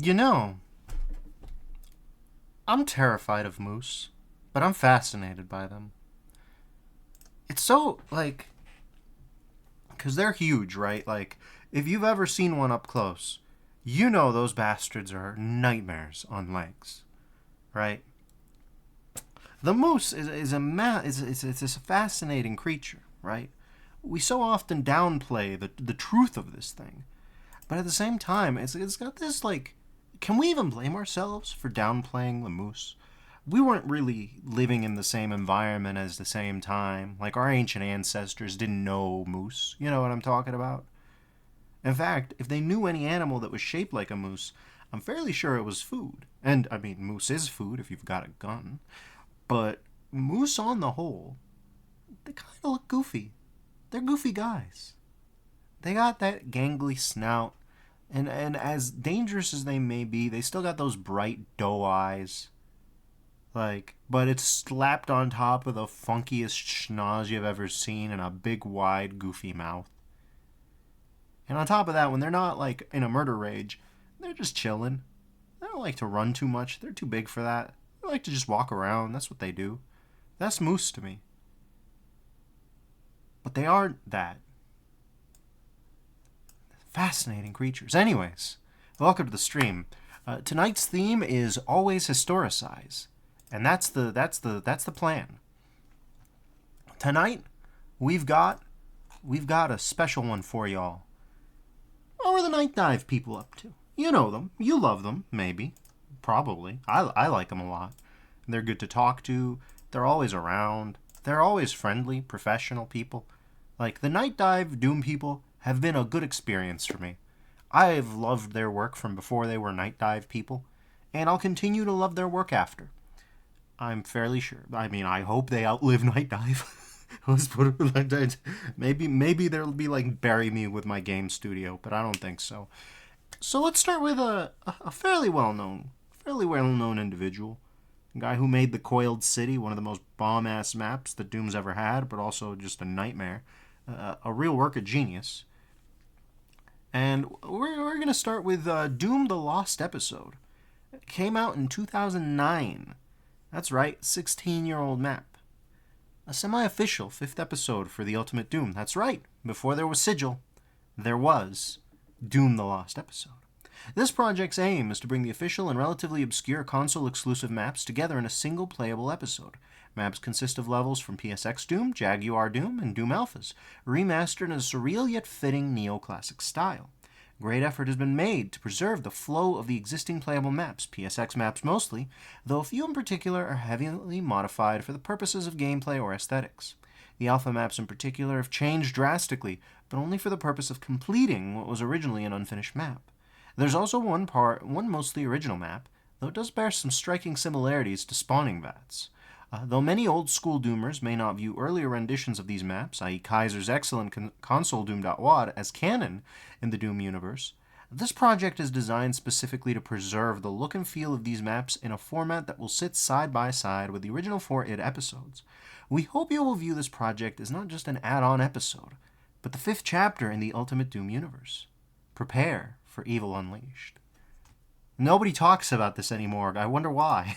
You know, I'm terrified of moose, but I'm fascinated by them. It's so, like, because they're huge, right? Like, if you've ever seen one up close, you know those bastards are nightmares on legs, right? The moose is a fascinating creature, right? We so often downplay the truth of this thing, but at the same time, it's got this like. Can we even blame ourselves for downplaying the moose? We weren't really living in the same environment as the same time. Like our ancient ancestors didn't know moose. You know what I'm talking about? In fact, if they knew any animal that was shaped like a moose, I'm fairly sure it was food. And I mean, moose is food if you've got a gun. But moose on the whole, they kind of look goofy. They're goofy guys. They got that gangly snout, and as dangerous as they may be, they still got those bright doe eyes. Like, but it's slapped on top of the funkiest schnoz you've ever seen and a big, wide, goofy mouth. And on top of that, when they're not like in a murder rage, they're just chilling. They don't like to run too much. They're too big for that. They like to just walk around. That's what they do. That's moose to me. But they aren't that. Fascinating creatures. Anyways, welcome to the stream. Tonight's theme is always historicize, and that's the plan. Tonight, we've got a special one for y'all. What were the night dive people up to? You know them. You love them, maybe. Probably. I like them a lot. They're good to talk to. They're always around. They're always friendly, professional people. Like, the night dive Doom people have been a good experience for me. I've loved their work from before they were night dive people, and I'll continue to love their work after. I'm fairly sure. I mean, I hope they outlive night dive. Let's put it like that. Maybe there'll be like bury me with my game studio, but I don't think so. So let's start with a fairly well known individual, a guy who made the Coiled City one of the most bomb ass maps that Doom's ever had, but also just a nightmare, a real work of genius. And we're gonna start with Doom: The Lost Episode. It came out in 2009. That's right, 16-year-old map. A semi-official 5th episode for the Ultimate Doom. That's right, before there was SIGIL, there was Doom: The Lost Episode. This project's aim is to bring the official and relatively obscure console-exclusive maps together in a single playable episode. Maps consist of levels from PSX Doom, Jaguar Doom, and Doom Alphas, remastered in a surreal yet fitting neoclassic style. Great effort has been made to preserve the flow of the existing playable maps, PSX maps mostly, though a few in particular are heavily modified for the purposes of gameplay or aesthetics. The alpha maps in particular have changed drastically, but only for the purpose of completing what was originally an unfinished map. There's also one mostly original map, though it does bear some striking similarities to spawning vats. Though many old-school Doomers may not view earlier renditions of these maps, i.e. Xaser's excellent console Doom.wad, as canon in the Doom universe, this project is designed specifically to preserve the look and feel of these maps in a format that will sit side by side with the original 4 id episodes. We hope you will view this project as not just an add-on episode, but the 5th chapter in the Ultimate Doom universe. Prepare for Evil Unleashed. Nobody talks about this anymore. I wonder why.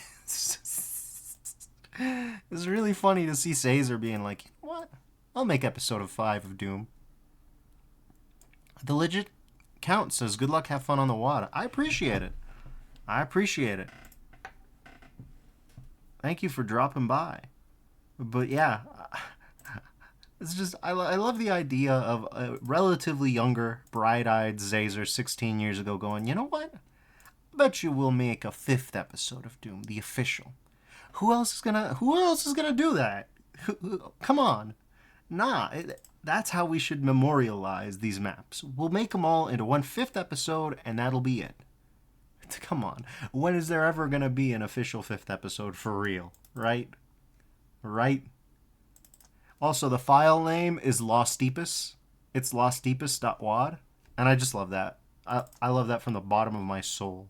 It's really funny to see Xaser being like, what? I'll make episode 5 of Doom. The legit count says, good luck, have fun on the WAD. I appreciate it. Thank you for dropping by. But yeah, it's just, I love the idea of a relatively younger, bright-eyed Xaser 16 years ago going, you know what? I bet you we'll make a 5th episode of Doom, the official. Who else is gonna do that? Come on. That's how we should memorialize these maps. We'll make them all into one 5th episode, and that'll be it. Come on. When is there ever gonna be an official 5th episode for real? Right? Also, the file name is Lostdeepus. It's lostdeepus.wad, and I just love that. I love that from the bottom of my soul.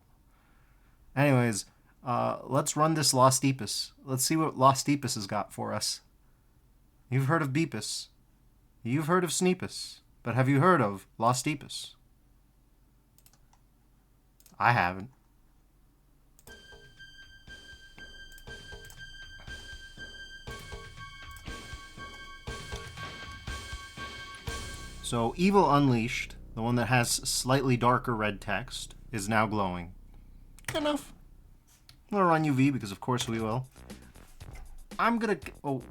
Anyways, let's run this Lostdeepus. Let's see what Lostdeepus has got for us. You've heard of Beepus. You've heard of Sneepus. But have you heard of Lostdeepus? I haven't. So, Evil Unleashed, the one that has slightly darker red text, is now glowing. Good enough. I'm gonna run UV because of course we will. I'm gonna... Oh,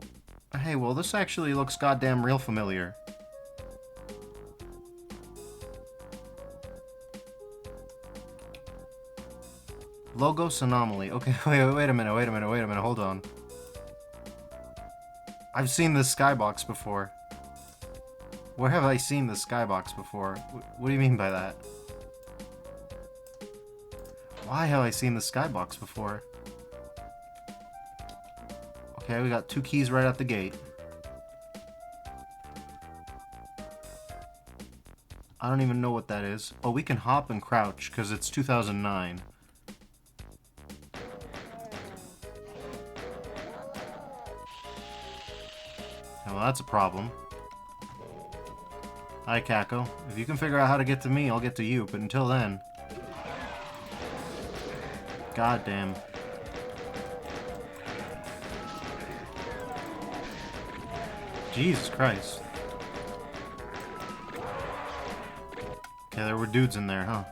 hey, well this actually looks goddamn real familiar. Logos Anomaly. Okay, wait a minute, hold on. I've seen this skybox before. Where have I seen this skybox before? What do you mean by that? Why have I seen the skybox before? Okay, we got 2 keys right out the gate. I don't even know what that is. Oh, we can hop and crouch because it's 2009. Well, that's a problem. Hi, Kako. If you can figure out how to get to me, I'll get to you, but until then... God damn. Jesus Christ. Okay, there were dudes in there, huh?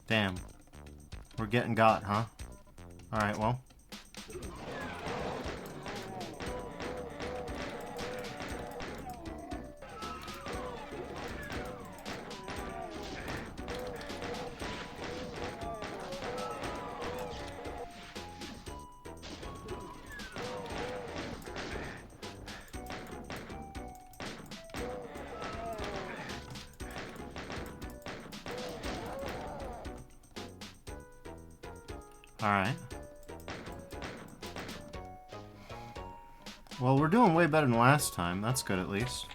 Damn. We're getting got, huh? Alright, well. Alright. Well, we're doing way better than last time. That's good, at least.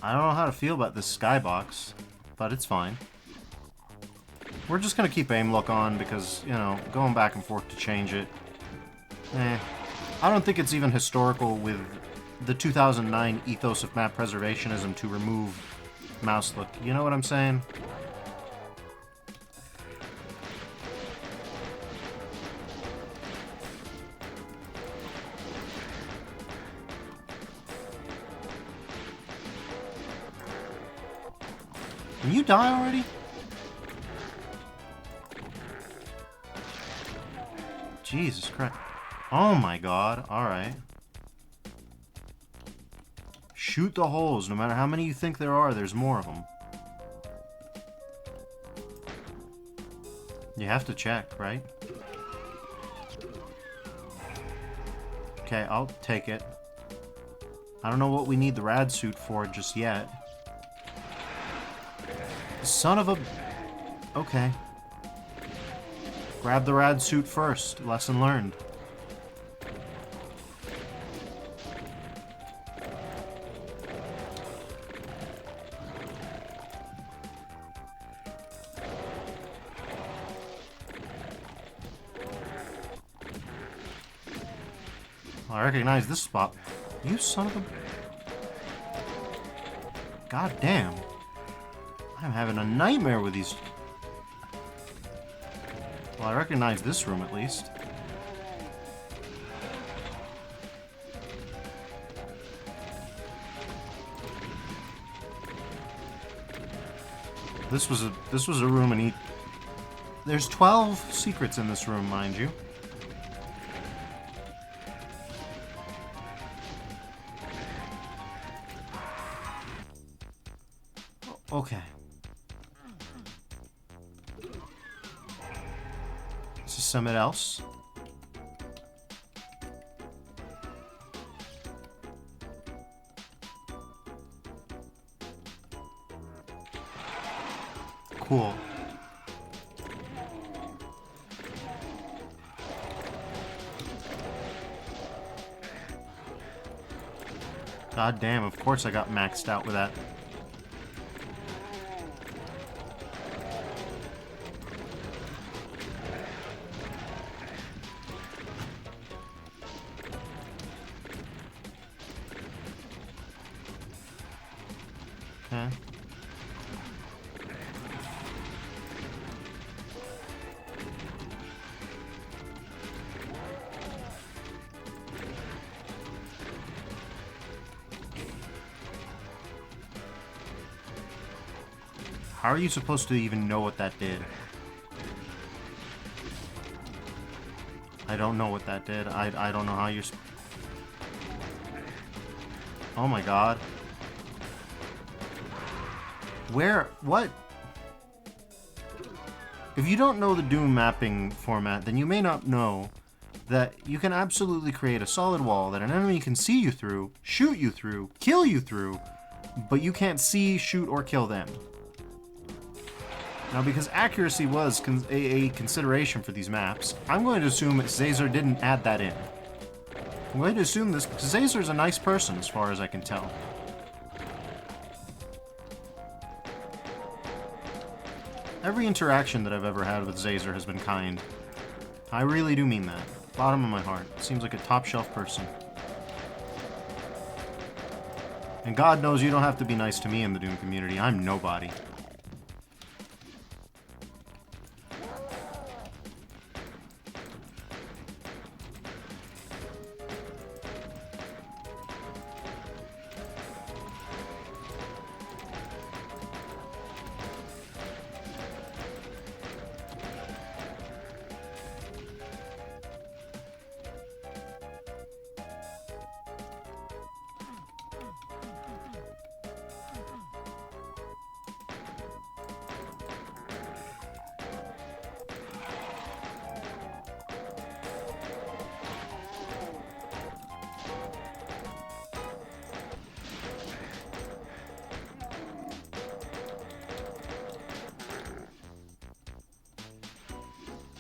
I don't know how to feel about this skybox, but it's fine. We're just gonna keep aim look on because, you know, going back and forth to change it. I don't think it's even historical with the 2009 ethos of map preservationism to remove mouse look. You know what I'm saying? Can you die already? Jesus Christ. Oh my god. Alright. Shoot the holes. No matter how many you think there are, there's more of them. You have to check, right? Okay, I'll take it. I don't know what we need the rad suit for just yet. Son of a... Okay. Grab the rad suit first. Lesson learned. I recognize this spot. You son of a... God damn. I'm having a nightmare with these... Well, I recognize this room at least. This was a room and there's 12 secrets in this room, mind you. Okay. This is something else. Cool. God damn, of course I got maxed out with that. Okay. How are you supposed to even know what that did? I don't know what that did. I don't know how you're... Oh my god. Where? What? If you don't know the Doom mapping format, then you may not know that you can absolutely create a solid wall that an enemy can see you through, shoot you through, kill you through, but you can't see, shoot, or kill them. Now, because accuracy was a consideration for these maps, I'm going to assume that Xaser didn't add that in. I'm going to assume this because Xaser's a nice person as far as I can tell. Every interaction that I've ever had with Xaser has been kind. I really do mean that. Bottom of my heart. Seems like a top-shelf person. And God knows you don't have to be nice to me in the Doom community. I'm nobody.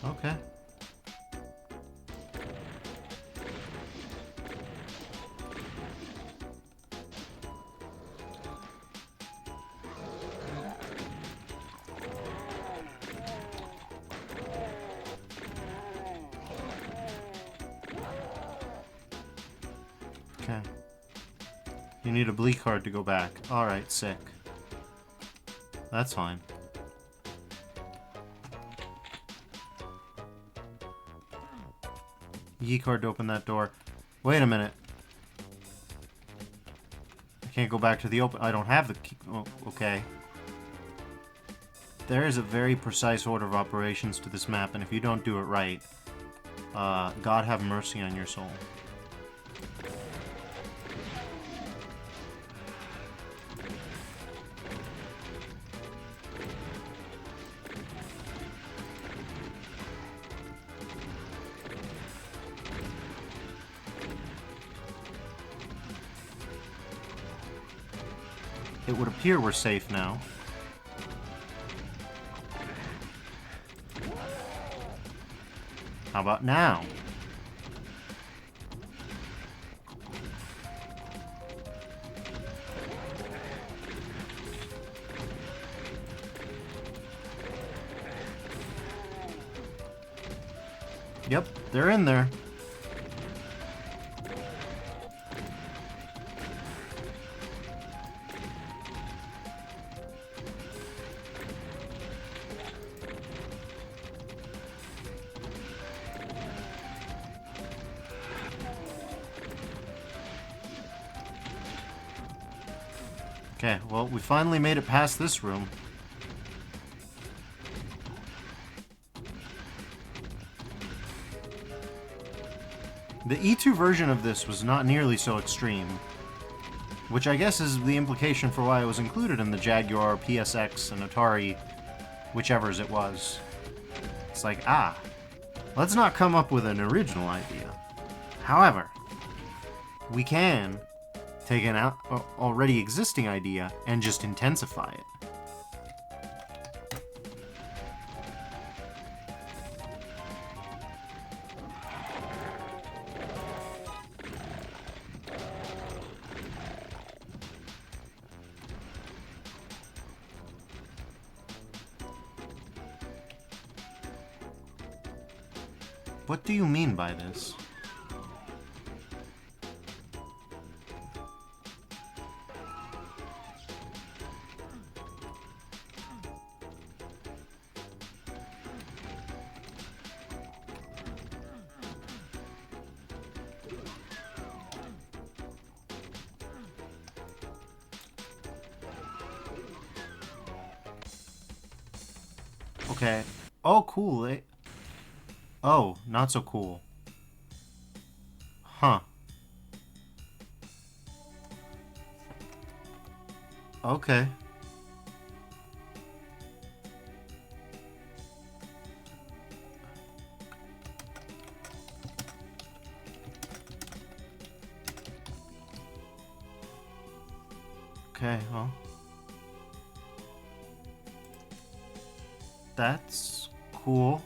Okay. Okay. You need a bleak card to go back. Alright, sick. That's fine. Key card to open that door. Wait a minute. I can't go back to the open. I don't have the key. Oh, okay. There is a very precise order of operations to this map, and if you don't do it right, God have mercy on your soul. It would appear we're safe now. How about now? Yep, they're in there. Okay, well, we finally made it past this room. The E2 version of this was not nearly so extreme, which I guess is the implication for why it was included in the Jaguar, PSX, and Atari, whichever's it was. It's like, let's not come up with an original idea. However, we can take an already existing idea and just intensify it. What do you mean by this? Okay. Oh, cool. Oh, not so cool. Huh. Okay. Okay, well. That's cool.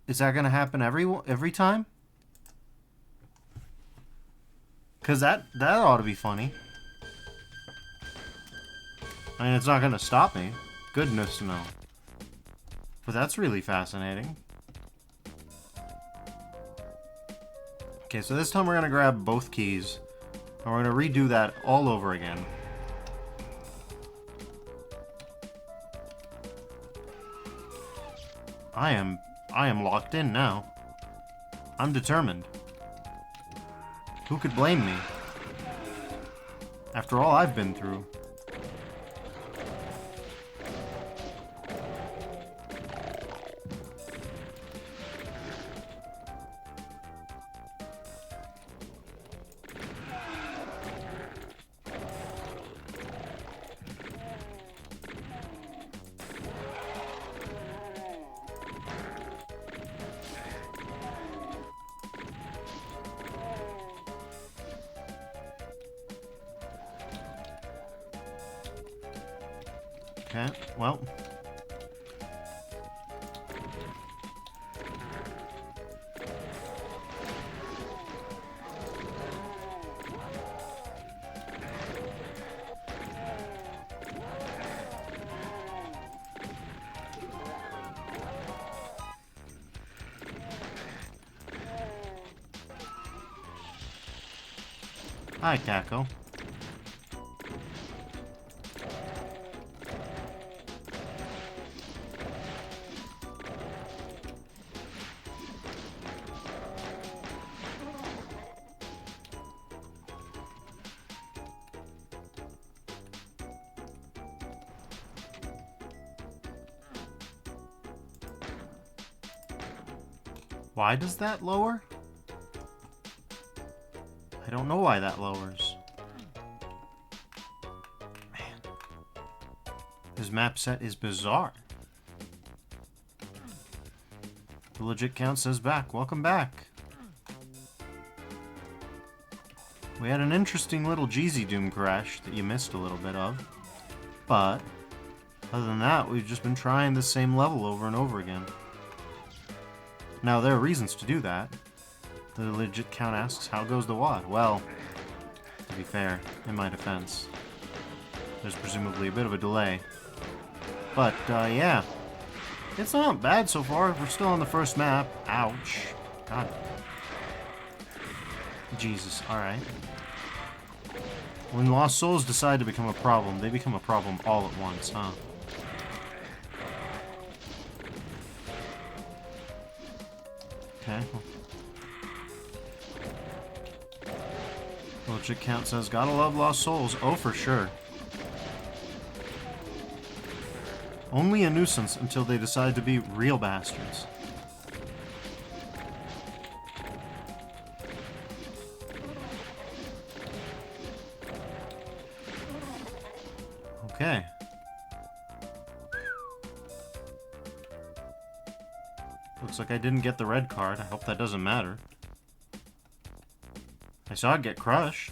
Is that gonna happen every time? Cause that ought to be funny. I mean, it's not gonna stop me. Goodness no. But that's really fascinating. Okay, so this time we're gonna grab both keys. And we're gonna redo that all over again. I am locked in now. I'm determined. Who could blame me? After all I've been through. Okay, well. Hi, Kako. Why does that lower? I don't know why that lowers. Man. This map set is bizarre. The legit count says back. Welcome back. We had an interesting little Jeezy Doom crash that you missed a little bit of. But, other than that, we've just been trying the same level over and over again. Now, there are reasons to do that. The legit count asks, how goes the WAD? Well, to be fair, in my defense, there's presumably a bit of a delay. But, yeah. It's not bad so far. We're still on the first map. Ouch. God. Jesus, alright. When Lost Souls decide to become a problem, they become a problem all at once, huh? Okay. Legit count says, gotta love Lost Souls. Oh, for sure. Only a nuisance until they decide to be real bastards. Okay. Looks like I didn't get the red card. I hope that doesn't matter. I saw it get crushed.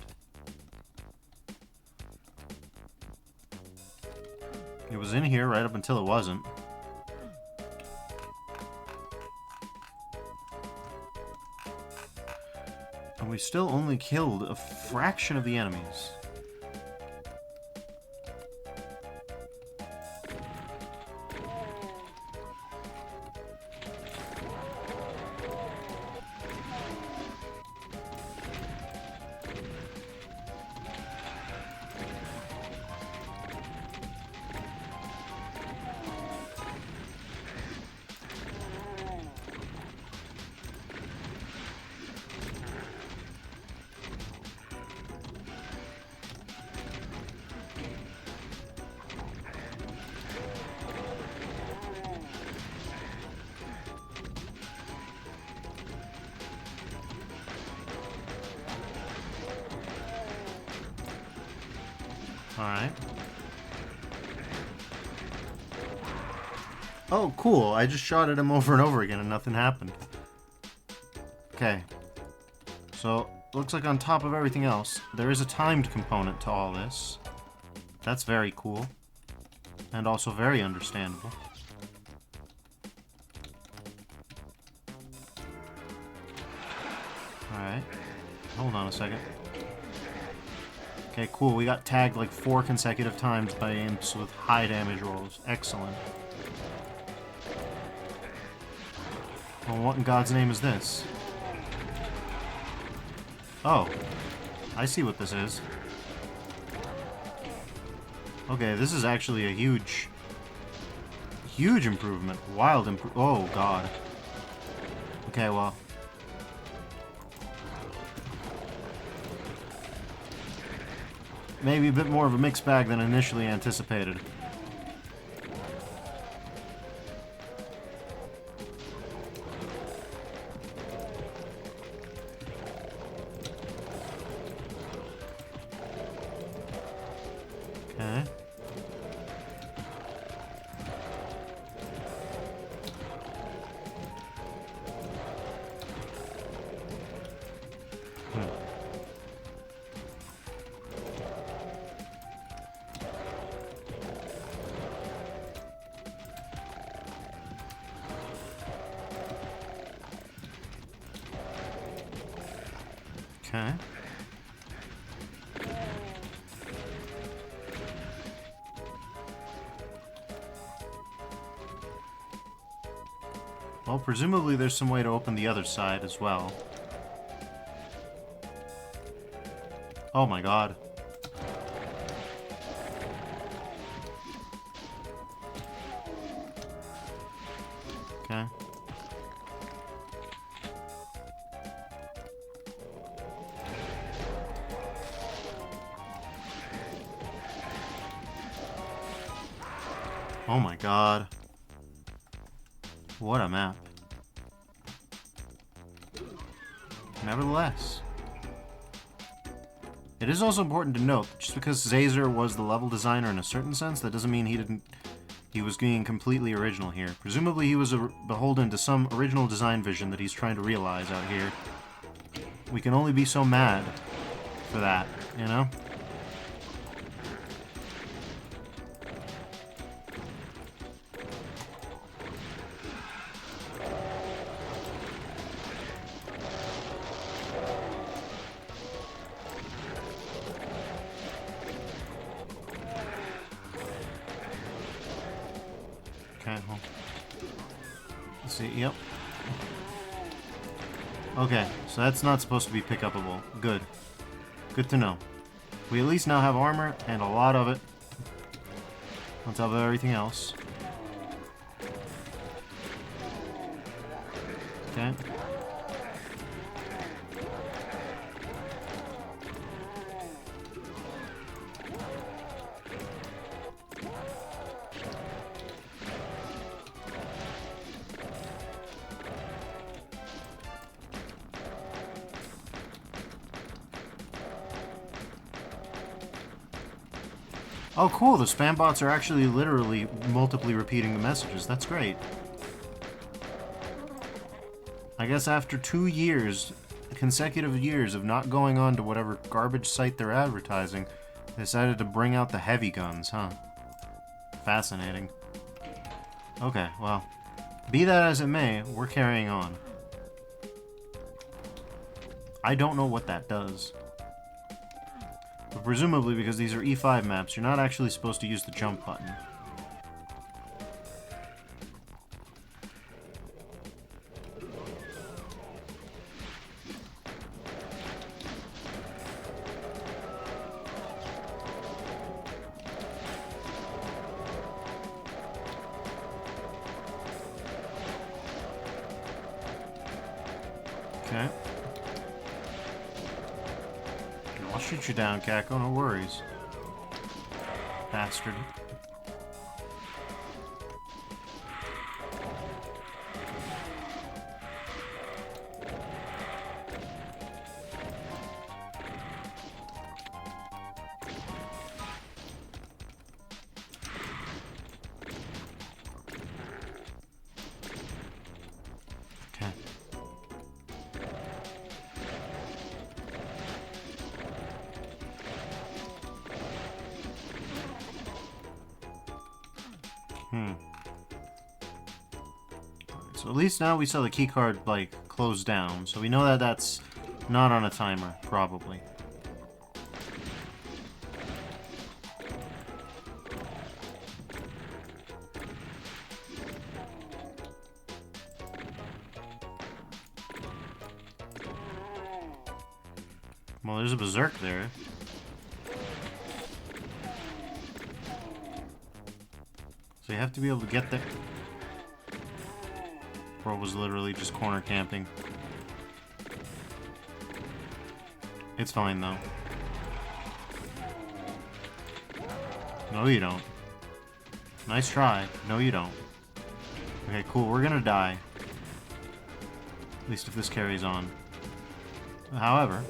It was in here right up until it wasn't. And we still only killed a fraction of the enemies. Alright. Oh, cool. I just shot at him over and over again and nothing happened. Okay. So, looks like on top of everything else, there is a timed component to all this. That's very cool. And also very understandable. Alright. Hold on a second. Okay, cool. We got tagged like 4 consecutive times by imps with high damage rolls. Excellent. Well, what in God's name is this? Oh. I see what this is. Okay, this is actually a huge improvement. Wild improvement. Oh, God. Okay, well. Maybe a bit more of a mixed bag than initially anticipated. Okay. Okay. Well, presumably there's some way to open the other side as well. Oh my God. Okay. Oh my God. What a map. Nevertheless. It is also important to note, just because Xaser was the level designer in a certain sense, that doesn't mean he was being completely original here. Presumably he was beholden to some original design vision that he's trying to realize out here. We can only be so mad for that, you know? Okay, well. Let's see, yep. Okay, so that's not supposed to be pick-upable. Good. Good to know. We at least now have armor, and a lot of it. On top of everything else. Okay. Oh, cool. The spam bots are actually literally multiply repeating the messages. That's great. I guess after 2 years, consecutive years of not going on to whatever garbage site they're advertising, they decided to bring out the heavy guns, huh? Fascinating. Okay, well, be that as it may, we're carrying on. I don't know what that does. But presumably, because these are E5 maps, you're not actually supposed to use the jump button. Okay. I'll shoot you down, Kako, no worries. Bastard. So at least now we saw the keycard, like, close down. So we know that that's not on a timer, probably. Well, there's a berserk there. So you have to be able to get there. Bro was literally just corner camping. It's fine, though. No, you don't. Nice try. No, you don't. Okay, cool. We're gonna die. At least if this carries on. However,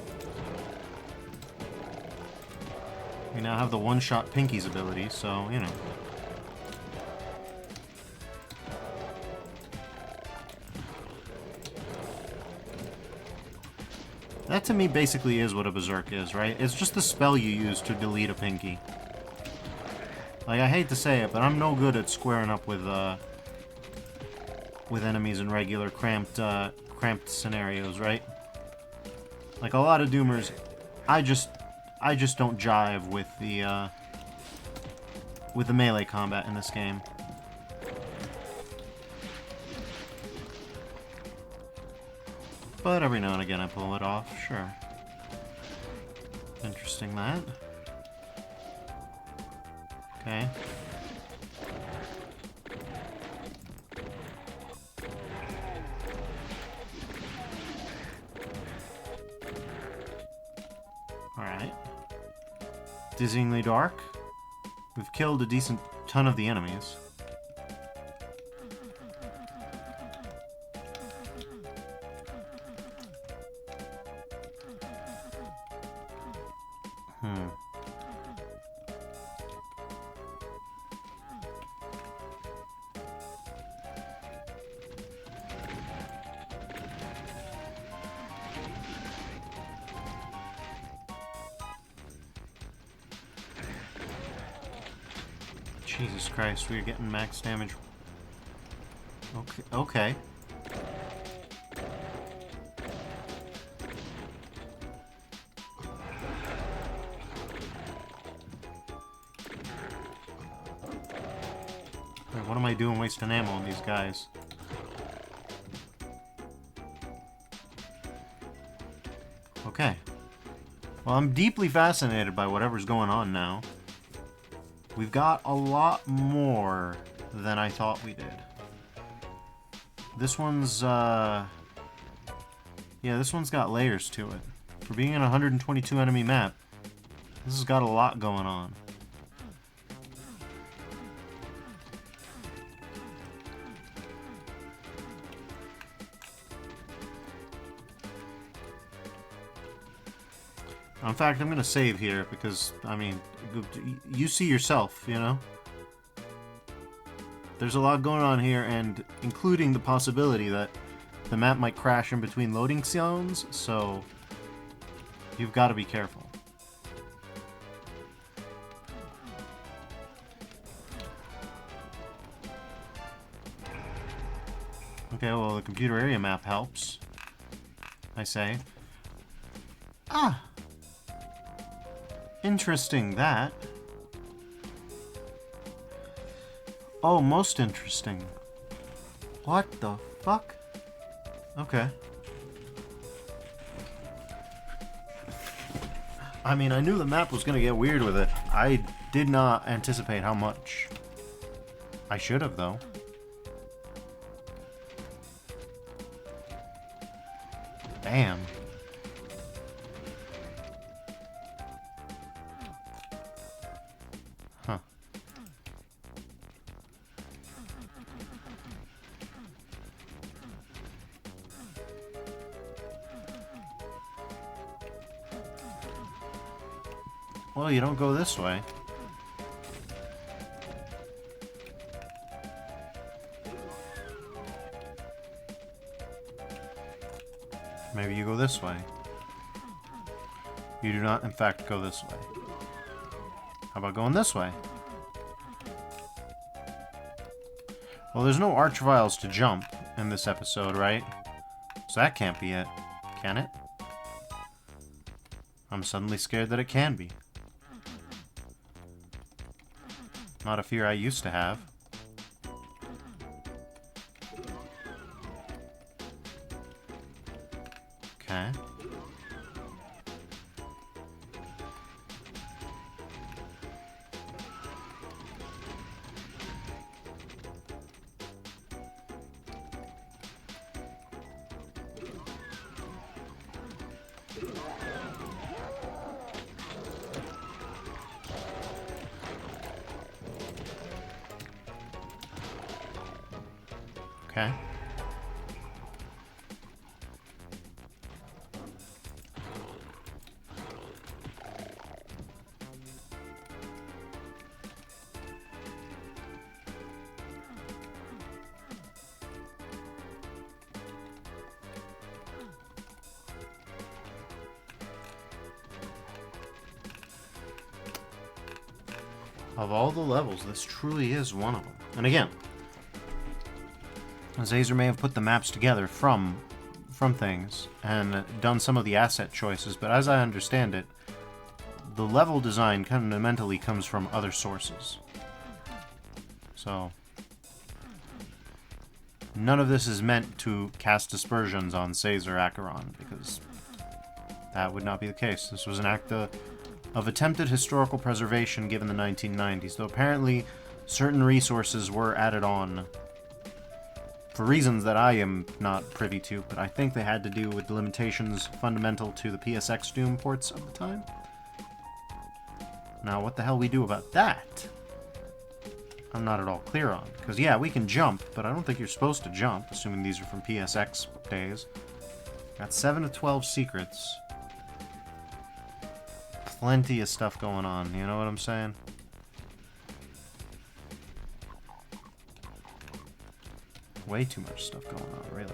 we now have the one-shot Pinky's ability, so, you know. That to me basically is what a berserk is, right? It's just the spell you use to delete a Pinky. Like, I hate to say it, but I'm no good at squaring up with enemies in regular cramped scenarios, right? Like a lot of Doomers, I just don't jive with the melee combat in this game. But every now and again I pull it off, sure. Interesting, that. Okay. Alright. Dizzyingly dark. We've killed a decent ton of the enemies. Jesus Christ, we're getting max damage. Okay, okay. Wait, what am I doing wasting ammo on these guys? Okay. Well, I'm deeply fascinated by whatever's going on now. We've got a lot more than I thought we did. This one's, yeah, this one's got layers to it. For being in a 122 enemy map, this has got a lot going on. In fact, I'm gonna save here because, I mean, you see yourself, you know? There's a lot going on here, and including the possibility that the map might crash in between loading zones, so you've got to be careful. Okay, well, the computer area map helps, I say. Ah! Interesting, that. Oh, most interesting. What the fuck? Okay. I mean, I knew the map was gonna get weird with it. I did not anticipate how much. I should have, though. Damn. Huh. Well, you don't go this way. Maybe you go this way. You do not, in fact, go this way. How about going this way? Well, there's no archviles to jump in this episode, right? So that can't be it. Can it? I'm suddenly scared that it can be. Not a fear I used to have. Okay. Okay. Of all the levels, this truly is one of them. And again, Xaser may have put the maps together from things and done some of the asset choices, but as I understand it, the level design fundamentally comes from other sources. So, none of this is meant to cast aspersions on Xaser Acheron, because that would not be the case. This was an act of attempted historical preservation given the 1990s, though apparently certain resources were added on for reasons that I am not privy to, but I think they had to do with the limitations fundamental to the PSX Doom ports of the time. Now, what the hell we do about that, I'm not at all clear on. Because, yeah, we can jump, but I don't think you're supposed to jump, assuming these are from PSX days. Got 7 to 12 secrets. Plenty of stuff going on, you know what I'm saying? Way too much stuff going on, really.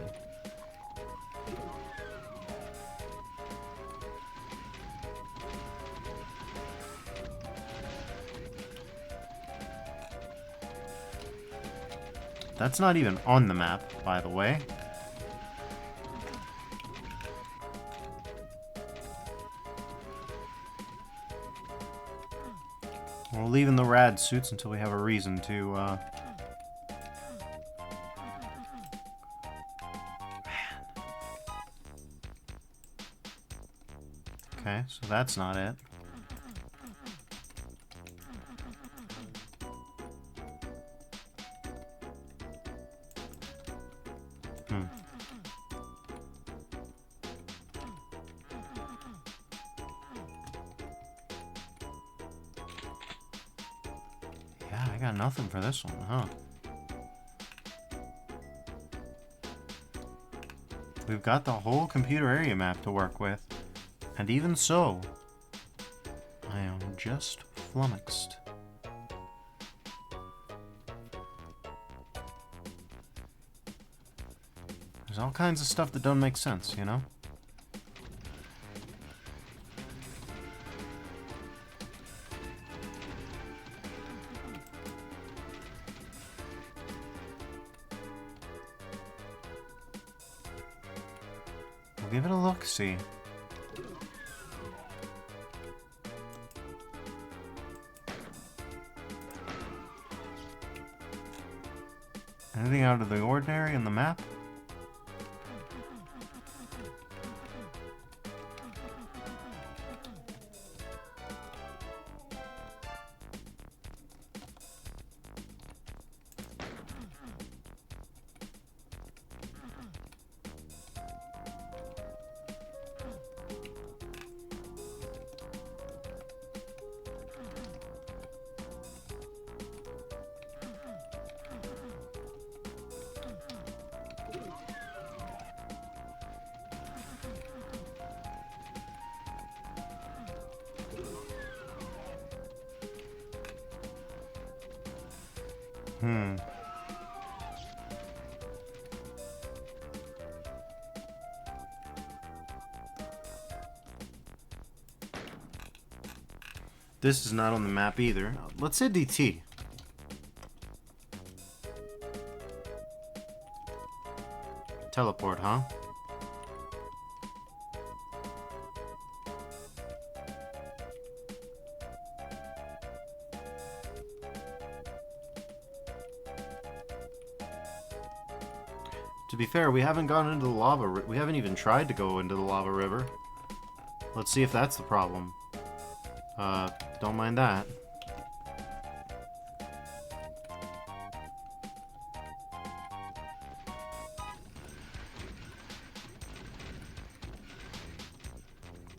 That's not even on the map, by the way. We're leaving the rad suits until we have a reason to, Okay, so that's not it. Yeah, I got nothing for this one, huh? We've got the whole computer area map to work with. And even so, I am just flummoxed. There's all kinds of stuff that don't make sense, you know? We'll give it a look-see. Anything out of the ordinary in the map? This is not on the map either. Let's hit DT. Teleport, huh? To be fair, we haven't gone into the lava. We haven't even tried to go into the lava river. Let's see if that's the problem. Don't mind that.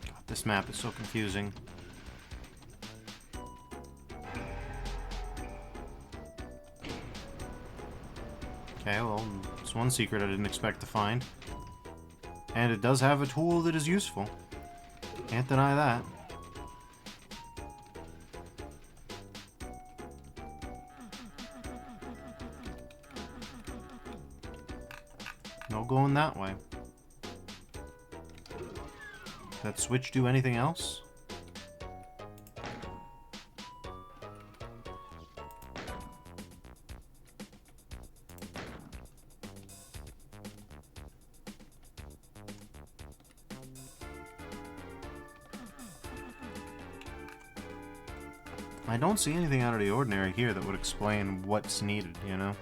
God, this map is so confusing. Okay, well, it's one secret I didn't expect to find. And it does have a tool that is useful. Can't deny that. No going that way. Did that switch do anything else? I don't see anything out of the ordinary here that would explain what's needed, you know?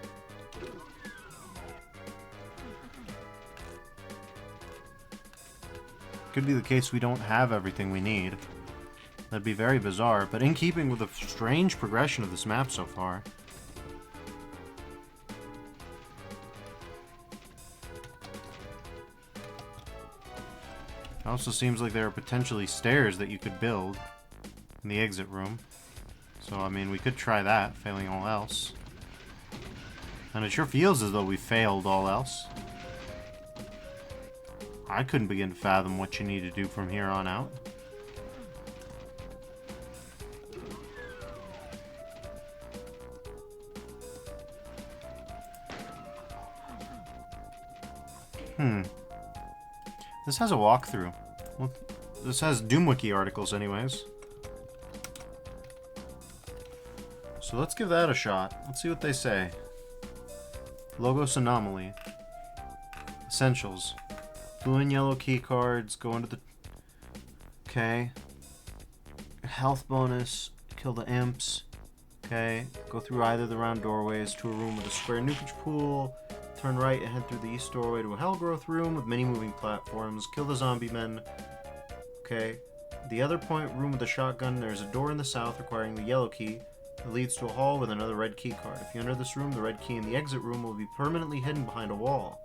Could be the case we don't have everything we need. That'd be very bizarre, but in keeping with the strange progression of this map so far. It also seems like there are potentially stairs that you could build in the exit room. So, I mean, we could try that, failing all else. And it sure feels as though we failed all else. I couldn't begin to fathom what you need to do from here on out. This has a walkthrough. Well, this has DoomWiki articles anyways. So let's give that a shot. Let's see what they say. Logos Anomaly. Essentials. Blue and yellow key cards. Go into the... Okay. Health bonus. Kill the imps. Okay. Go through either the round doorways to a room with a square nukage pool. Turn right and head through the east doorway to a Hellgrowth room with many moving platforms. Kill the zombie men. Okay. The other point room with a shotgun. There's a door in the south requiring the yellow key. It leads to a hall with another red key card. If you enter this room, the red key in the exit room will be permanently hidden behind a wall.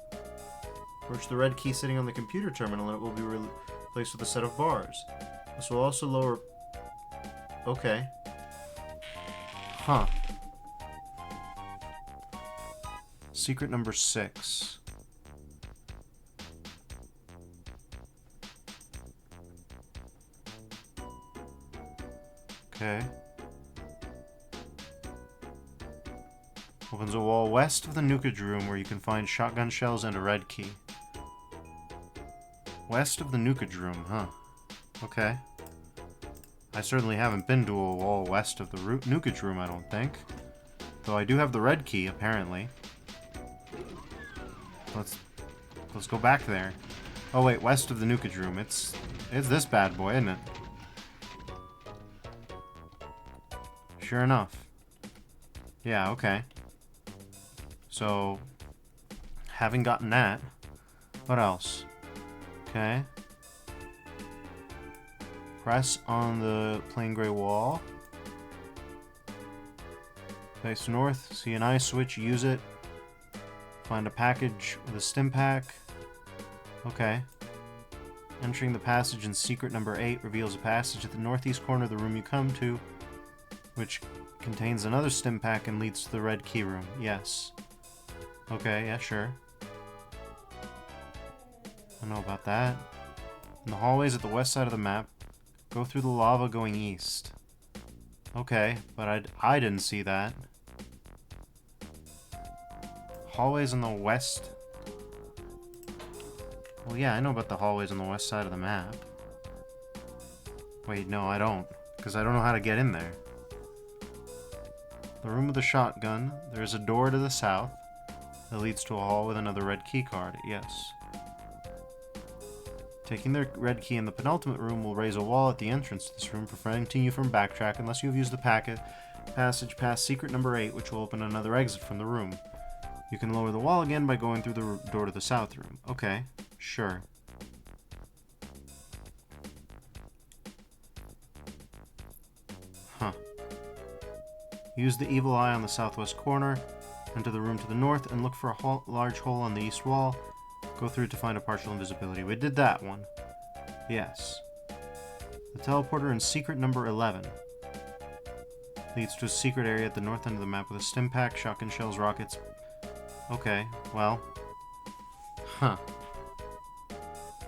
Approach the red key sitting on the computer terminal and it will be replaced with a set of bars. This will also lower... Okay. Huh. Secret number 6. Okay. Opens a wall west of the nukage room where you can find shotgun shells and a red key. West of the nukage room, huh? Okay. I certainly haven't been to a wall west of the nukage room, I don't think. Though I do have the red key, apparently. Let's go back there. Oh wait, west of the nukage room. It's this bad boy, isn't it? Sure enough. Yeah, okay. So, having gotten that, what else? Okay. Press on the plain gray wall. Face north, see an eye switch, use it. Find a package with a stim pack. Okay. Entering the passage in secret number 8 reveals a passage at the northeast corner of the room you come to, which contains another stim pack and leads to the red key room. Yes. Okay, yeah, sure. I don't know about that. In the hallways at the west side of the map, go through the lava going east. Okay, but I didn't see that. Hallways on the west. Well, yeah, I know about the hallways on the west side of the map. Wait, no, I don't. Because I don't know how to get in there. The room with the shotgun. There's a door to the south. that leads to a hall with another red key card. Yes. Taking the red key in the penultimate room will raise a wall at the entrance to this room, preventing you from backtrack unless you have used the passage past secret number 8, which will open another exit from the room. You can lower the wall again by going through the door to the south room. Okay, sure. Huh. Use the evil eye on the southwest corner, enter the room to the north, and look for a large hole on the east wall. Go through to find a partial invisibility. We did that one. Yes. The teleporter in secret number 11 leads to a secret area at the north end of the map with a stim pack, shotgun shells, rockets. Okay, well. Huh.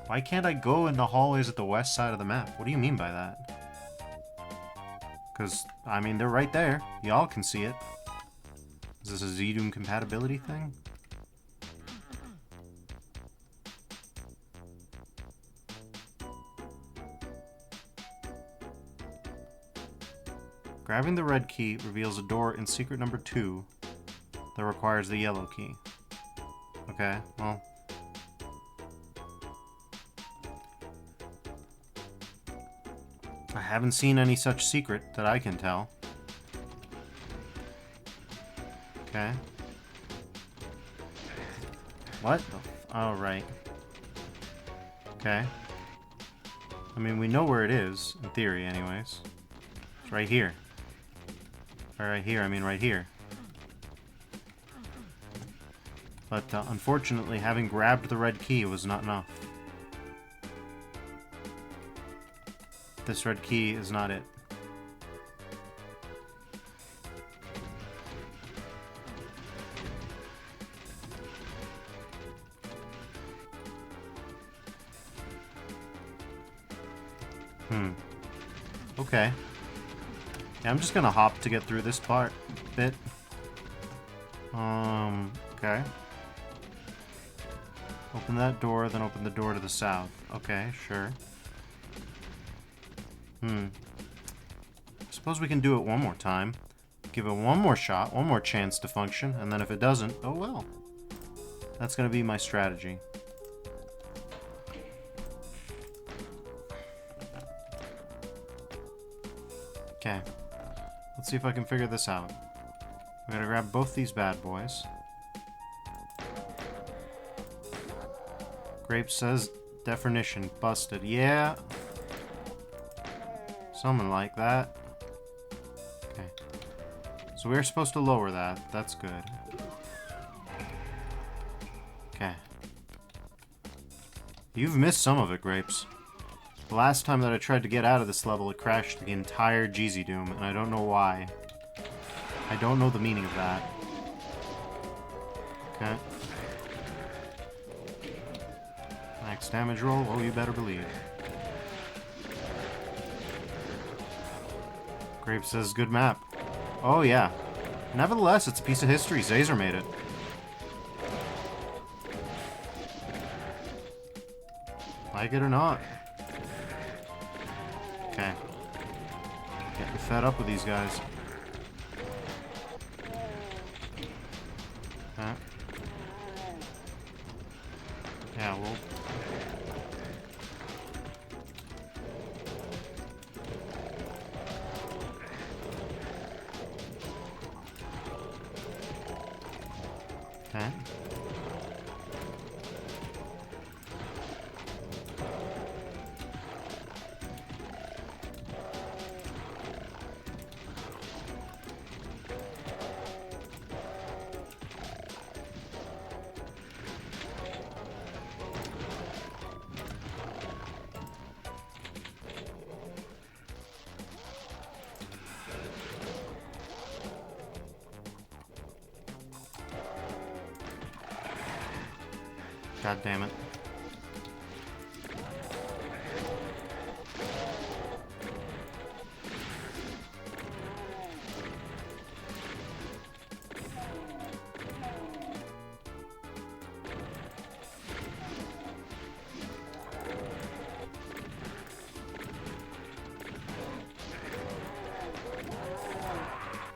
Why can't I go in the hallways at the west side of the map? What do you mean by that? Because, I mean, they're right there. Y'all can see it. Is this a Z-Doom compatibility thing? Grabbing the red key reveals a door in secret number 2 that requires the yellow key. Okay, well. I haven't seen any such secret that I can tell. Okay. What the oh, right. Okay. I mean, we know where it is, in theory, anyways. It's right here. Or right here, I mean right here. But, unfortunately, having grabbed the red key was not enough. This red key is not it. Okay. Yeah, I'm just gonna hop to get through this bit. Okay. Open that door, then open the door to the south. Okay, sure. I suppose we can do it one more time. Give it one more shot, one more chance to function, and then if it doesn't, oh well. That's gonna be my strategy. Okay. Let's see if I can figure this out. We gotta grab both these bad boys. Grape says definition busted. Yeah. Something like that. Okay. So we're supposed to lower that. That's good. Okay. You've missed some of it, Grapes. The last time that I tried to get out of this level, it crashed the entire Xaser Doom, and I don't know why. I don't know the meaning of that. Okay. Max damage roll? Oh, you better believe. Grape says good map. Oh, yeah. Nevertheless, it's a piece of history. Xaser made it. Like it or not. Okay. Getting fed up with these guys. Okay. Yeah, well. Okay. God damn it.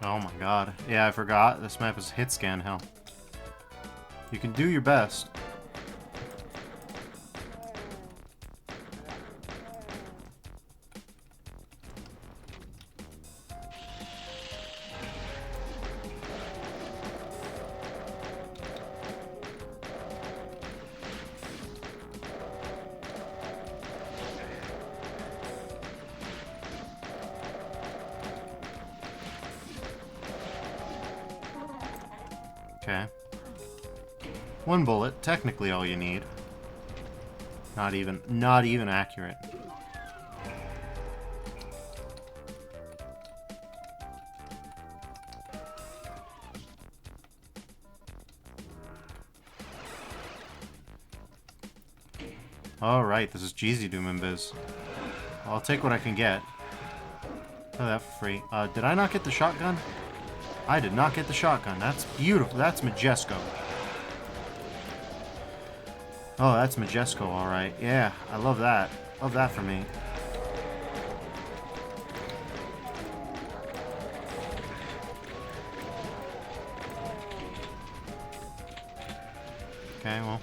Oh my god. Yeah, I forgot. This map is hit scan hell. You can do your best. Okay. One bullet, technically all you need. Not even accurate. Alright, this is Jeezy Doom and Biz. I'll take what I can get. Oh, that for free. Did I not get the shotgun? I did not get the shotgun. That's beautiful. That's Majesco. Oh, that's Majesco, alright. Yeah, I love that. Love that for me. Okay, well.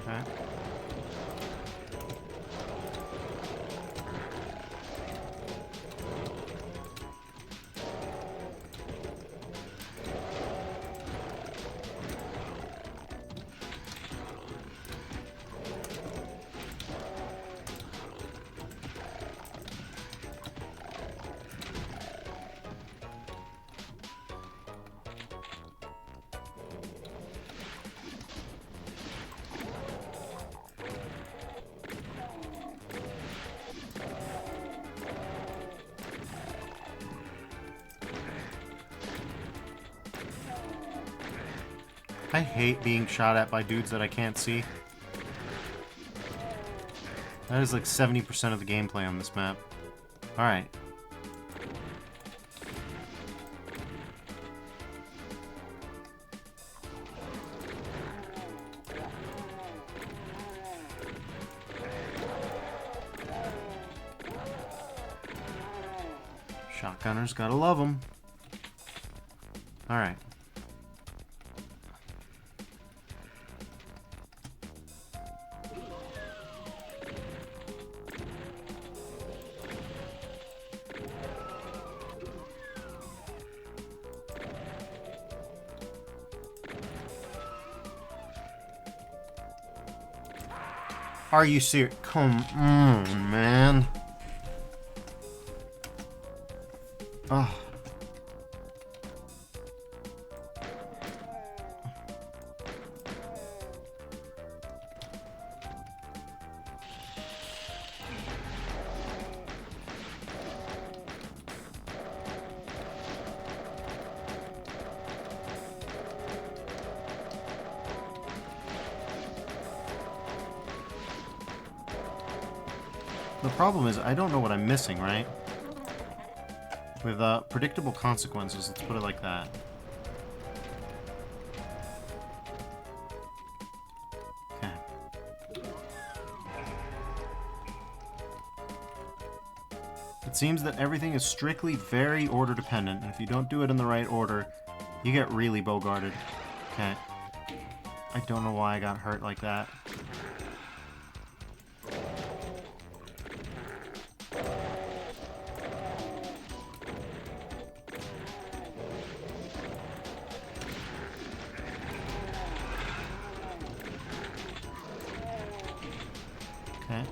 Okay. I hate being shot at by dudes that I can't see. That is like 70% of the gameplay on this map. Alright. Shotgunners, gotta love them. Alright. Are you serious? Come on, man. Ugh. The problem is, I don't know what I'm missing, right? With predictable consequences, let's put it like that. Okay. It seems that everything is strictly very order dependent, and if you don't do it in the right order, you get really bogarted. Okay. I don't know why I got hurt like that. Okay.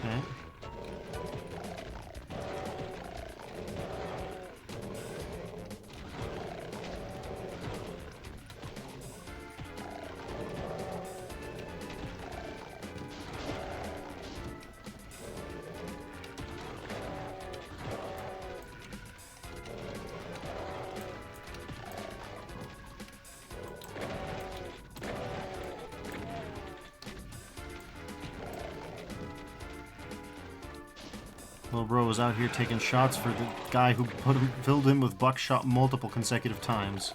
Okay. Little bro was out here taking shots for the guy who filled him with buckshot multiple consecutive times.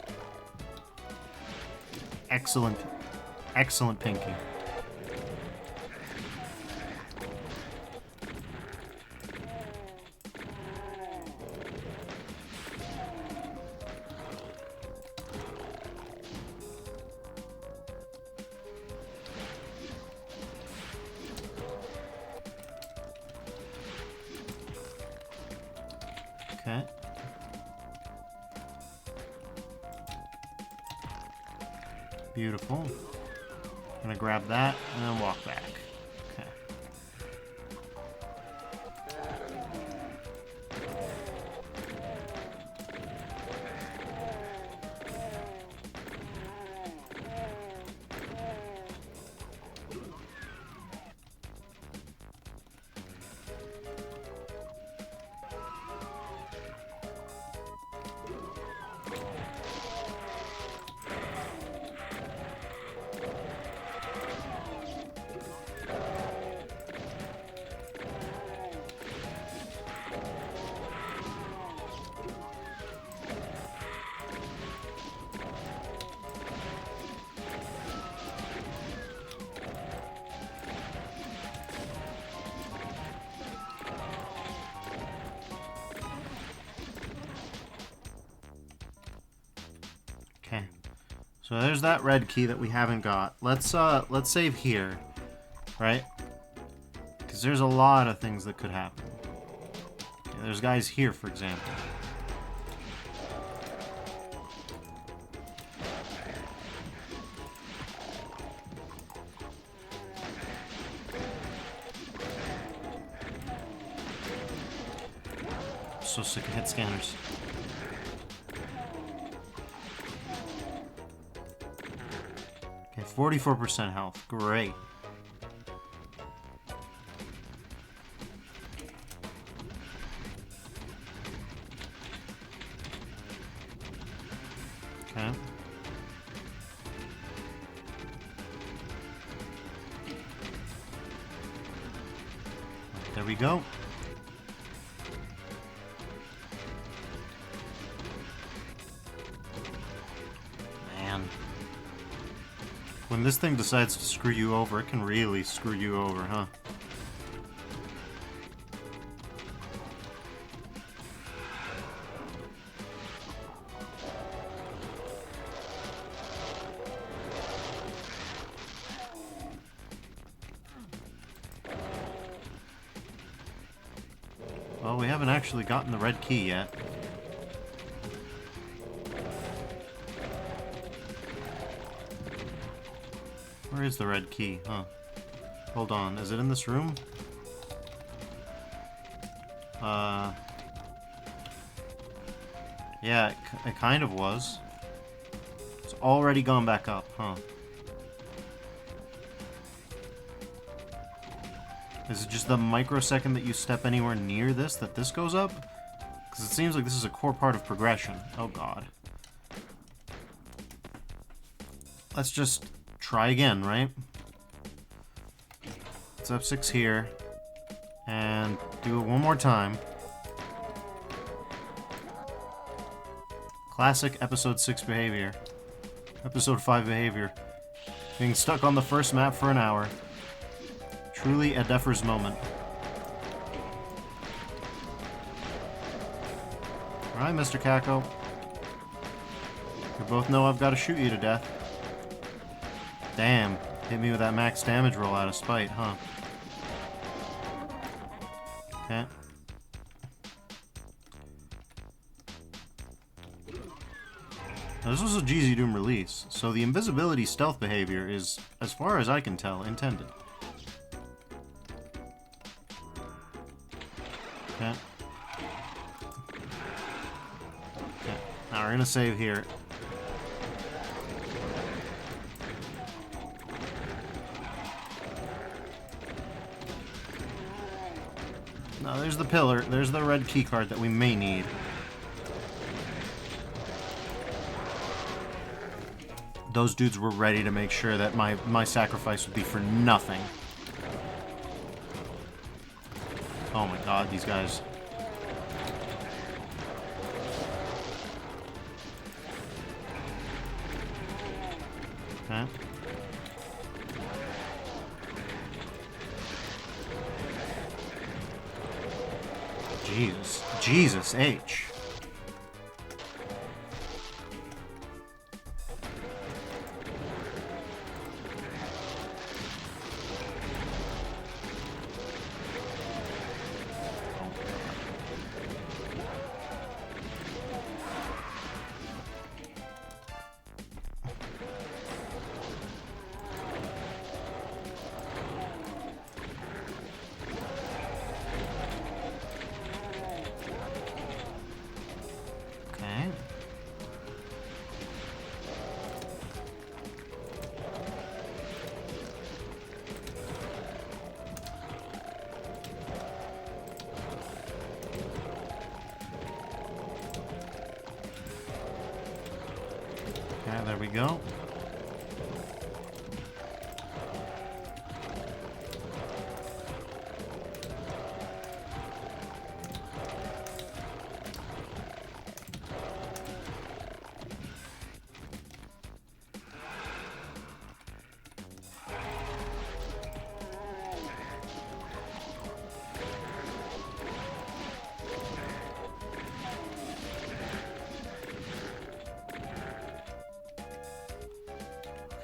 Excellent. Excellent Pinky. Okay. Beautiful. Gonna grab that and then walk back. Okay. Okay. So there's that red key that we haven't got. Let's save here, right? Because there's a lot of things that could happen. Okay, there's guys here, for example. So sick of hit scanners. Okay, 44% health. Great. Okay. There we go. When this thing decides to screw you over, it can really screw you over, huh? Well, we haven't actually gotten the red key yet. Where is the red key? Huh. Hold on. Is it in this room? Yeah, it kind of was. It's already gone back up, huh? Is it just the microsecond that you step anywhere near this that this goes up? Because it seems like this is a core part of progression. Oh god. Let's just try again, right? Let's up 6 here. And do it one more time. Classic episode 6 behavior. Episode 5 behavior. Being stuck on the first map for an hour. Truly a Deffer's moment. Alright, Mr. Kako. We both know I've got to shoot you to death. Damn. Hit me with that max damage roll out of spite, huh? Okay. Now, this was a GZ Doom release, so the invisibility stealth behavior is, as far as I can tell, intended. Okay. Okay. Now we're gonna save here. Now there's the pillar. There's the red key card that we may need. Those dudes were ready to make sure that my sacrifice would be for nothing. Oh my god, these guys. Okay. Jesus. Jesus H. Okay. Okay, there we go.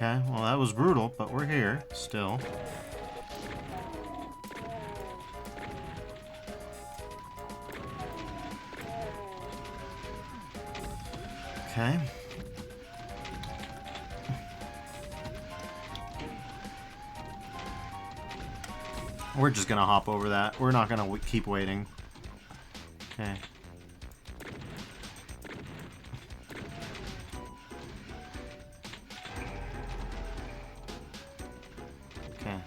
Okay, well that was brutal, but we're here, still. Okay. We're just gonna hop over that. We're not gonna keep waiting. Okay. Okay.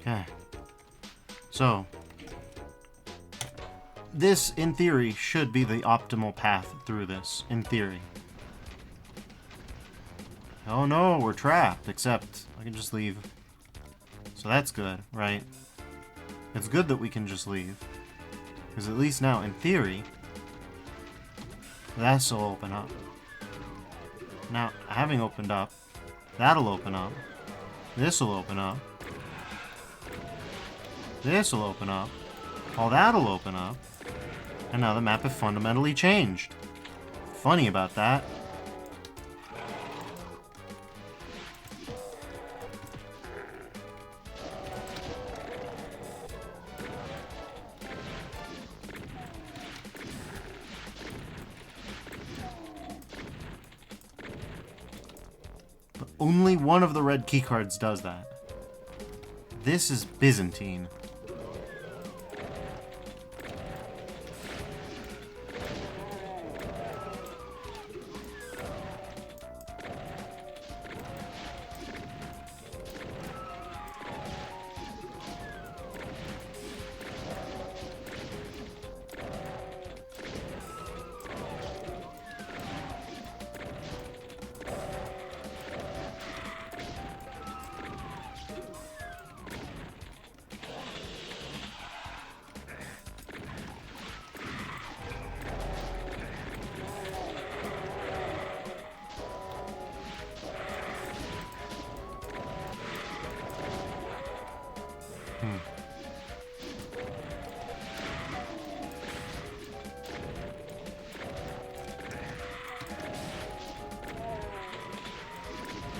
Okay. So, this, in theory, should be the optimal path through this, in theory. Oh no, we're trapped, except I can just leave. So that's good, right? It's good that we can just leave. Because at least now, in theory, this will open up. Now, having opened up, that'll open up. This will open up. This will open up. All that'll open up. And now the map has fundamentally changed. Funny about that. But only one of the red keycards does that. This is Byzantine.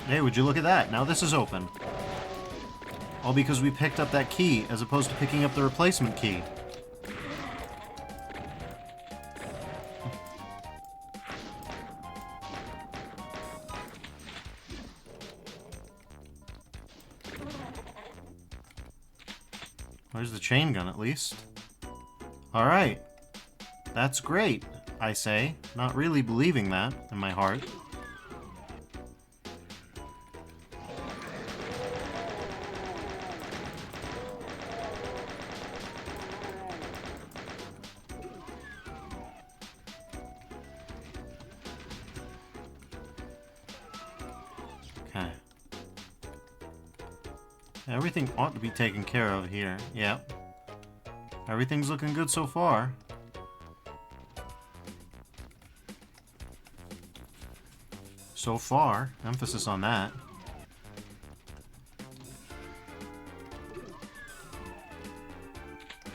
Hey, would you look at that? Now this is open. All because we picked up that key as opposed to picking up the replacement key. There's the chain gun, at least. Alright. That's great, I say, not really believing that in my heart. Everything ought to be taken care of here. Yep. Everything's looking good so far. So far. Emphasis on that.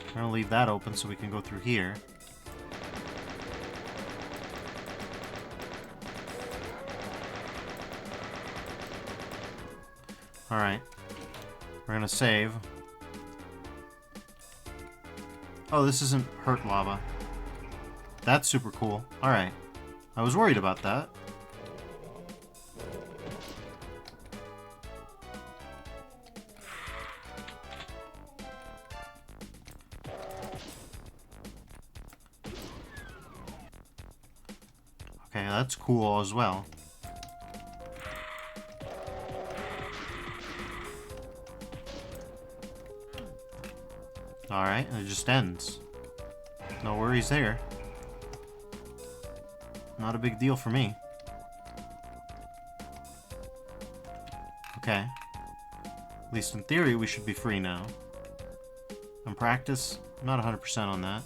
I'm gonna leave that open so we can go through here. Alright. We're gonna save. Oh, this isn't hurt lava. That's super cool. Alright. I was worried about that. Okay, that's cool as well. Alright, it just ends. No worries there. Not a big deal for me. Okay. At least in theory, we should be free now. In practice, I'm not 100% on that.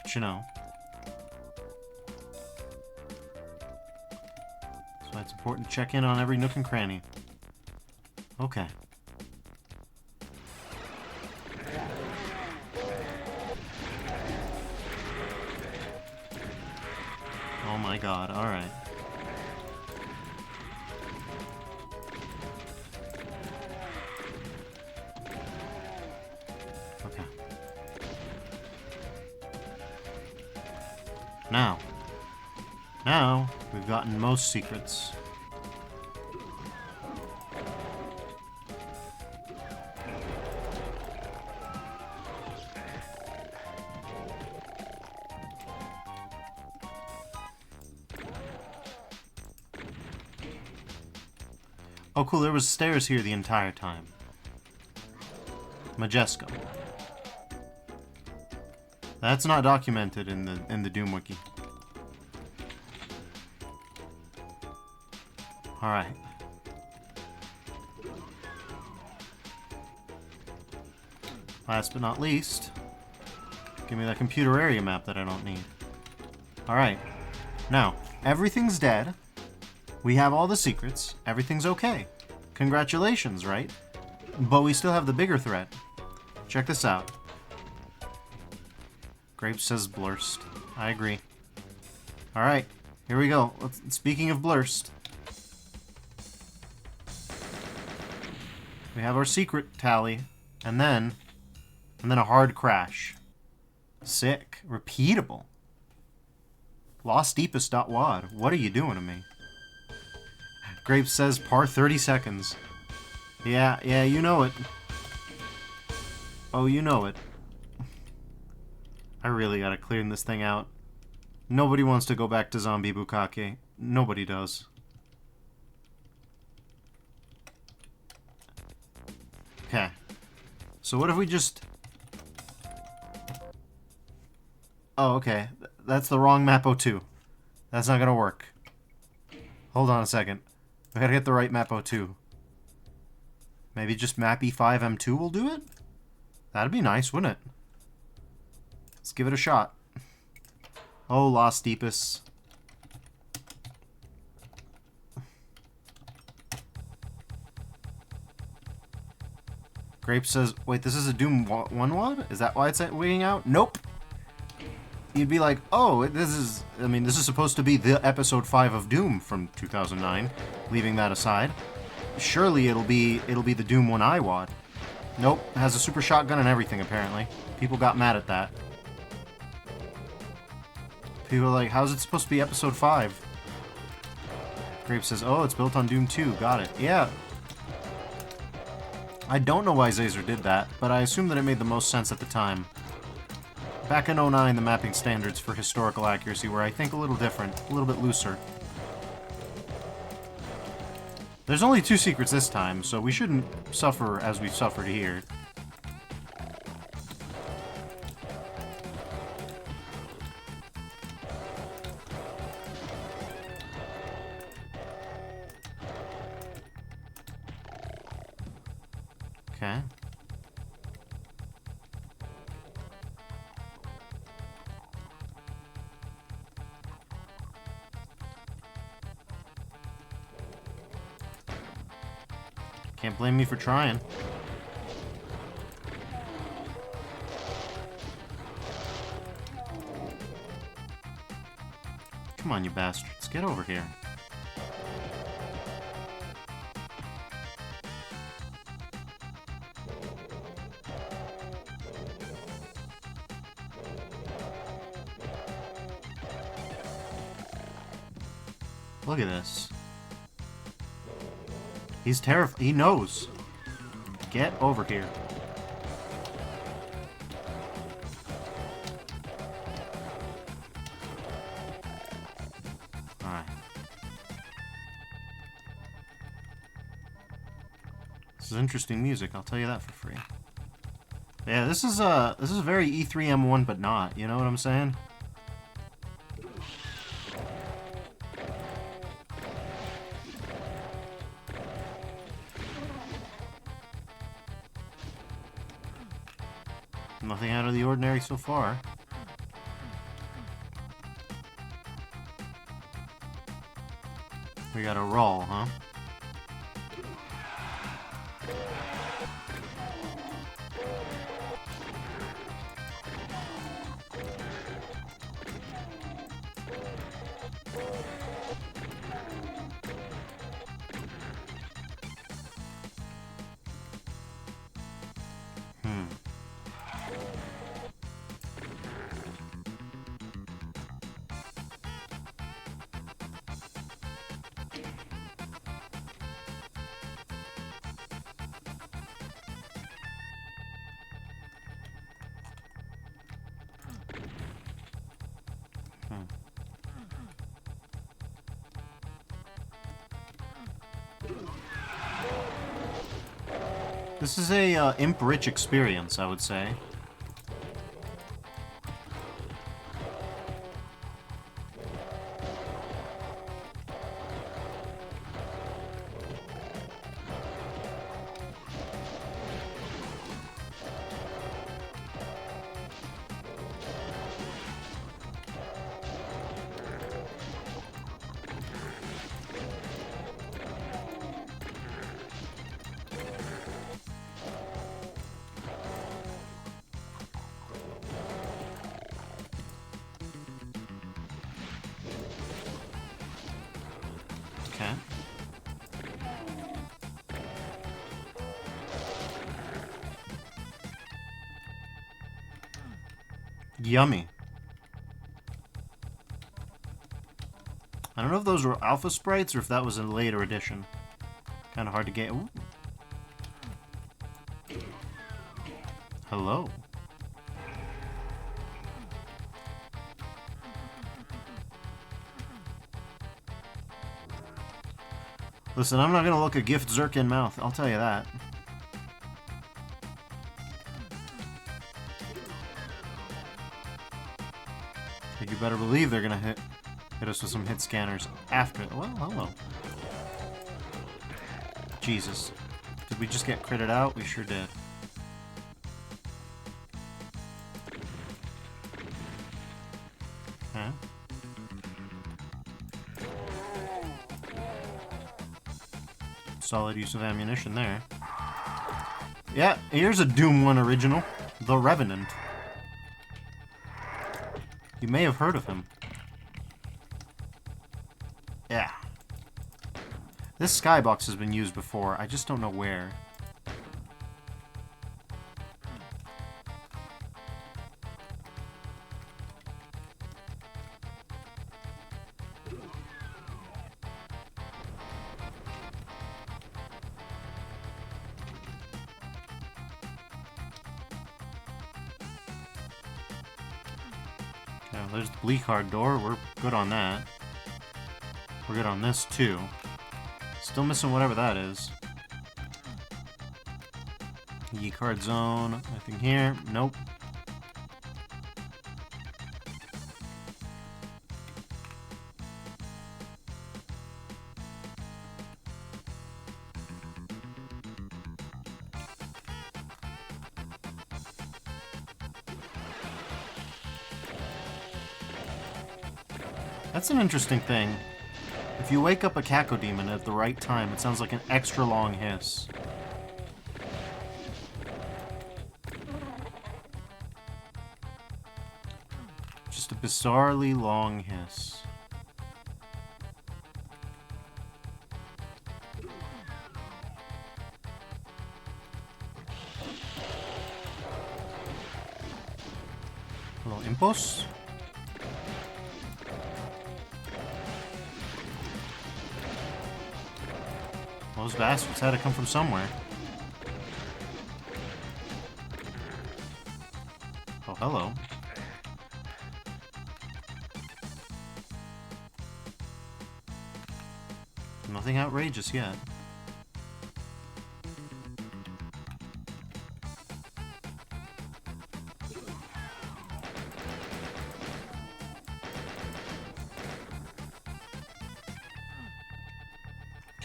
But you know. That's why it's important to check in on every nook and cranny. Okay. Oh my god, alright. Okay. Now, we've gotten most secrets. Oh cool, there was stairs here the entire time. Majesco. That's not documented in the Doom Wiki. Alright. Last but not least, give me that computer area map that I don't need. Alright. Now, everything's dead. We have all the secrets. Everything's okay. Congratulations, right? But we still have the bigger threat. Check this out. Grape says blurst. I agree. Alright, here we go. Speaking of blurst. We have our secret tally. And then a hard crash. Sick. Repeatable. LostDeepest.wad. What are you doing to me? Grape says par 30 seconds. Yeah, you know it. Oh, you know it. I really gotta clear this thing out. Nobody wants to go back to Zombie Bukkake. Nobody does. Okay. So what if we just... Oh, okay. That's the wrong map 02. That's not gonna work. Hold on a second. I gotta get the right map 02. Maybe just map E5 M2 will do it? That'd be nice, wouldn't it? Let's give it a shot. Oh, Lost Deepest. Grape says, wait, this is a Doom 1 WOD? Is that why it's waiting out? Nope. You'd be like, oh, this is supposed to be the episode 5 of Doom from 2009. Leaving that aside. Surely it'll be the Doom 1I WOD. Nope, it has a super shotgun and everything apparently. People got mad at that. People are like, how's it supposed to be episode 5? Grape says, oh, it's built on Doom 2. Got it. Yeah. I don't know why Xaser did that, but I assume that it made the most sense at the time. Back in 09, the mapping standards for historical accuracy were, I think, a little different, a little bit looser. There's only 2 secrets this time, so we shouldn't suffer as we've suffered here. Okay. Can't blame me for trying. Come on, you bastards. Get over here. Look at this. He's terrified. He knows. Get over here. Alright. This is interesting music, I'll tell you that for free. Yeah, this is very E3M1 but not, you know what I'm saying? Nothing out of the ordinary so far. We got a roll, huh? This is a imp-rich experience, I would say. Okay. Yummy. I don't know if those were alpha sprites or if that was a later edition. Kind of hard to get. Ooh. Hello. Listen, I'm not gonna look a gift Zerk in mouth, I'll tell you that. But you better believe they're gonna hit us with some hit scanners after. Well, hello. Jesus. Did we just get critted out? We sure did. Okay. Solid use of ammunition there. Yeah, here's a Doom 1 original. The Revenant. You may have heard of him. Yeah. This skybox has been used before. I just don't know where. There's the bleak hard door. We're good on that. We're good on this too. Still missing whatever that is. Ye card zone. Nothing here. Nope. That's an interesting thing. If you wake up a Cacodemon at the right time, it sounds like an extra long hiss. Just a bizarrely long hiss. Hello, Impos? Those bastards had to come from somewhere. Oh, hello. Nothing outrageous yet.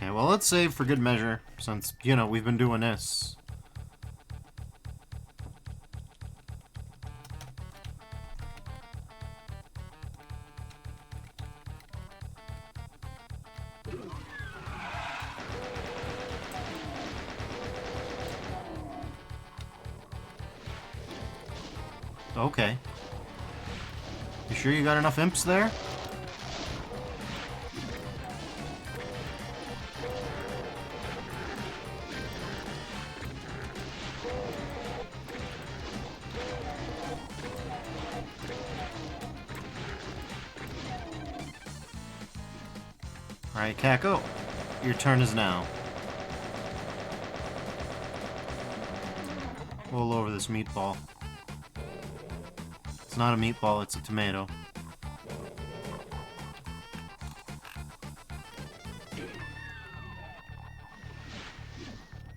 Okay, well, let's save for good measure, since, you know, we've been doing this. Okay. You sure you got enough imps there? Alright, Caco. Your turn is now. Roll over this meatball. It's not a meatball, it's a tomato.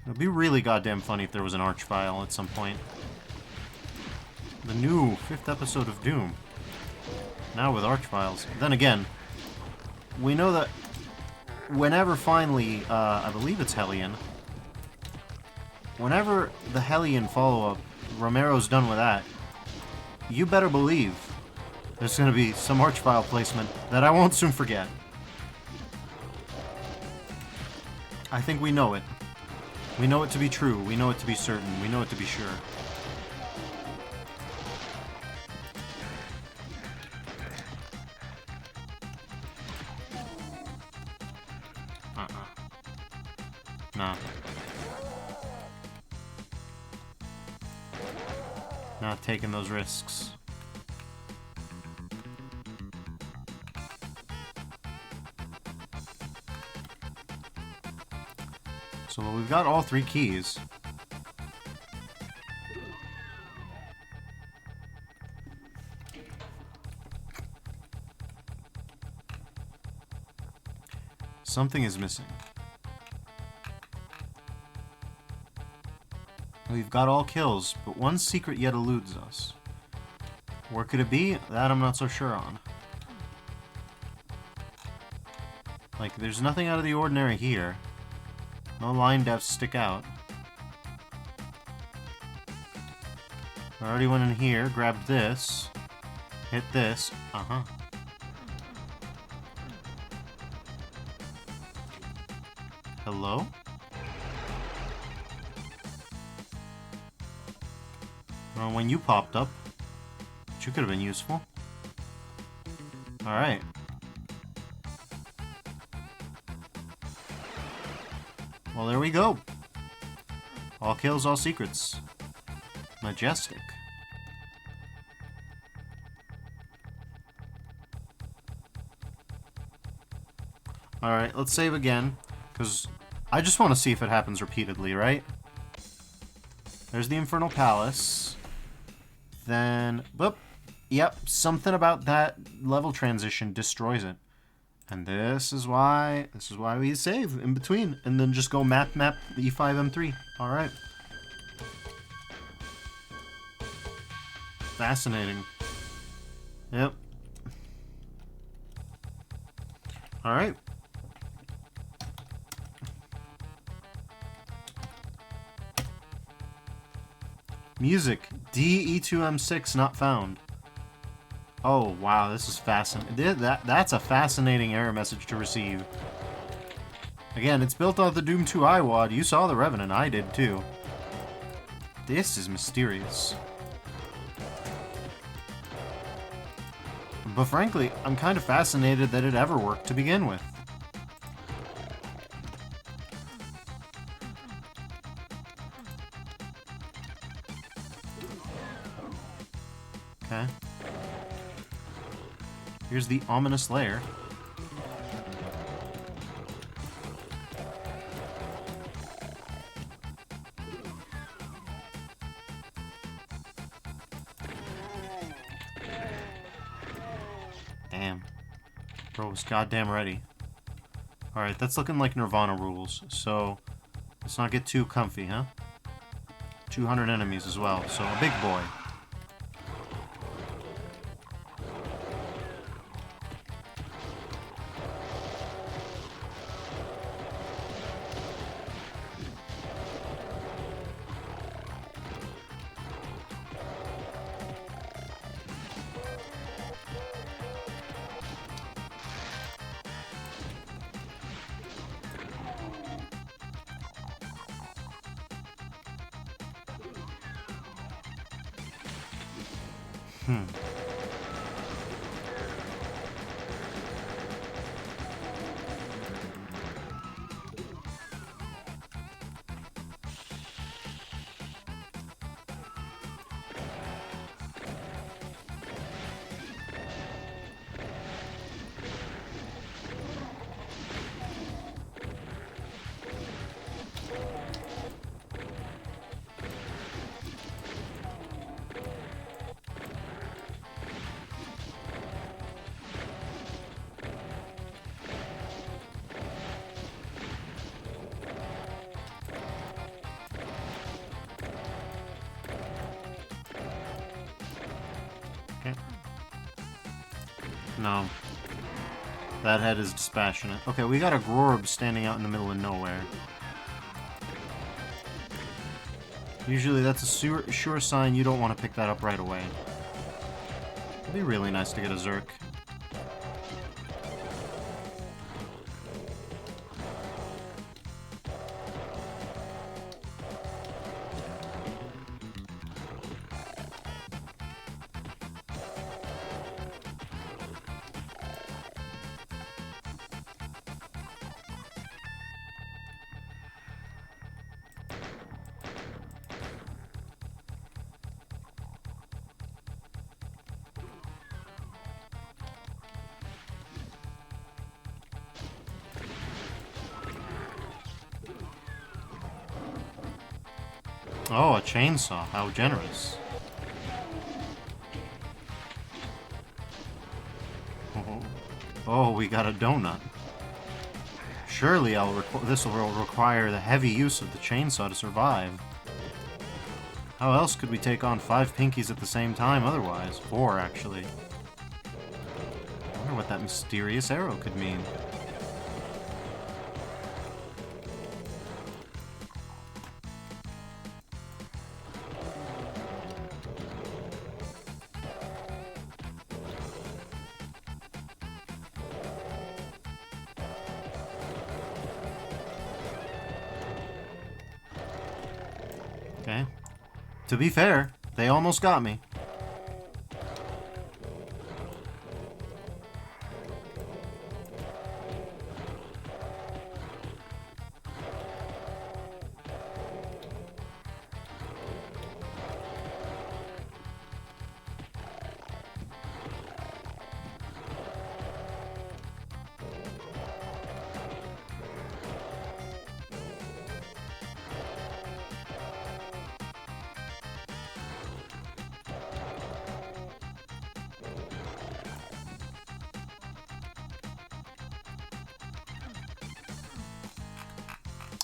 It'd be really goddamn funny if there was an Archvile at some point. The new 5th episode of Doom. Now with Archviles. Then again, we know that whenever finally, I believe it's Hellion. Whenever the Hellion follow-up, Romero's done with that, you better believe there's going to be some Archvile placement that I won't soon forget. I think we know it. We know it to be true. We know it to be certain. We know it to be sure. Nah. Not taking those risks. So we've got all 3 keys. Something is missing. We've got all kills, but one secret yet eludes us. Where could it be? That I'm not so sure on. Like, there's nothing out of the ordinary here. No line depths stick out. I already went in here, grabbed this, hit this. Hello? Well, when you popped up, but you could have been useful. Alright. Well, there we go. All kills, all secrets. Majestic. Alright, let's save again, because I just want to see if it happens repeatedly, right? There's the Infernal Palace. Then, whoop. Yep, something about that level transition destroys it. And this is why we save in between. And then just go map E5, M3. Alright. Fascinating. Yep. Alright. Music. D, E2, M6 not found. Oh, wow, this is fascinating. That's a fascinating error message to receive. Again, it's built on the Doom 2 iWad. You saw the Revenant, I did too. This is mysterious. But frankly, I'm kind of fascinated that it ever worked to begin with. Okay. Here's the ominous layer. Damn. Bro was goddamn ready. Alright, that's looking like Nirvana rules, so let's not get too comfy, huh? 200 enemies as well, so a big boy. Okay. No. That head is dispassionate. Okay, we got a Grorb standing out in the middle of nowhere. Usually that's a sure sign you don't want to pick that up right away. It'd be really nice to get a Zerk. Oh, a chainsaw. How generous. Oh, we got a donut. Surely this will require the heavy use of the chainsaw to survive. How else could we take on 5 pinkies at the same time otherwise? 4, actually. I wonder what that mysterious arrow could mean. Okay. To be fair, they almost got me.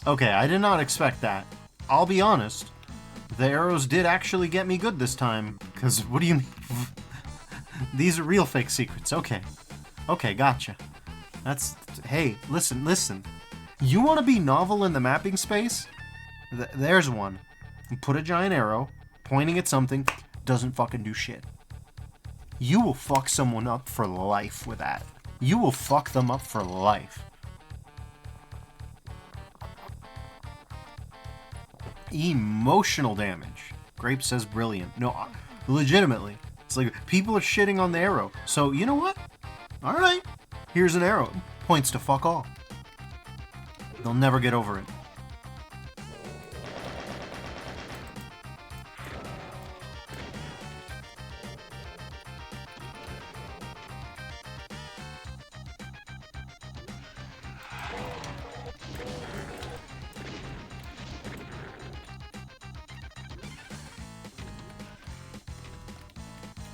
Okay, I did not expect that. I'll be honest. The arrows did actually get me good this time. Because, what do you mean? These are real fake secrets. Okay. Okay, gotcha. That's... Hey, listen. You want to be novel in the mapping space? There's one. Put a giant arrow, pointing at something, doesn't fucking do shit. You will fuck someone up for life with that. You will fuck them up for life. Emotional damage. Grape says brilliant. No, legitimately. It's like, people are shitting on the arrow. So, you know what? Alright. Here's an arrow. Points to fuck all. They'll never get over it.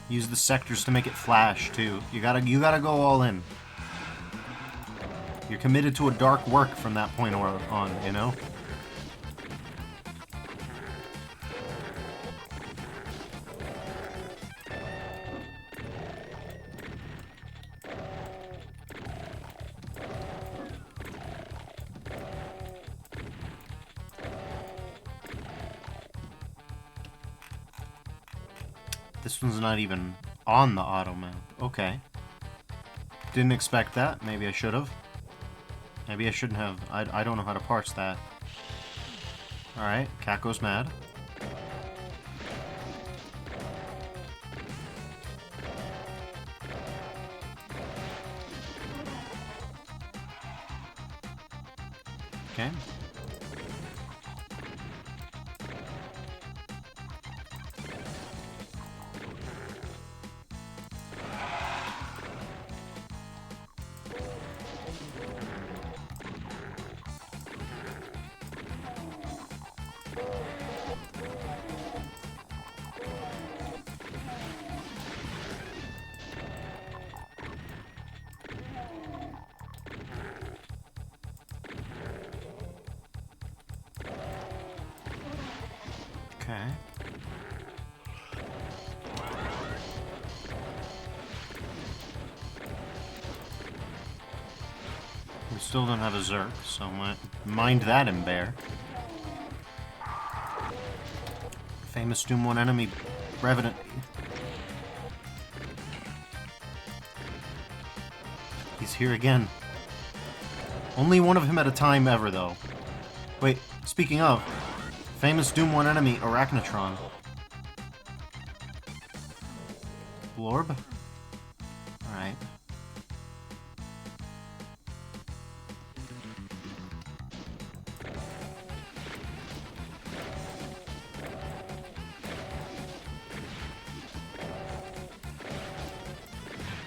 Use the sectors to make it flash too. You gotta go all in. You're committed to a dark work from that point on, you know? This one's not even on the auto map. Okay. Didn't expect that. Maybe I should have. Maybe I shouldn't have. I don't know how to parse that. Alright, cat goes mad. Okay. Okay. We still don't have a Zerk, so mind that in bear. Famous Doom 1 enemy, Revenant. He's here again. Only one of him at a time ever, though. Wait, speaking of, famous Doom 1 enemy, Arachnotron. Blorb? Alright.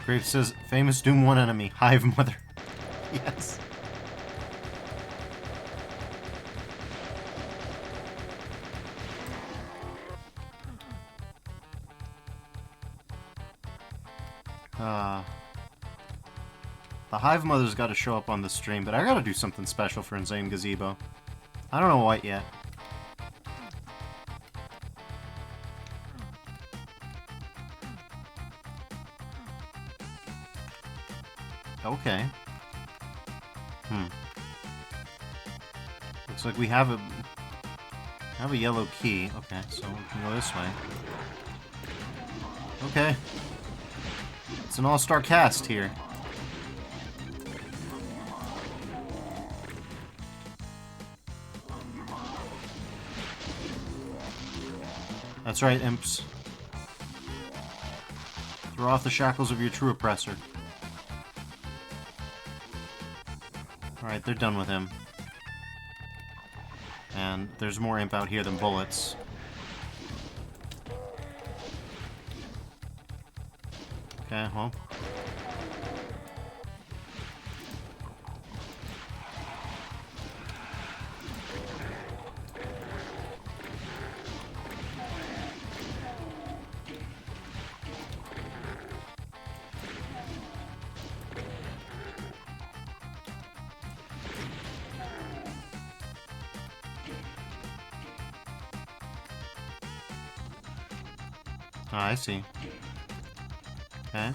Graves says, famous Doom 1 enemy, Hive Mother. Yes. The Hive Mother's got to show up on the stream, but I gotta do something special for Insane Gazebo. I don't know what yet. Okay. Looks like we have a yellow key. Okay, so we can go this way. Okay. It's an all-star cast here. That's right, imps. Throw off the shackles of your true oppressor. Alright, they're done with him. And there's more imp out here than bullets. Okay, well. Oh, I see. Okay.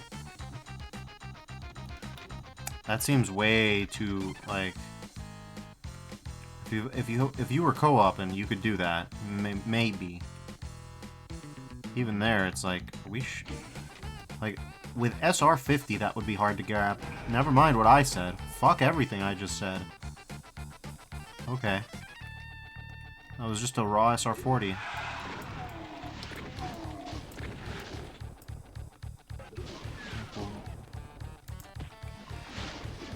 That seems way too, like, if you were co-oping, you could do that. Maybe. Even there, it's like, Like, with SR50, that would be hard to grab. Never mind what I said. Fuck everything I just said. Okay. That was just a raw SR40.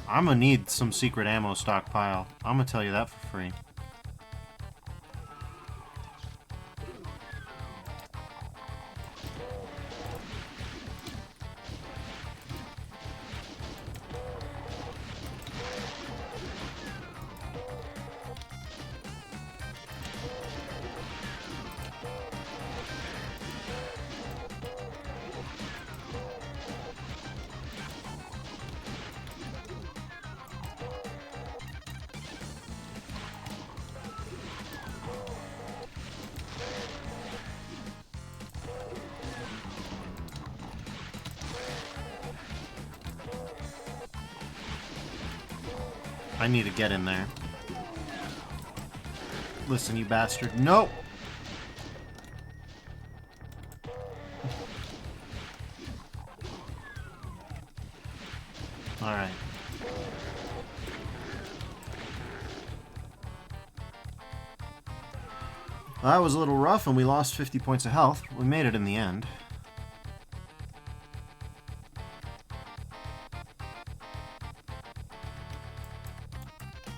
I'm gonna need some secret ammo stockpile. I'm gonna tell you that for free. I need to get in there. Listen, you bastard. No! Alright. Well, that was a little rough, and we lost 50 points of health. We made it in the end.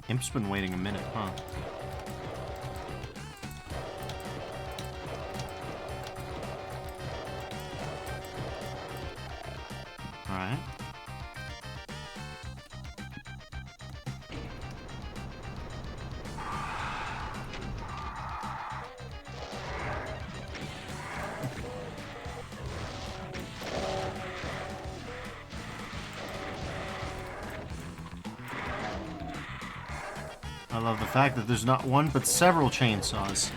Imp's been waiting a minute, huh? Alright. I love the fact that there's not one, but several chainsaws.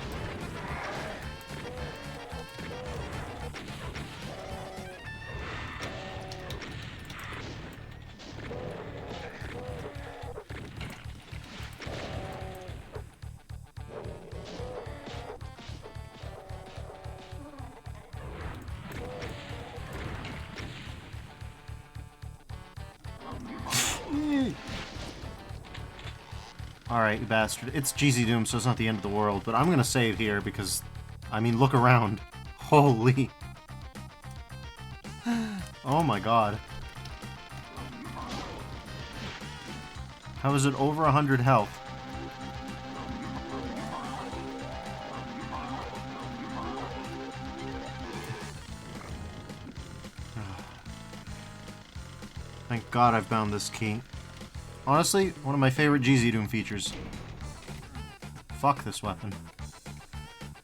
Alright, you bastard. It's GZ Doom, so it's not the end of the world, but I'm gonna save here because, I mean, look around. Holy. Oh my god. How is it over 100 health? Thank God I've found this key. Honestly, one of my favorite GZ Doom features. Fuck this weapon.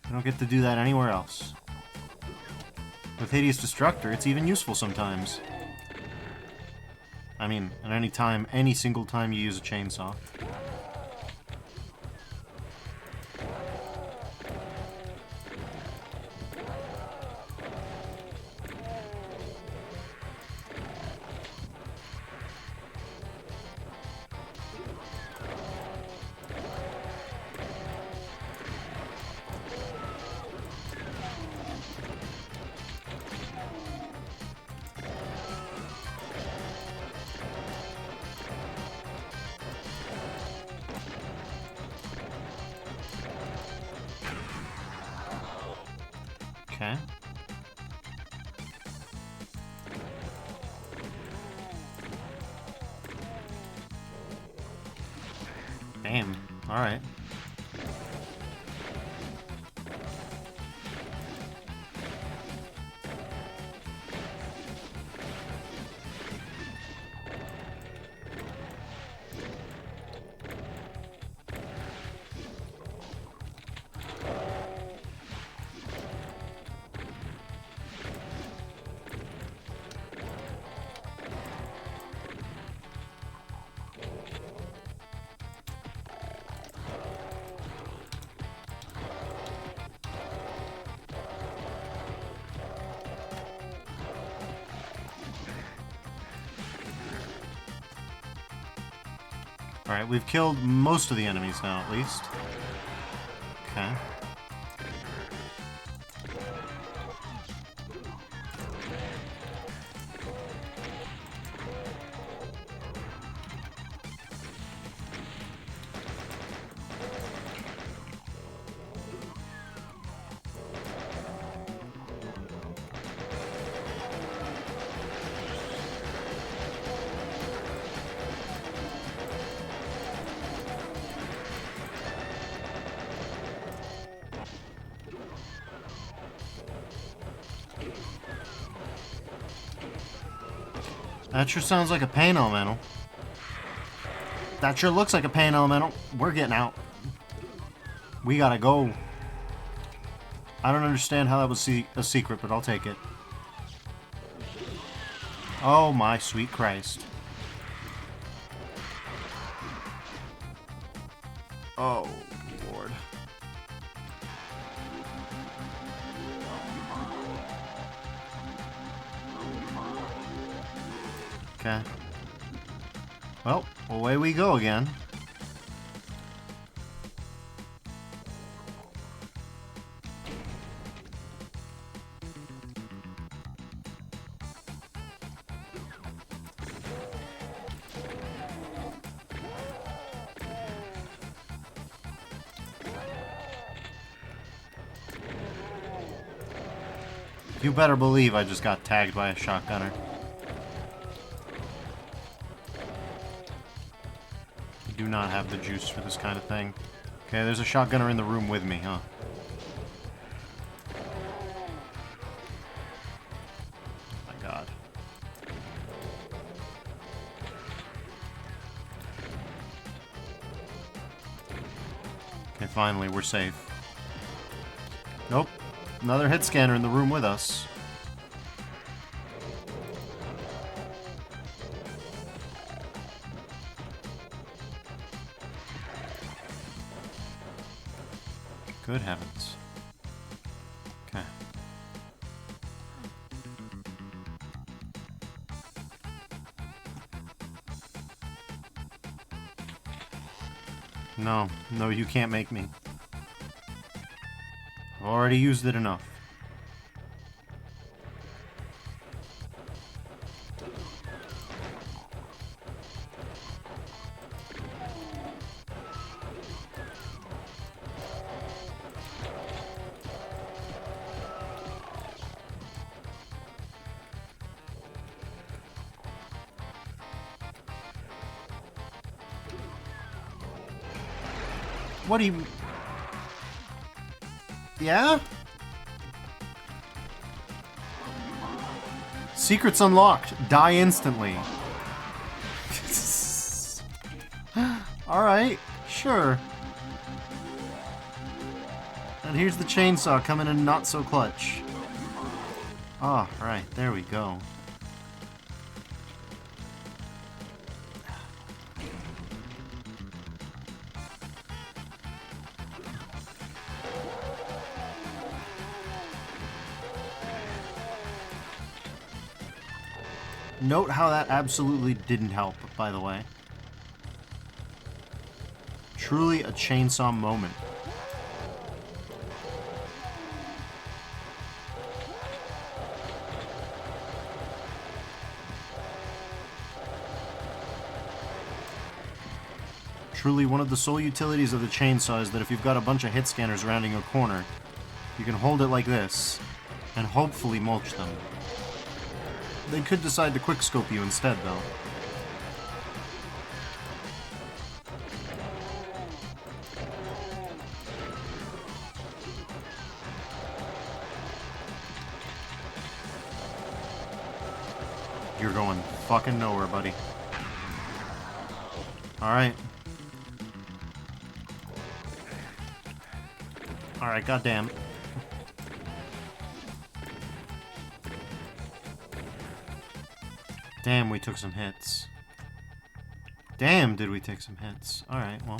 I don't get to do that anywhere else. With Hideous Destructor, it's even useful sometimes. I mean, at any time, any single time you use a chainsaw. Okay. Damn. Alright. Alright, we've killed most of the enemies now, at least. Okay. That sure sounds like a pain elemental. That sure looks like a pain elemental. We're getting out. We gotta go. I don't understand how that was a secret, but I'll take it. Oh my sweet Christ. Oh, Lord. Okay. Well, away we go again. You better believe I just got tagged by a shotgunner. I do not have the juice for this kind of thing. Okay, there's a shotgunner in the room with me, huh? Oh my god. Okay, finally, we're safe. Nope. Another hit scanner in the room with us. Good heavens. Okay. No, no, you can't make me. I've already used it enough. What do you... Yeah? Secrets unlocked. Die instantly. Alright, sure. And here's the chainsaw coming in not so clutch. Ah, right, there we go. Note how that absolutely didn't help, by the way. Truly a chainsaw moment. Truly one of the sole utilities of the chainsaw is that if you've got a bunch of hit scanners rounding a corner, you can hold it like this, and hopefully mulch them. They could decide to quickscope you instead, though. You're going fucking nowhere, buddy. Alright. Alright, goddamn. Damn, we took some hits. Damn, did we take some hits. Alright, well.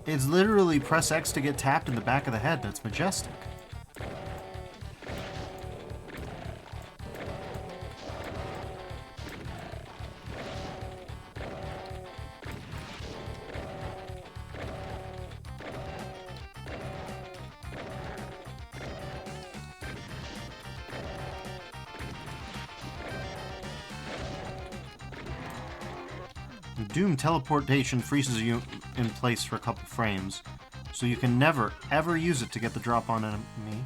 It's literally press X to get tapped in the back of the head. That's majestic. Doom teleportation freezes you in place for a couple frames, so you can never, ever use it to get the drop on enemies.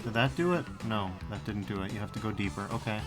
Did that do it? No, that didn't do it. You have to go deeper. Okay.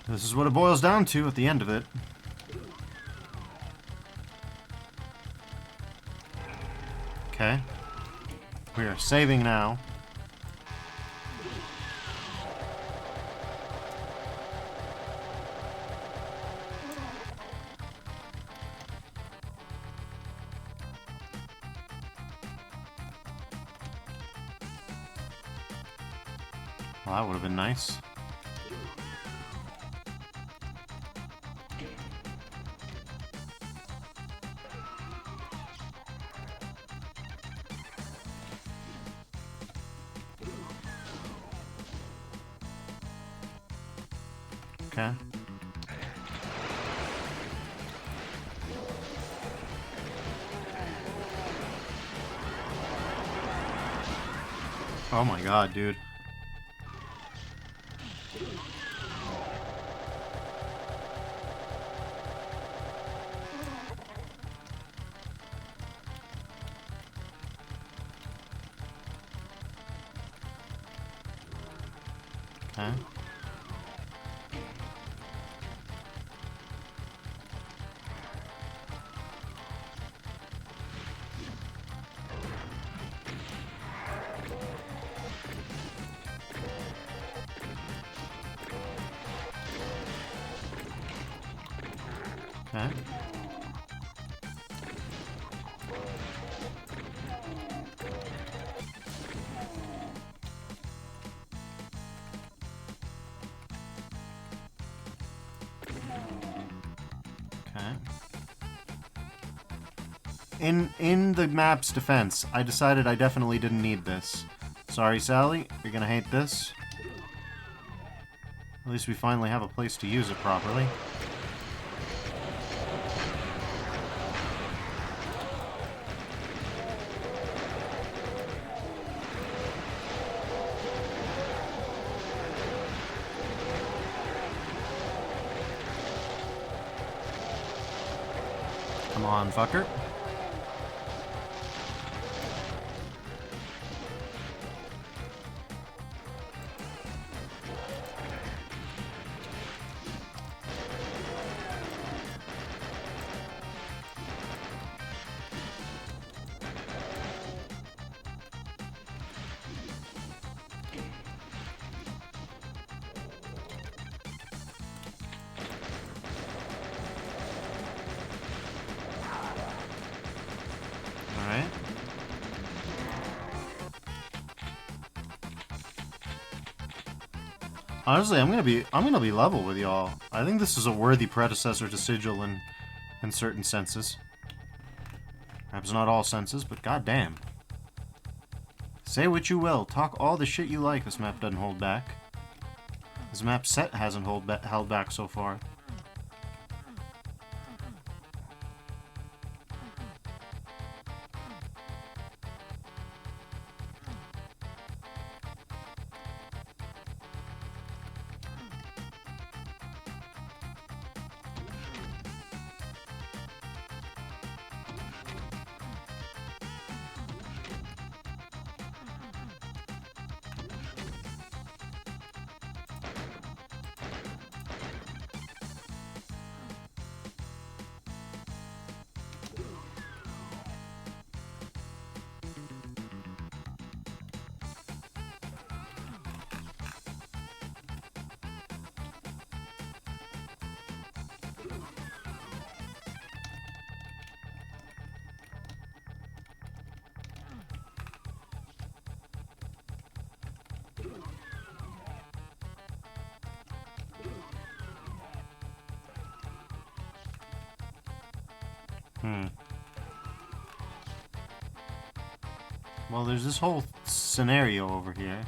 This is what it boils down to at the end of it. Okay. We are saving now. Well, that would have been nice. Okay. Oh my god, dude. Okay. Okay. Okay. In the map's defense, I decided I definitely didn't need this. Sorry, Sally, you're gonna hate this. At least we finally have a place to use it properly. Come on, fucker. Alright. Honestly, I'm gonna be level with y'all. I think this is a worthy predecessor to Sigil in certain senses. Perhaps not all senses, but goddamn. Say what you will, talk all the shit you like, this map doesn't hold back. This map set hasn't held back so far. Well, there's this whole scenario over here.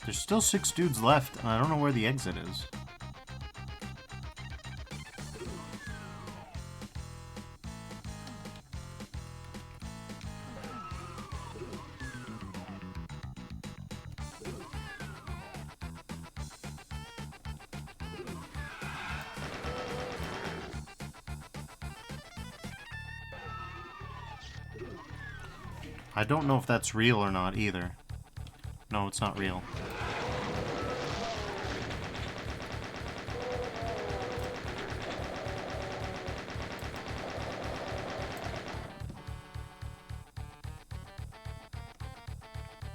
There's still 6 dudes left, and I don't know where the exit is. I don't know if that's real or not either. No, it's not real.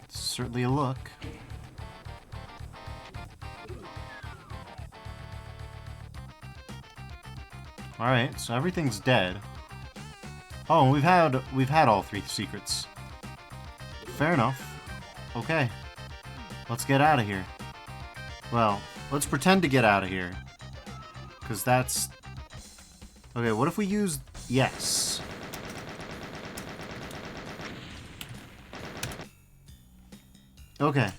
It's certainly a look. Alright, so everything's dead. Oh, we've had all 3 secrets. Fair enough. Okay. Let's get out of here. Well, let's pretend to get out of here. Because that's... Okay, what if we use... Yes. Okay.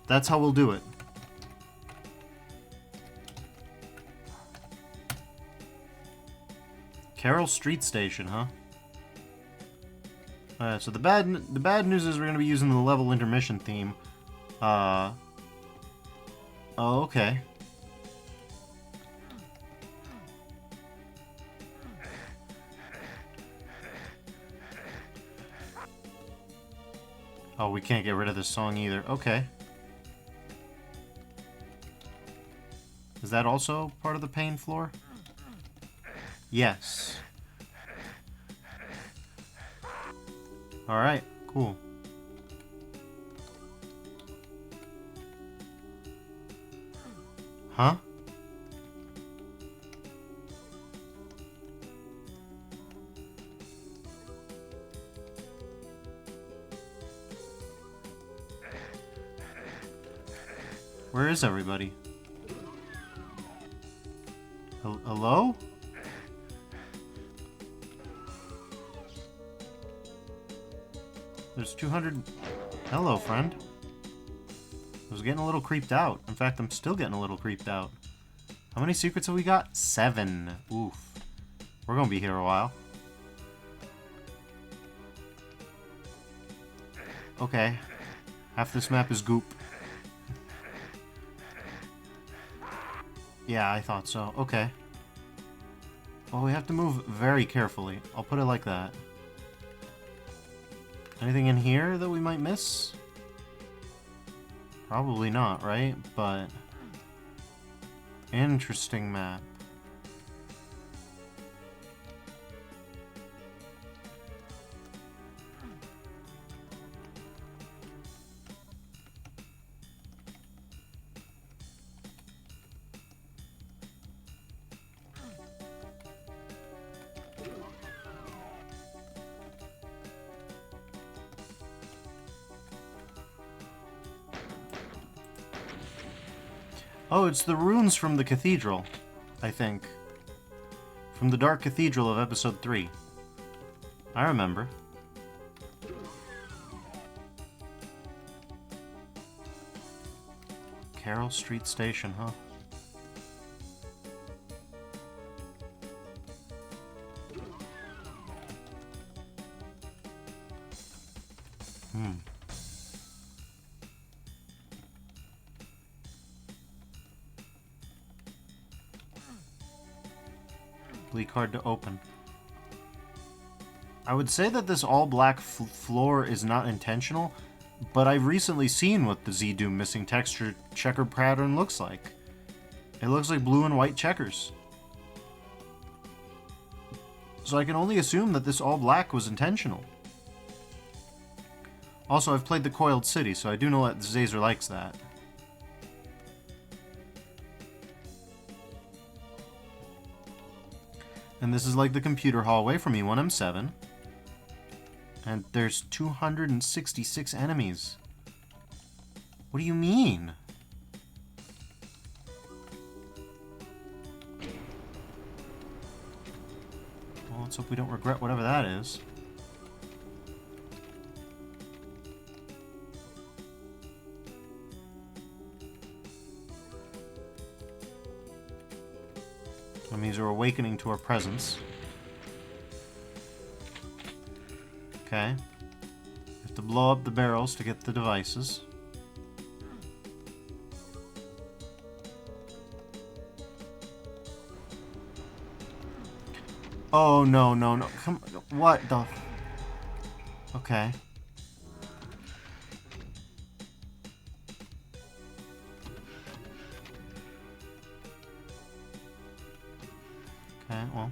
That's how we'll do it. Carroll Street Station, huh? So the bad news is we're gonna be using the level intermission theme. Oh, okay. Oh, we can't get rid of this song either. Okay. Is that also part of the pain floor? Yes. Alright, cool. Huh? Where is everybody? Hello? There's 200... Hello, friend. I was getting a little creeped out. In fact, I'm still getting a little creeped out. How many secrets have we got? 7. Oof. We're gonna be here a while. Okay. Half this map is goop. Yeah, I thought so. Okay. Well, we have to move very carefully. I'll put it like that. Anything in here that we might miss? Probably not, right? But... Interesting map. Oh, it's the runes from the cathedral, I think. From the Dark Cathedral of Episode 3. I remember. Carroll Street Station, huh? Bleak hard to open. I would say that this all-black floor is not intentional, but I've recently seen what the Z-Doom missing texture checker pattern looks like. It looks like blue and white checkers. So I can only assume that this all-black was intentional. Also, I've played the Coiled City, so I do know that Xaser likes that. And this is like the computer hallway from E1M7. And there's 266 enemies. What do you mean? Well, let's hope we don't regret whatever that is. Enemies are awakening to our presence. Okay. We have to blow up the barrels to get the devices. Oh, no, no, no. Come, what the... Okay. Okay, well.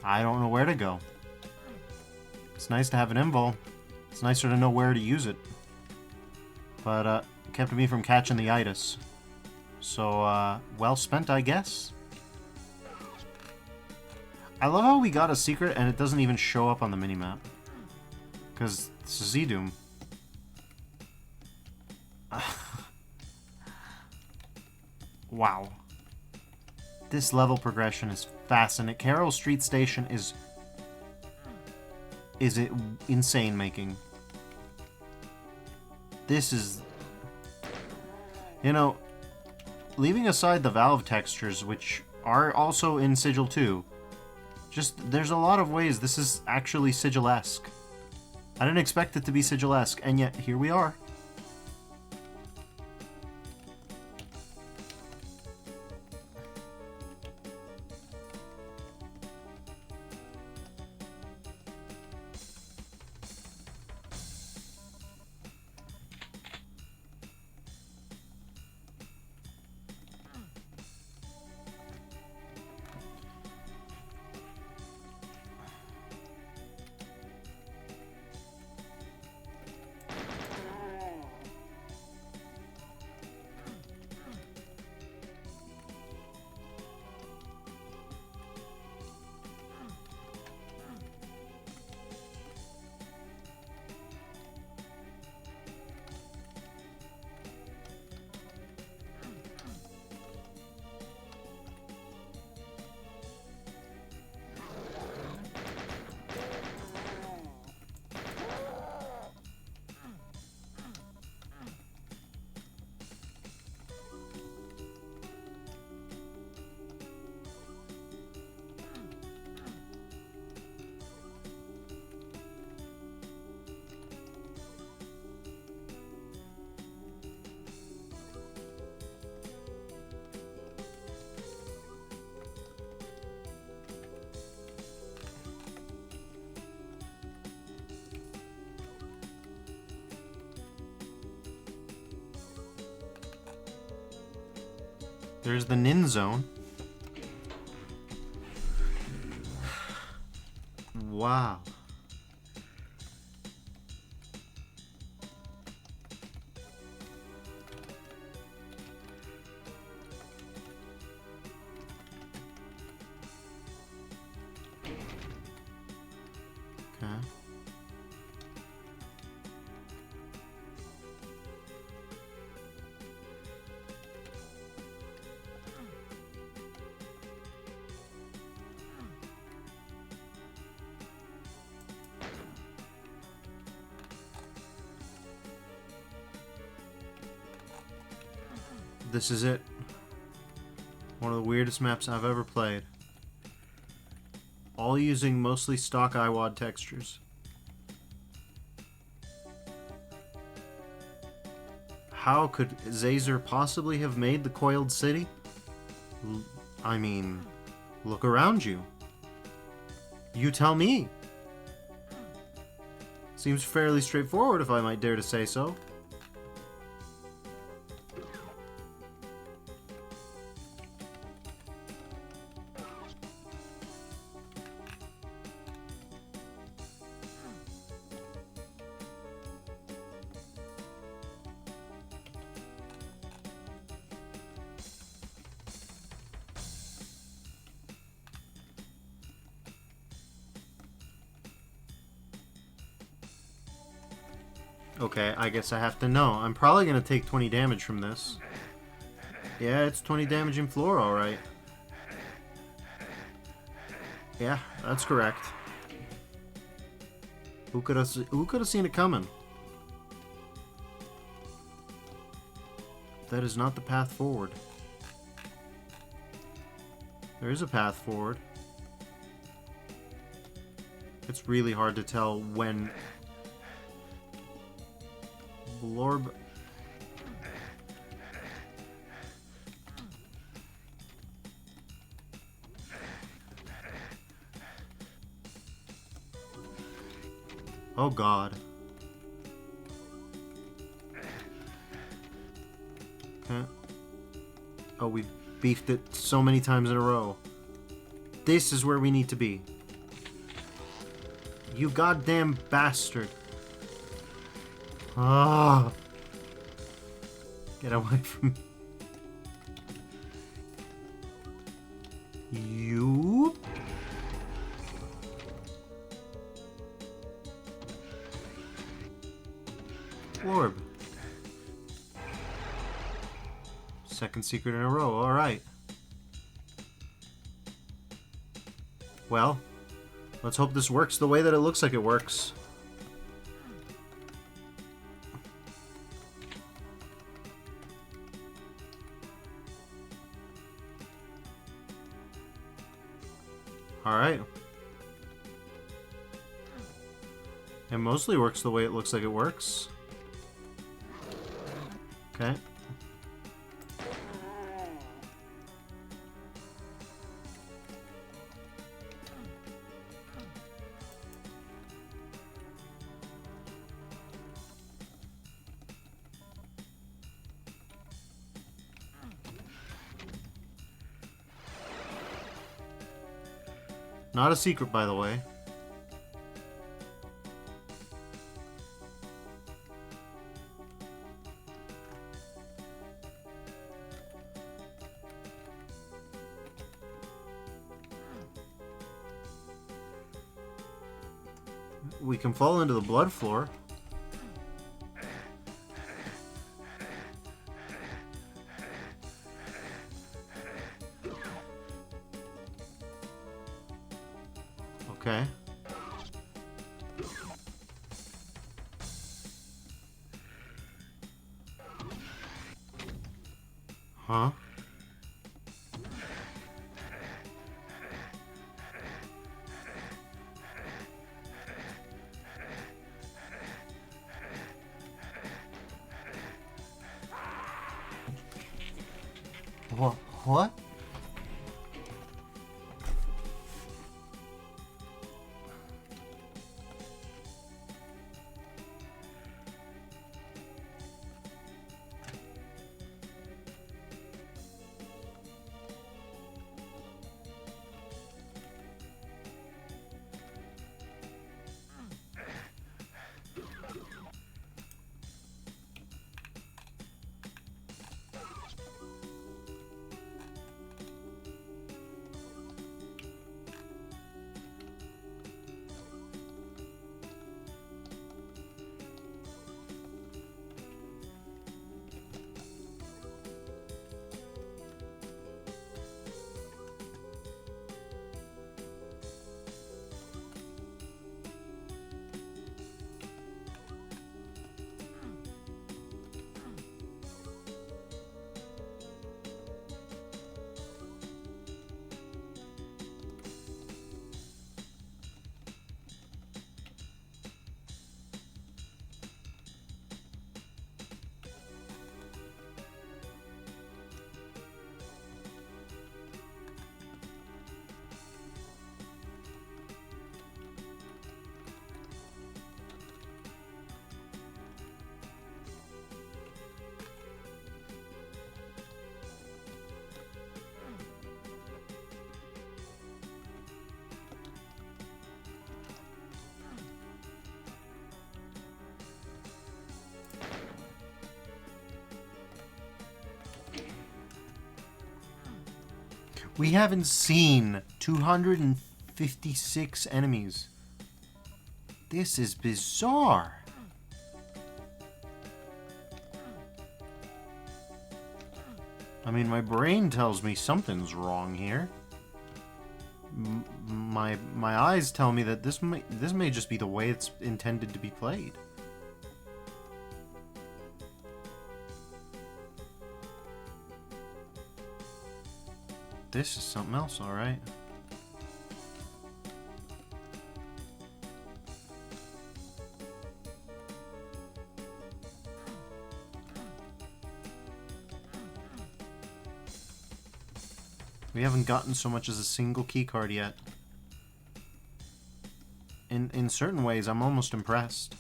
I don't know where to go. It's nice to have an invul. It's nicer to know where to use it. But, it kept me from catching the itis. So, well spent, I guess. I love how we got a secret and it doesn't even show up on the minimap. Because it's Z-Doom. Wow. This level progression is fascinating. Carroll Street Station is it insane making. This is... You know, leaving aside the Valve textures, which are also in Sigil 2, just, there's a lot of ways this is actually Sigil-esque. I didn't expect it to be Sigil-esque, and yet, here we are. There's the Nin Zone. Wow. Okay. This is it. One of the weirdest maps I've ever played. All using mostly stock IWAD textures. How could Xaser possibly have made the coiled city? I mean, look around you. You tell me. Seems fairly straightforward, if I might dare to say so. Okay, I guess I have to know. I'm probably going to take 20 damage from this. Yeah, it's 20 damage in floor, alright. Yeah, that's correct. Who could have seen it coming? That is not the path forward. There is a path forward. It's really hard to tell when Blorb. Oh god. Okay. Oh, we beefed it so many times in a row. This is where we need to be. You goddamn bastard. Ah. Get away from me. You. Orb. Second secret in a row, alright. Well, let's hope this works the way that it looks like it works. Alright. It mostly works the way it looks like it works. Okay. Not a secret, by the way. We can fall into the blood floor. Okay. Huh? What? We haven't seen 256 enemies. This is bizarre. I mean, my brain tells me something's wrong here. My eyes tell me that this may just be the way it's intended to be played. This is something else, alright. We haven't gotten so much as a single key card yet. In certain ways, I'm almost impressed.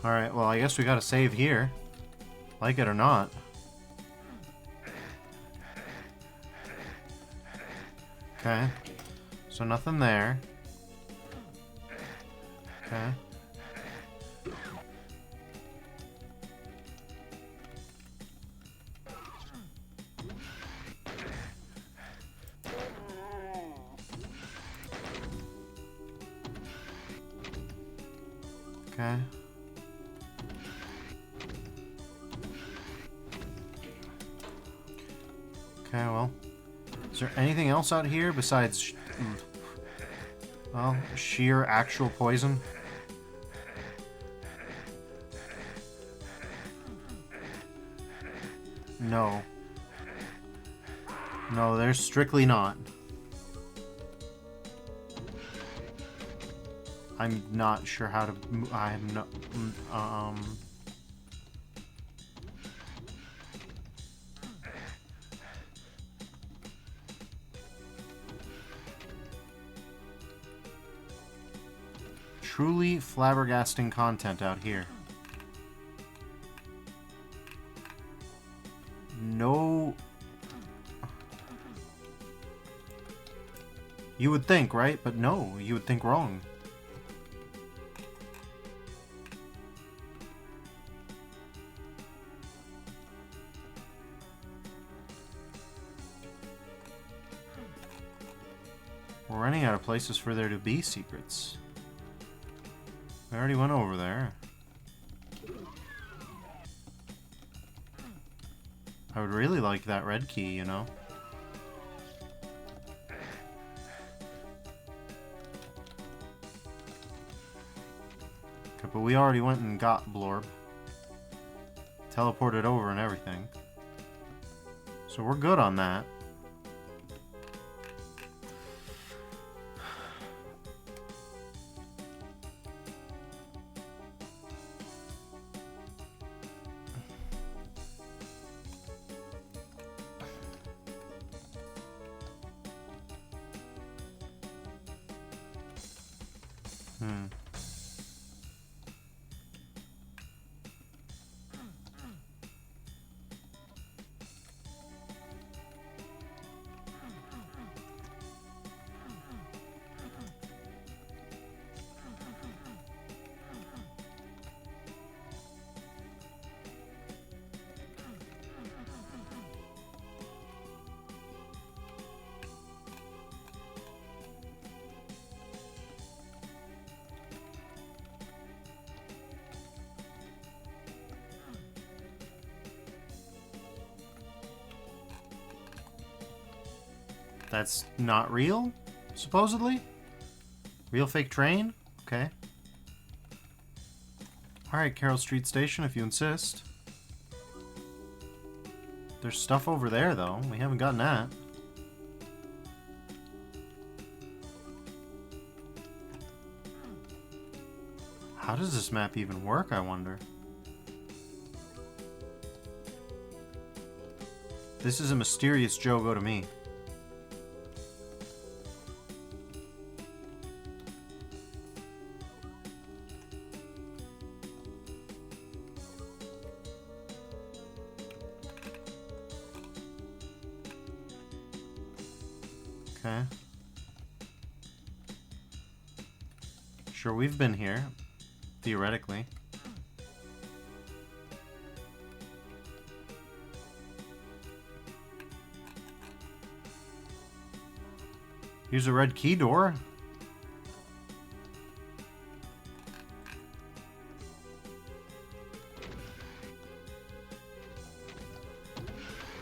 Alright, well, I guess we gotta save here. Like it or not. Okay. So nothing there. Okay. Okay. Okay, well. Is there anything else out here besides... well, sheer actual poison? No. No, there's strictly not. I'm not sure how to... I'm not... Truly flabbergasting content out here. No... You would think, right? But no, you would think wrong. We're running out of places for there to be secrets. We already went over there. I would really like that red key, you know? Okay, but we already went and got Blorb. Teleported over and everything. So we're good on that. That's not real, supposedly? Real fake train? Okay. Alright, Carroll Street Station, if you insist. There's stuff over there, though. We haven't gotten that. How does this map even work, I wonder? This is a mysterious Jogo to me. Okay. Sure, we've been here. Theoretically. Here's a red key door.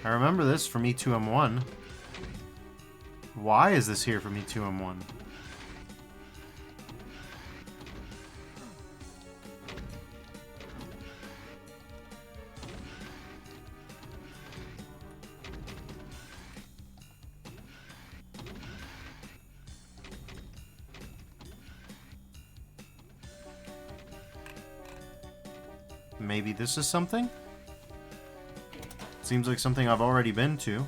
I remember this from E2M1. Why is this here from E2M1? Maybe this is something? Seems like something I've already been to.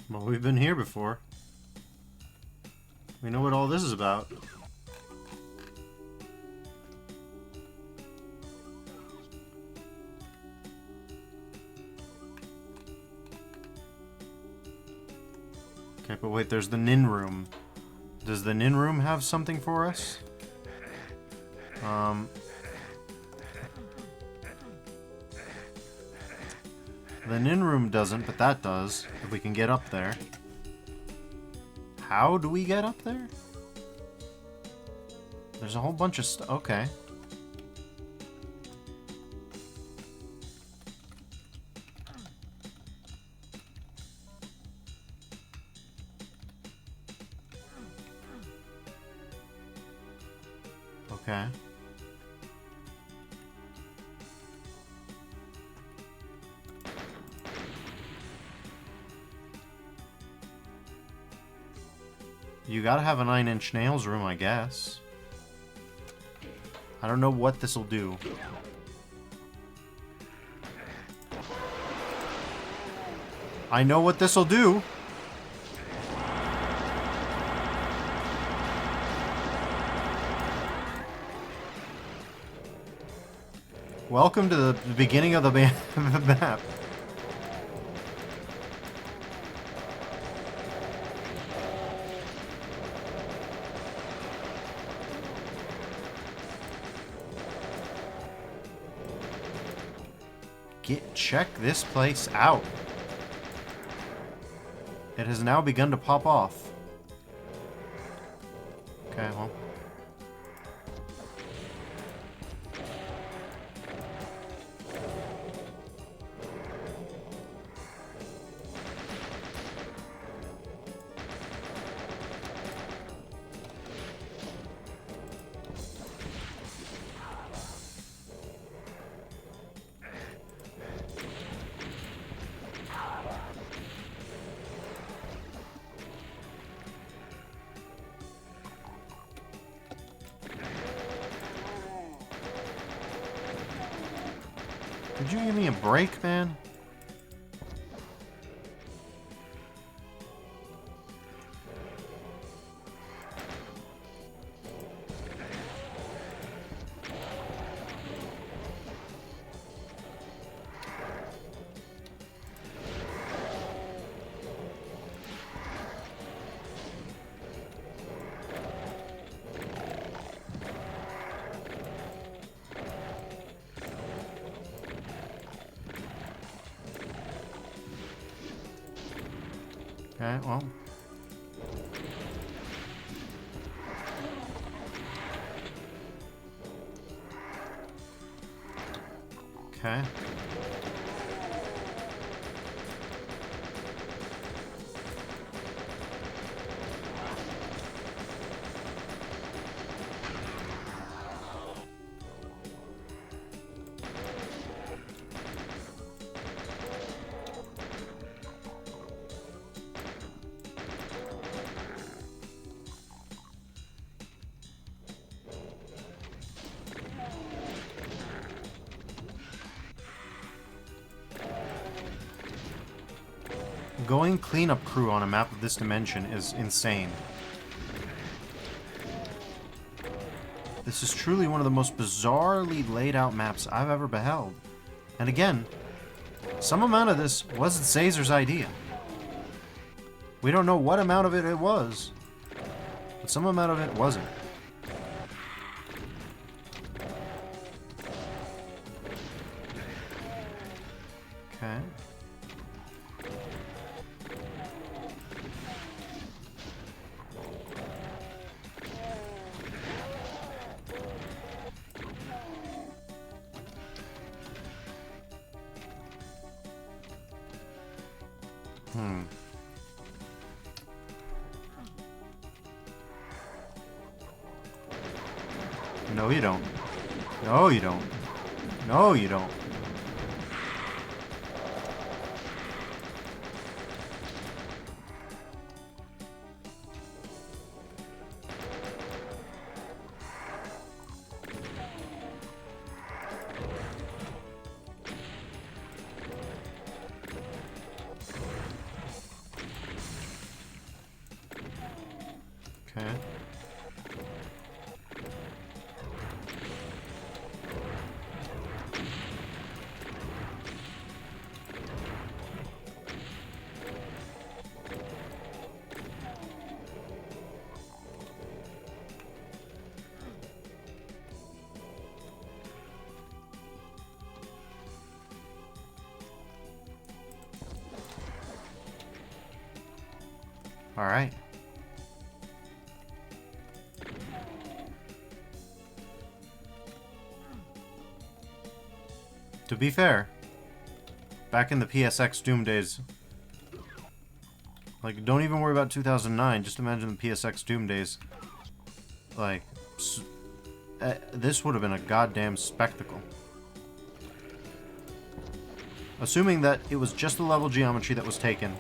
Well, we've been here before. We know what all this is about. Okay, but wait, there's the Nin room. Does the Nin room have something for us? The Nin room doesn't, but that does, if we can get up there. How do we get up there? There's a whole bunch of stuff. Okay. Okay. You gotta have a 9-inch nails room, I guess. I don't know what this'll do. I know what this'll do. Welcome to the beginning of the map. Check this place out. It has now begun to pop off. Okay, well. Could you give me a break, man? Okay, well. Okay. Going cleanup crew on a map of this dimension is insane. This is truly one of the most bizarrely laid out maps I've ever beheld. And again, some amount of this wasn't Xaser's idea. We don't know what amount of it was, but some amount of it wasn't. Okay. No, you don't. No, you don't. No, you don't. Okay. All right. To be fair, back in the PSX Doom days, like, don't even worry about 2009, just imagine the PSX Doom days. Like, this would have been a goddamn spectacle. Assuming that it was just the level geometry that was taken,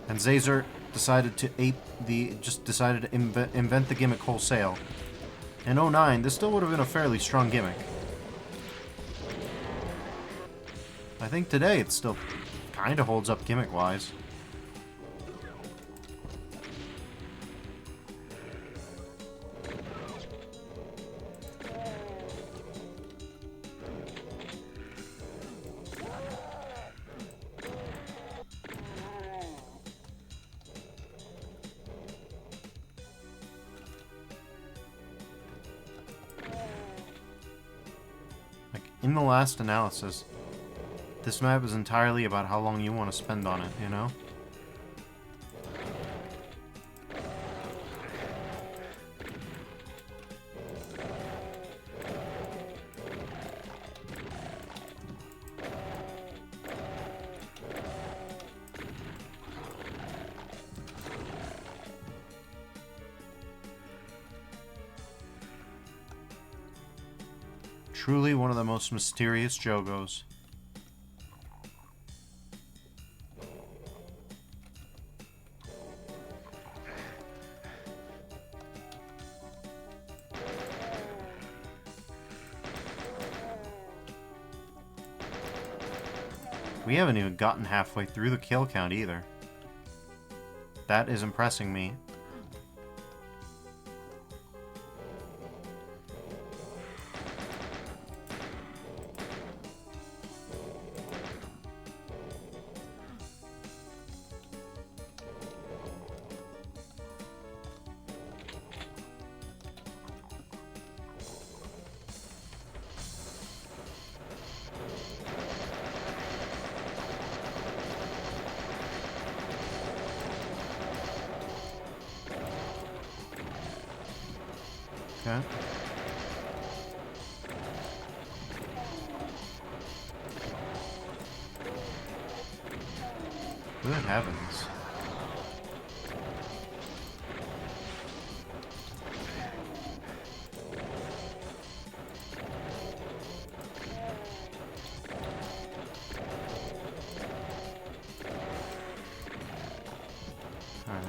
and Xaser decided to decided to invent the gimmick wholesale. In 09, this still would have been a fairly strong gimmick. I think today it still kind of holds up gimmick-wise. Like, in the last analysis, this map is entirely about how long you want to spend on it, you know? Truly one of the most mysterious Jogos. We haven't even gotten halfway through the kill count either. That is impressing me. Okay. Good heavens. Alright.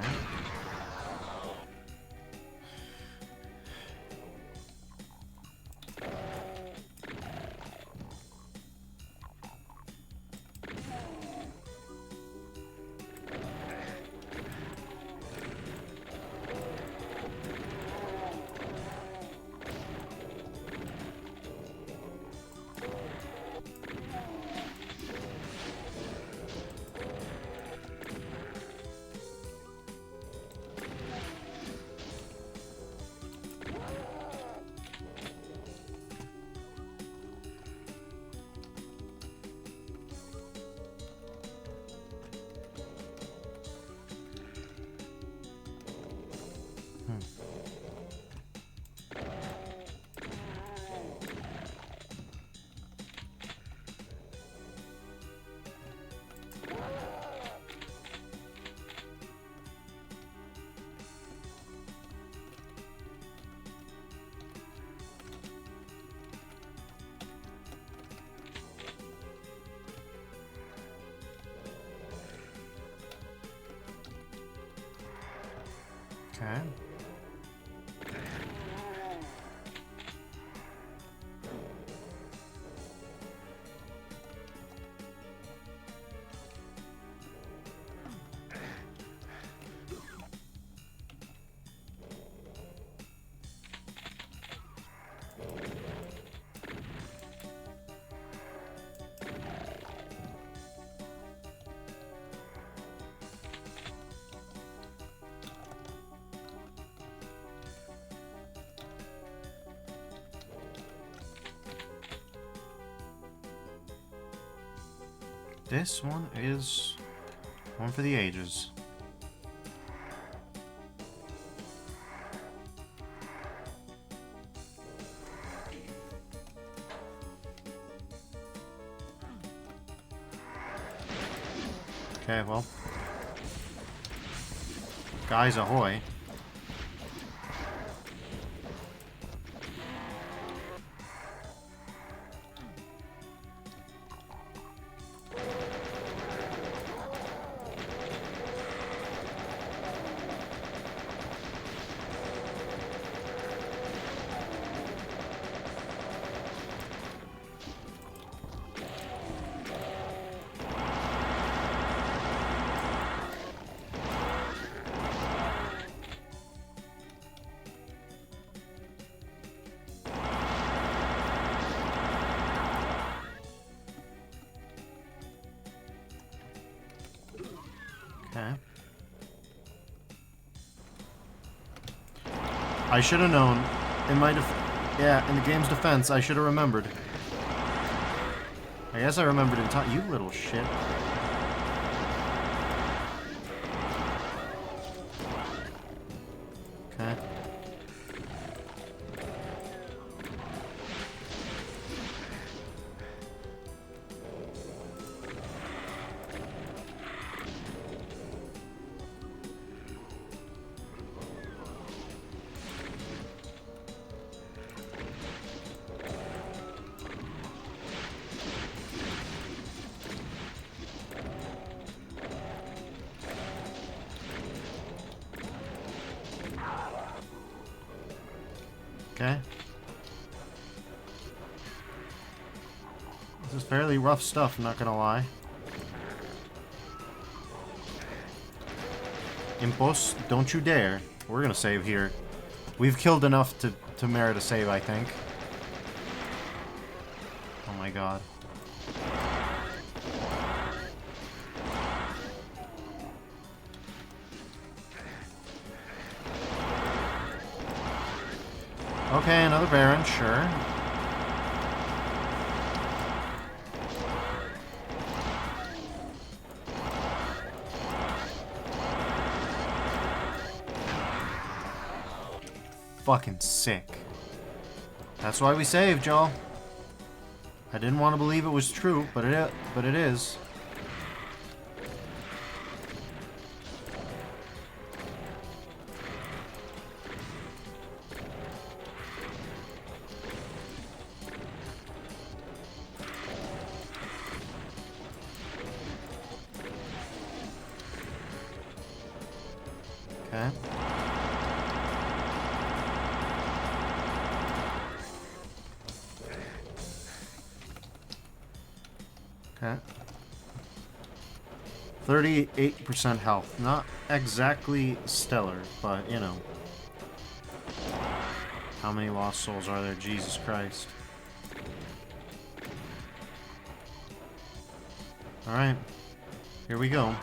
Okay. This one is one for the ages. Okay, well. Guys ahoy. Okay. I should have known. In my in the game's defense, I should have remembered. I guess I remembered in time. You little shit. Okay. Okay. This is fairly rough stuff, I'm not gonna lie. Impos, don't you dare. We're gonna save here. We've killed enough to merit a save, I think. Oh my god. Okay, another Baron, sure. Fucking sick. That's why we saved, y'all. I didn't want to believe it was true, but it is. Okay. Okay. 38% health. Not exactly stellar, but, you know. How many lost souls are there? Jesus Christ. Alright. Here we go.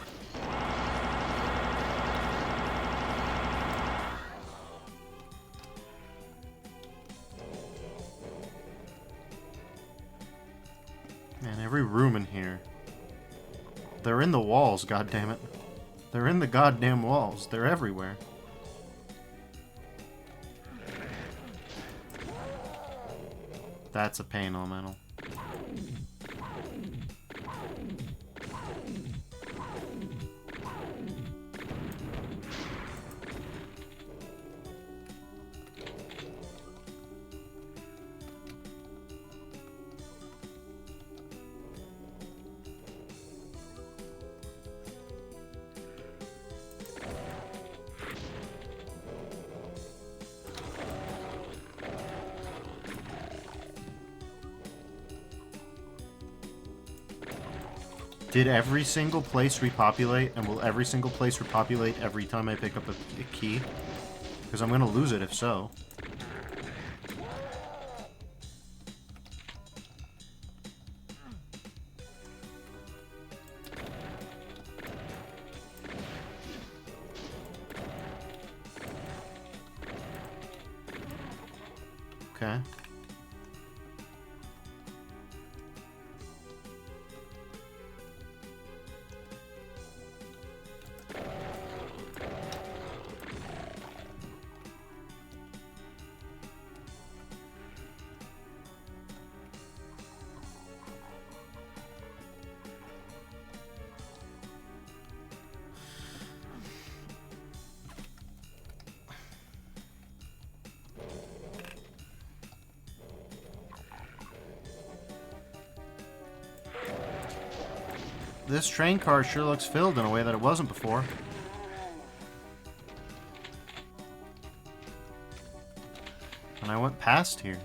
Man, every room in here. They're in the walls, goddammit. They're in the goddamn walls. They're everywhere. That's a pain elemental. Did every single place repopulate, and will every single place repopulate every time I pick up a key? Because I'm going to lose it if so. Okay. This train car sure looks filled in a way that it wasn't before. And I went past here.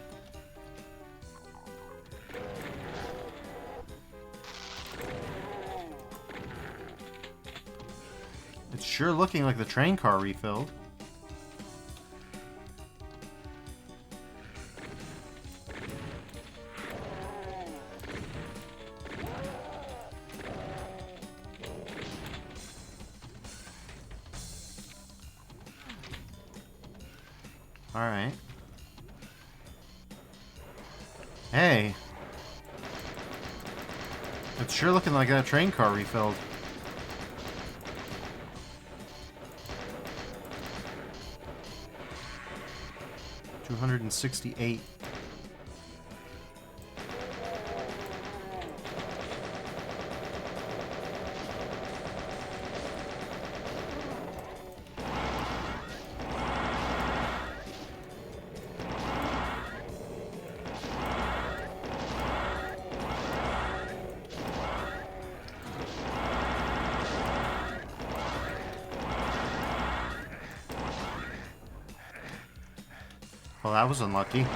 It's sure looking like the train car refilled. Alright. Hey. It's sure looking like that train car refilled. $268. Well, that was unlucky.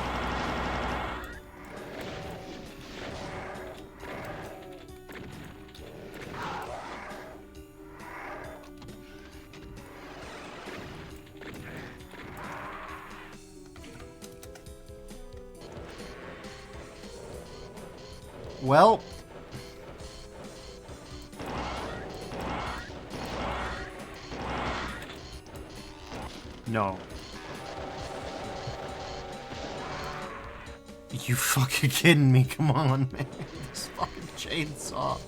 Well, no. You fucking kidding me? Come on, man. This fucking chainsaw.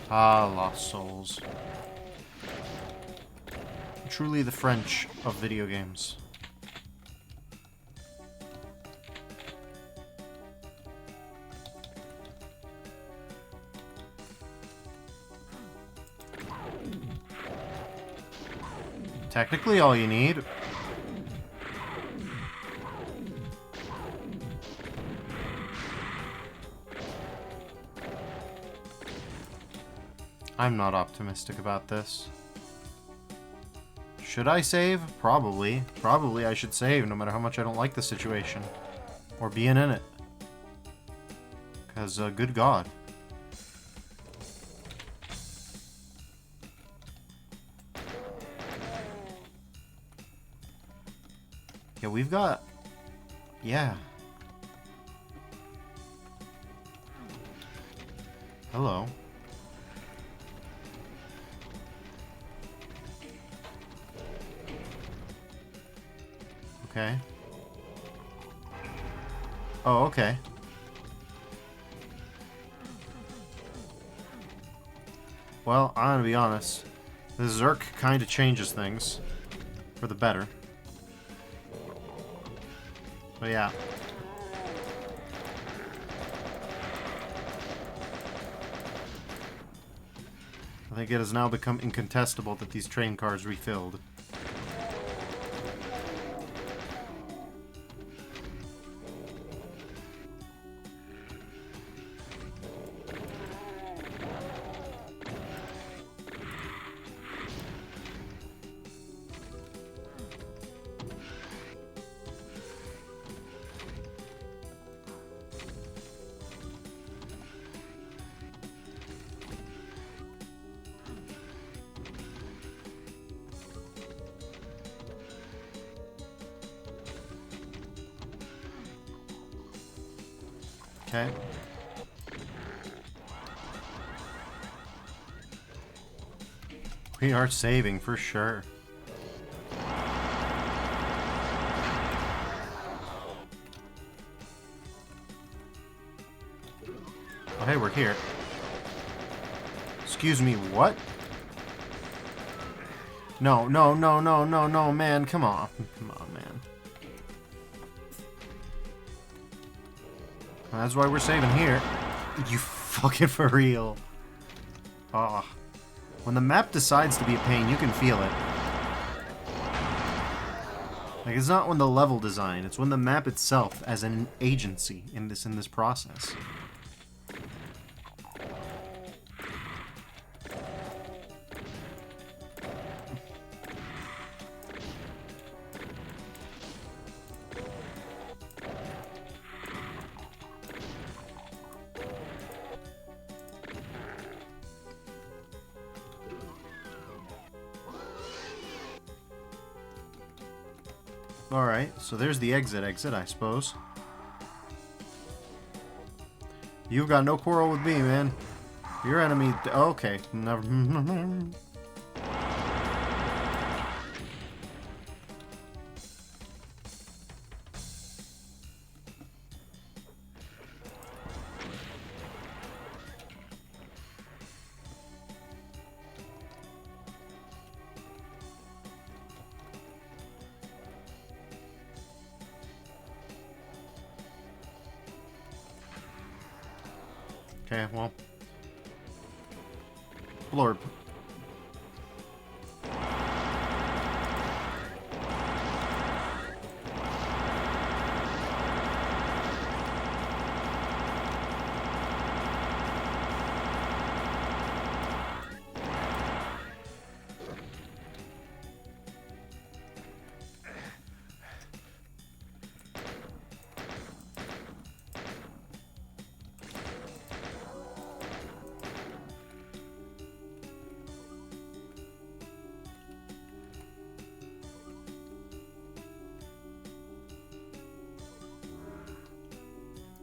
Ah, lost souls. Truly the French of video games. Technically all you need. I'm not optimistic about this. Should I save? Probably. Probably I should save, no matter how much I don't like the situation. Or being in it. Because, good God. Okay, we've got... Yeah. Hello. Okay. Oh, okay. Well, I'm gonna be honest. This Zerk kind of changes things for the better. But yeah. I think it has now become incontestable that these train cars refilled. Okay. We are saving for sure. Oh, hey, we're here. Excuse me, what? No, no, no, no, no, no, man, come on. Come on, man. That's why we're saving here. You fucking for real. Oh. When the map decides to be a pain, you can feel it. Like, it's not when the level design, it's when the map itself as an agency in this process. Alright, so there's the exit, I suppose. You've got no quarrel with me, man. Your enemy... Okay. Never... Okay, well. Blorb.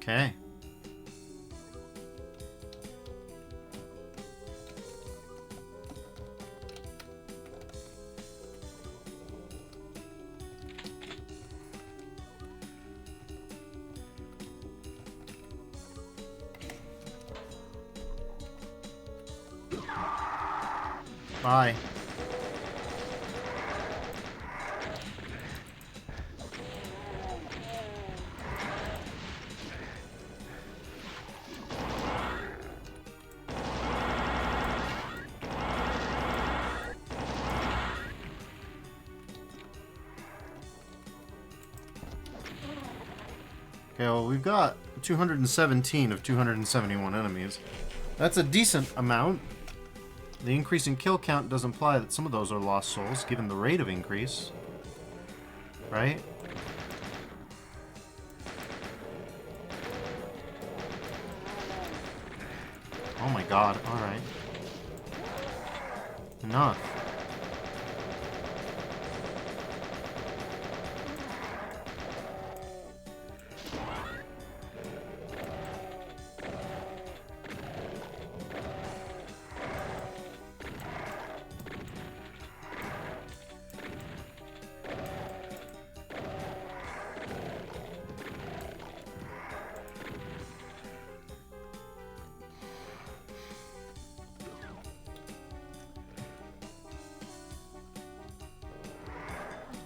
Okay. Bye. Okay, well, we've got 217 of 271 enemies. That's a decent amount. The increase in kill count does imply that some of those are lost souls, given the rate of increase. Right? Oh my god, alright. Enough.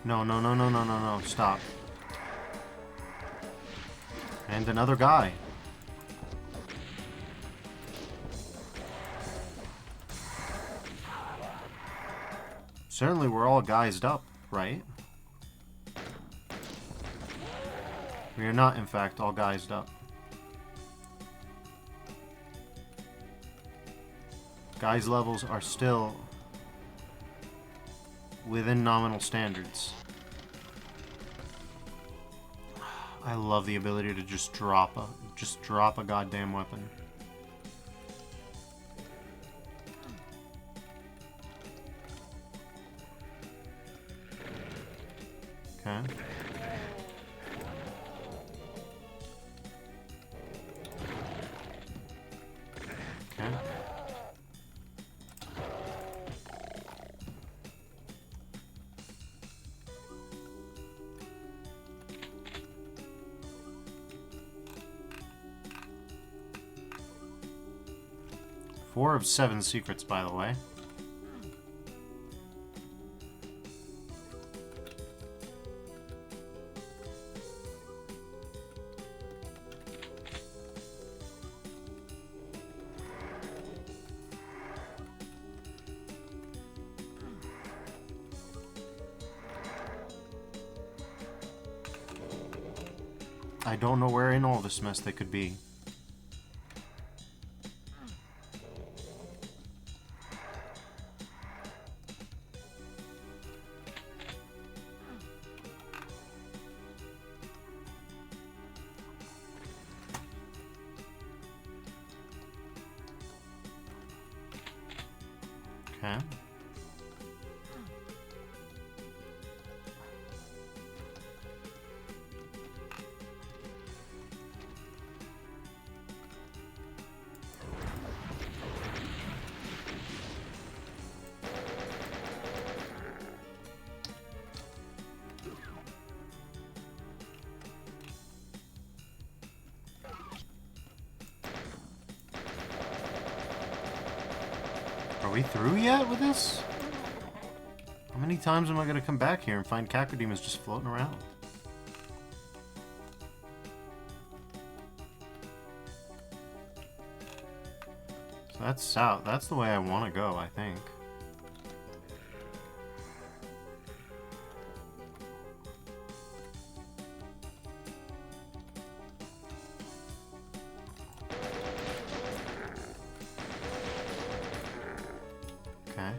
No, no, no, no, no, no, no. Stop. And another guy. Certainly we're all guysed up, right? We are not, in fact, all guysed up. Guys levels are still within nominal standards. I love the ability to just drop a goddamn weapon. Okay. Okay. 4 of 7 secrets, by the way. I don't know where in all this mess they could be. Okay. Are we through yet with this? How many times am I going to come back here and find Cacodemons just floating around? So that's south. That's the way I want to go, I think. Okay.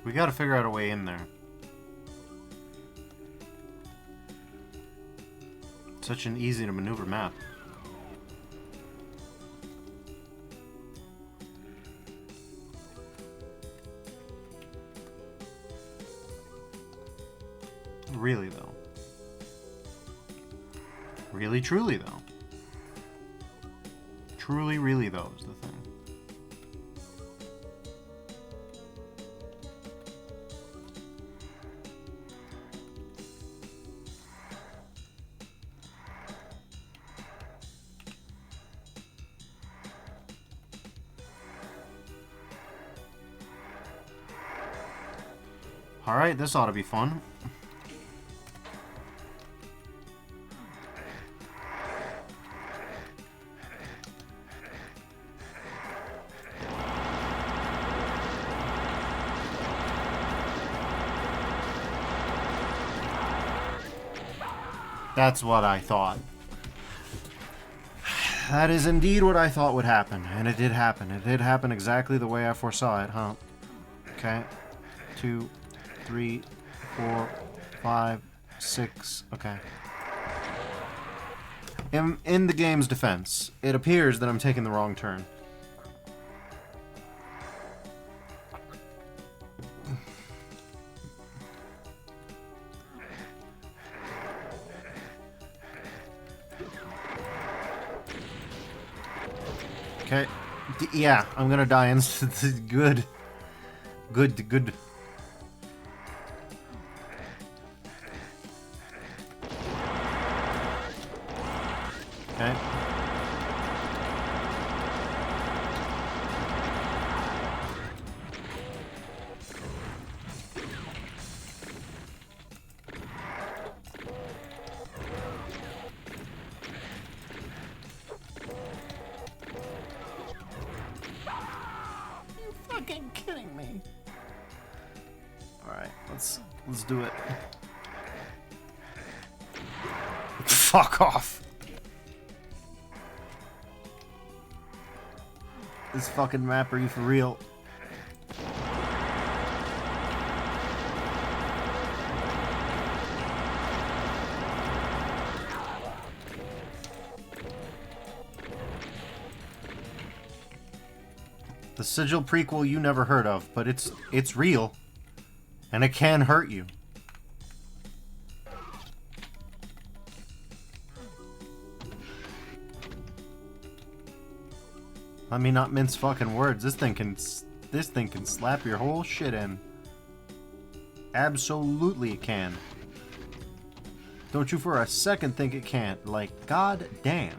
We gotta figure out a way in there. Such an easy to maneuver map. Really, though. Really, truly, though. Truly, really, though, is the thing. Alright, this ought to be fun. That's what I thought. That is indeed what I thought would happen. And it did happen. It did happen exactly the way I foresaw it, huh? Okay. 2, 3, 4, 5, 6. Okay. In the game's defense, it appears that I'm taking the wrong turn. Okay. Yeah, I'm gonna die instantly. Good. Good. Okay. Fucking kidding me. Alright, let's do it. Fuck off. This fucking map, are you for real? The Sigil prequel you never heard of, but it's real. And it can hurt you. Let me not mince fucking words. This thing can slap your whole shit in. Absolutely it can. Don't you for a second think it can't. Like, god damn.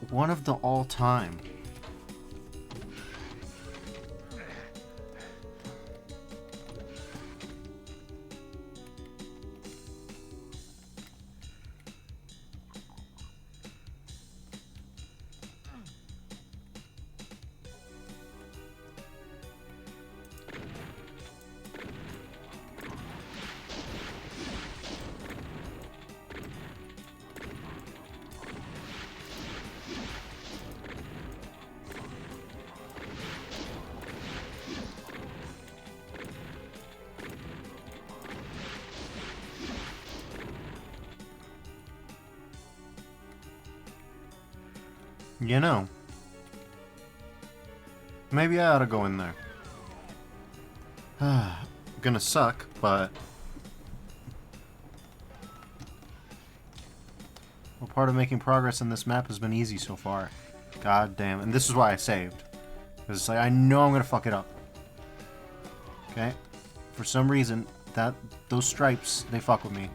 One of the all-time. You know, maybe I ought to go in there. Gonna suck, but... well, part of making progress in this map has been easy so far. God damn. And this is why I saved. Because it's like, I know I'm gonna fuck it up. Okay? For some reason, those stripes, they fuck with me.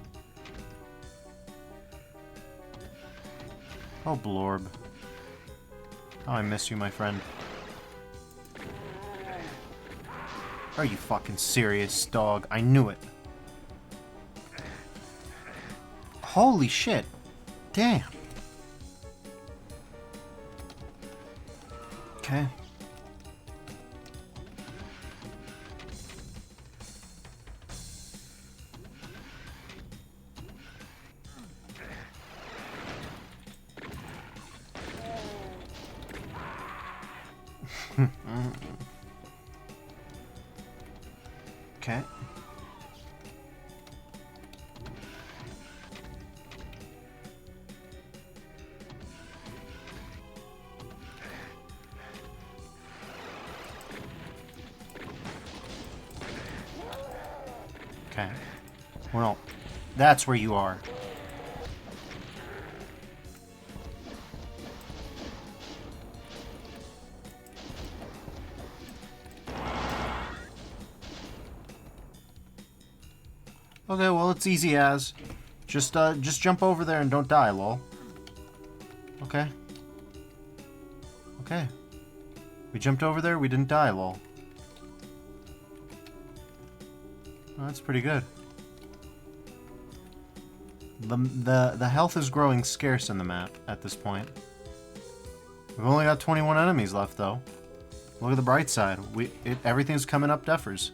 Oh, Blorb. Oh, I miss you, my friend. Are you fucking serious, dog? I knew it. Holy shit. Damn. Okay. Okay. Okay. Well, that's where you are. Okay, well, it's easy as. Just jump over there and don't die, lol. Okay. Okay. We jumped over there, we didn't die, lol. Well, that's pretty good. The health is growing scarce in the map at this point. We've only got 21 enemies left, though. Look at the bright side. Everything's coming up Duffers.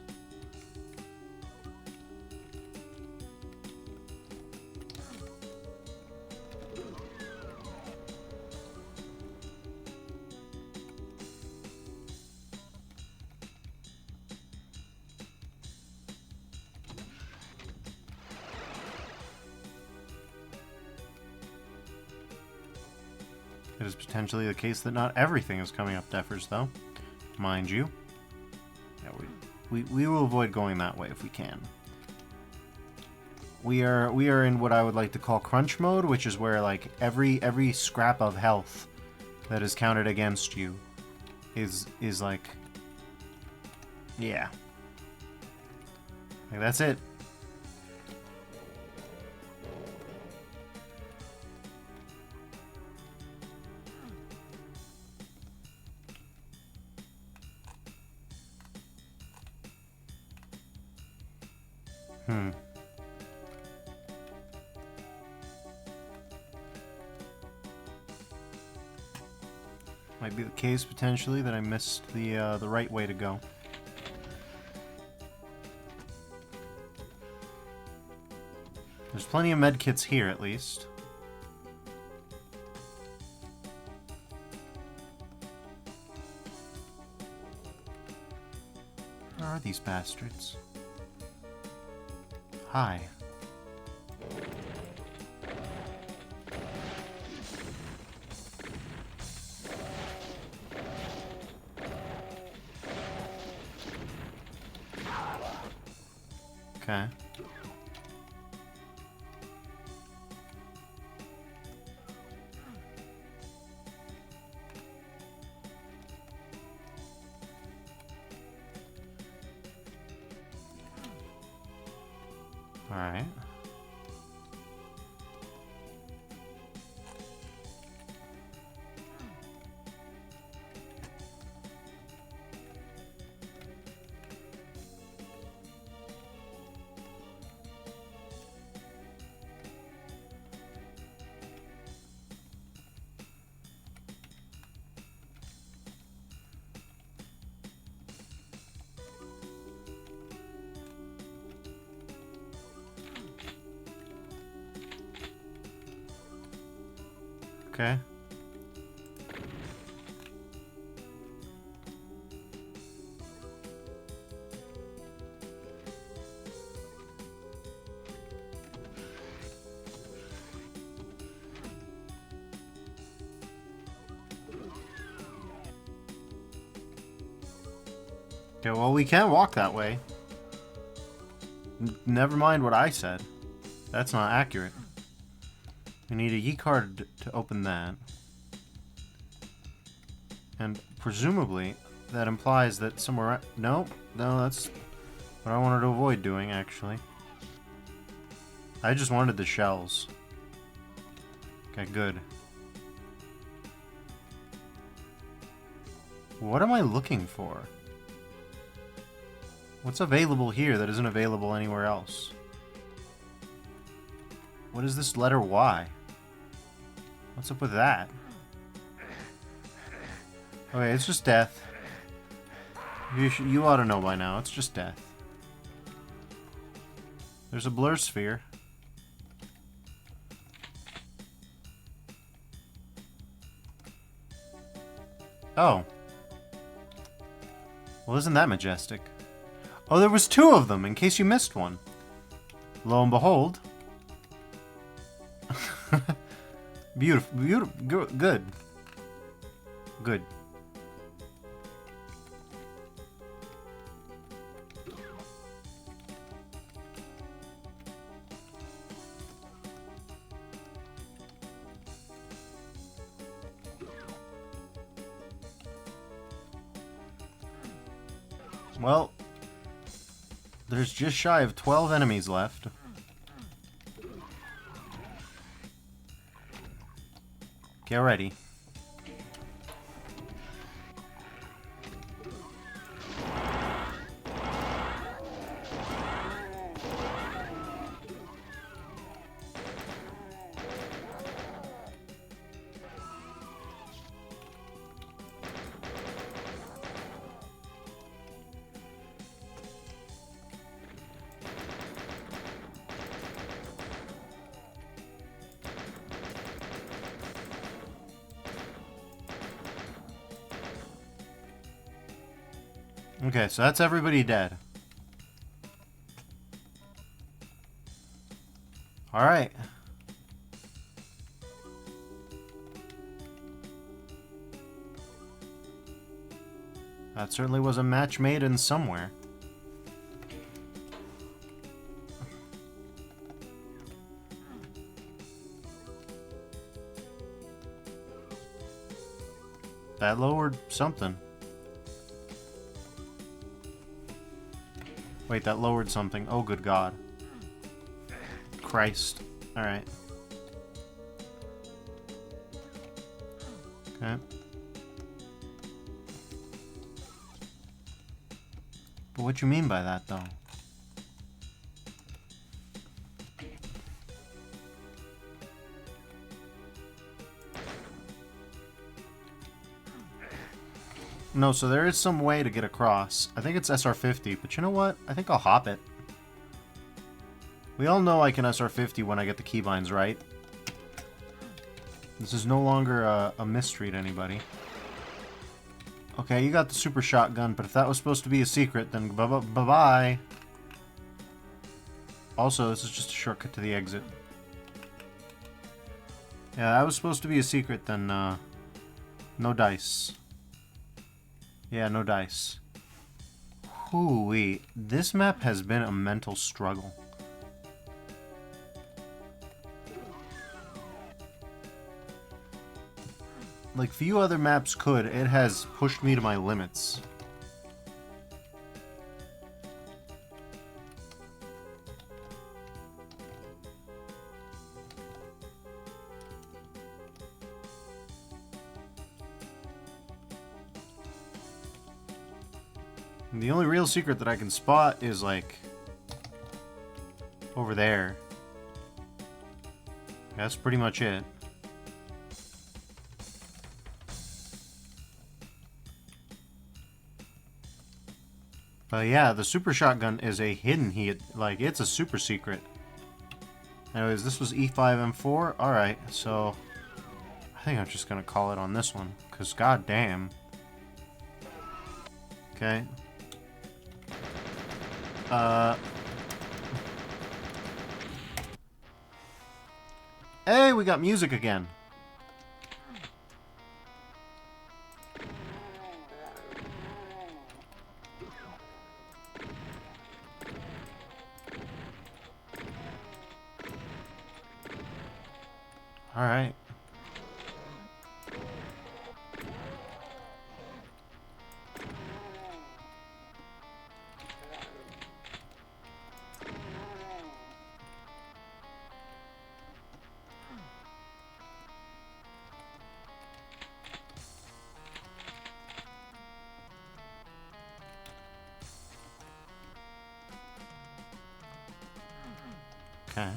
It is potentially the case that not everything is coming up Duffers, though. Mind you. Yeah, we will avoid going that way if we can. We are in what I would like to call crunch mode, which is where like every scrap of health that is counted against you is like, yeah. Like that's it. Might be the case, potentially, that I missed the right way to go. There's plenty of medkits here, at least. Where are these bastards? Hi. Okay. All right. Okay. Okay, well, we can walk that way. Never mind what I said. That's not accurate. We need a Yi card to open that. And presumably, that implies that somewhere... No, that's what I wanted to avoid doing, actually. I just wanted the shells. Okay, good. What am I looking for? What's available here that isn't available anywhere else? What is this letter Y? What's up with that? Okay, it's just death. You ought to know by now. It's just death. There's a blur sphere. Oh. Well, isn't that majestic? Oh, there was two of them, in case you missed one. Lo and behold. Beautiful, beautiful, good. Good. Well, there's just shy of 12 enemies left. Get ready. Okay, so that's everybody dead. Alright. That certainly was a match made in somewhere. That lowered something. Wait, that lowered something. Oh, good God. Christ. Alright. Okay. But what you mean by that, though? No, so there is some way to get across. I think it's SR50, but you know what? I think I'll hop it. We all know I can SR50 when I get the keybinds right. This is no longer a mystery to anybody. Okay, you got the super shotgun, but if that was supposed to be a secret, then bye-bye. Also, this is just a shortcut to the exit. Yeah, that was supposed to be a secret, then, no dice. Yeah, no dice. Hoo-wee. This map has been a mental struggle. Like few other maps could, it has pushed me to my limits. And the only real secret that I can spot is like over there. That's pretty much it. But yeah, the super shotgun is a hidden hit. Like, it's a super secret. Anyways, this was E5M4. Alright, so I think I'm just gonna call it on this one. Because goddamn. Okay. Hey, we got music again. Alright. Okay.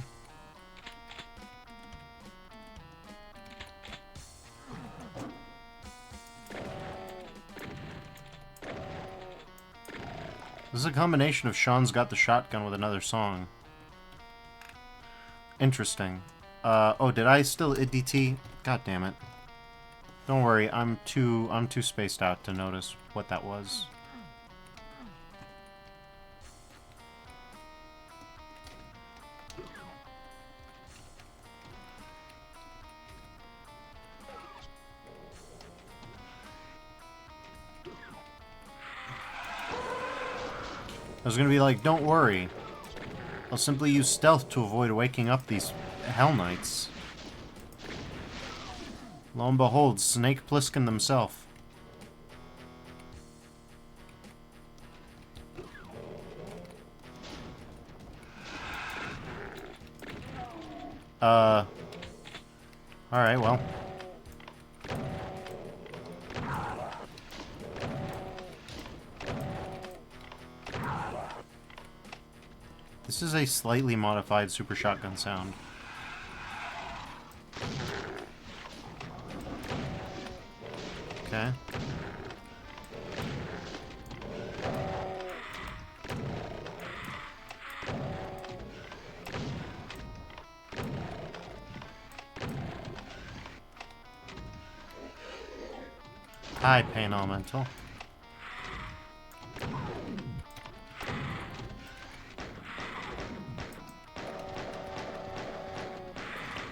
This is a combination of Sean's Got the Shotgun with another song. Interesting. Oh, did I still IDT? God damn it. Don't worry, I'm too spaced out to notice what that was. I was gonna be like, don't worry. I'll simply use stealth to avoid waking up these Hell Knights. Lo and behold, Snake Plissken themselves. Alright, well. This is a slightly modified super shotgun sound. Okay. Hi, Pain Elemental.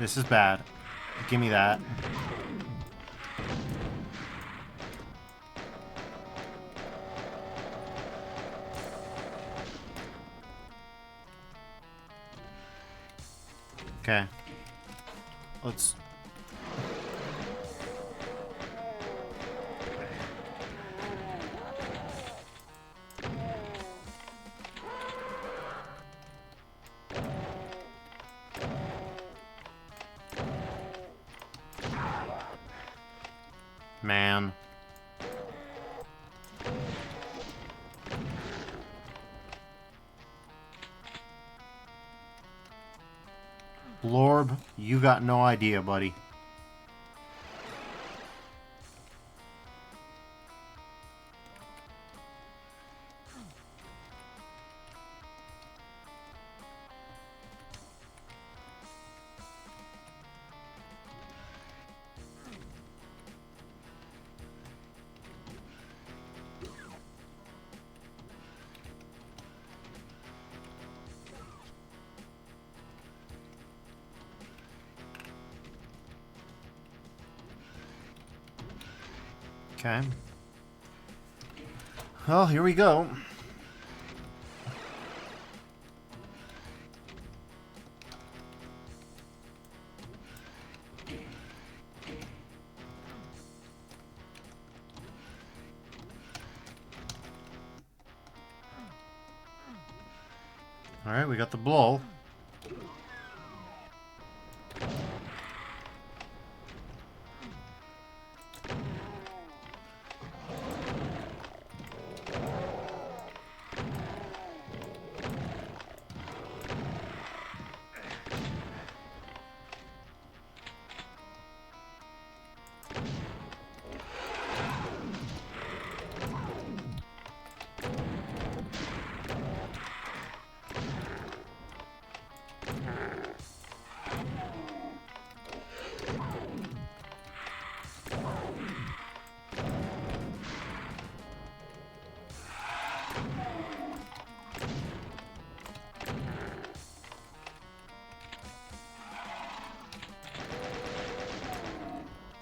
This is bad. Give me that. Okay. Let's... Man. Blorb, you got no idea, buddy. Okay. Well, here we go. Alright, we got the blow.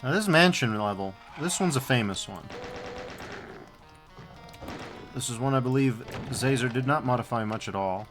Now this mansion level, this one's a famous one. This is one I believe Xaser did not modify much at all.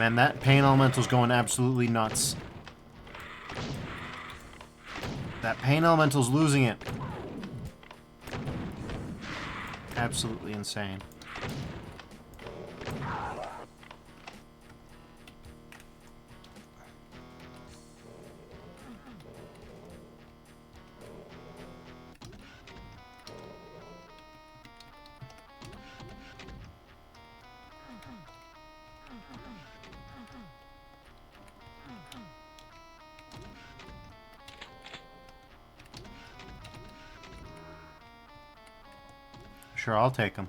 Man, that pain elemental's going absolutely nuts. That pain elemental's losing it. Absolutely insane. Sure, I'll take them.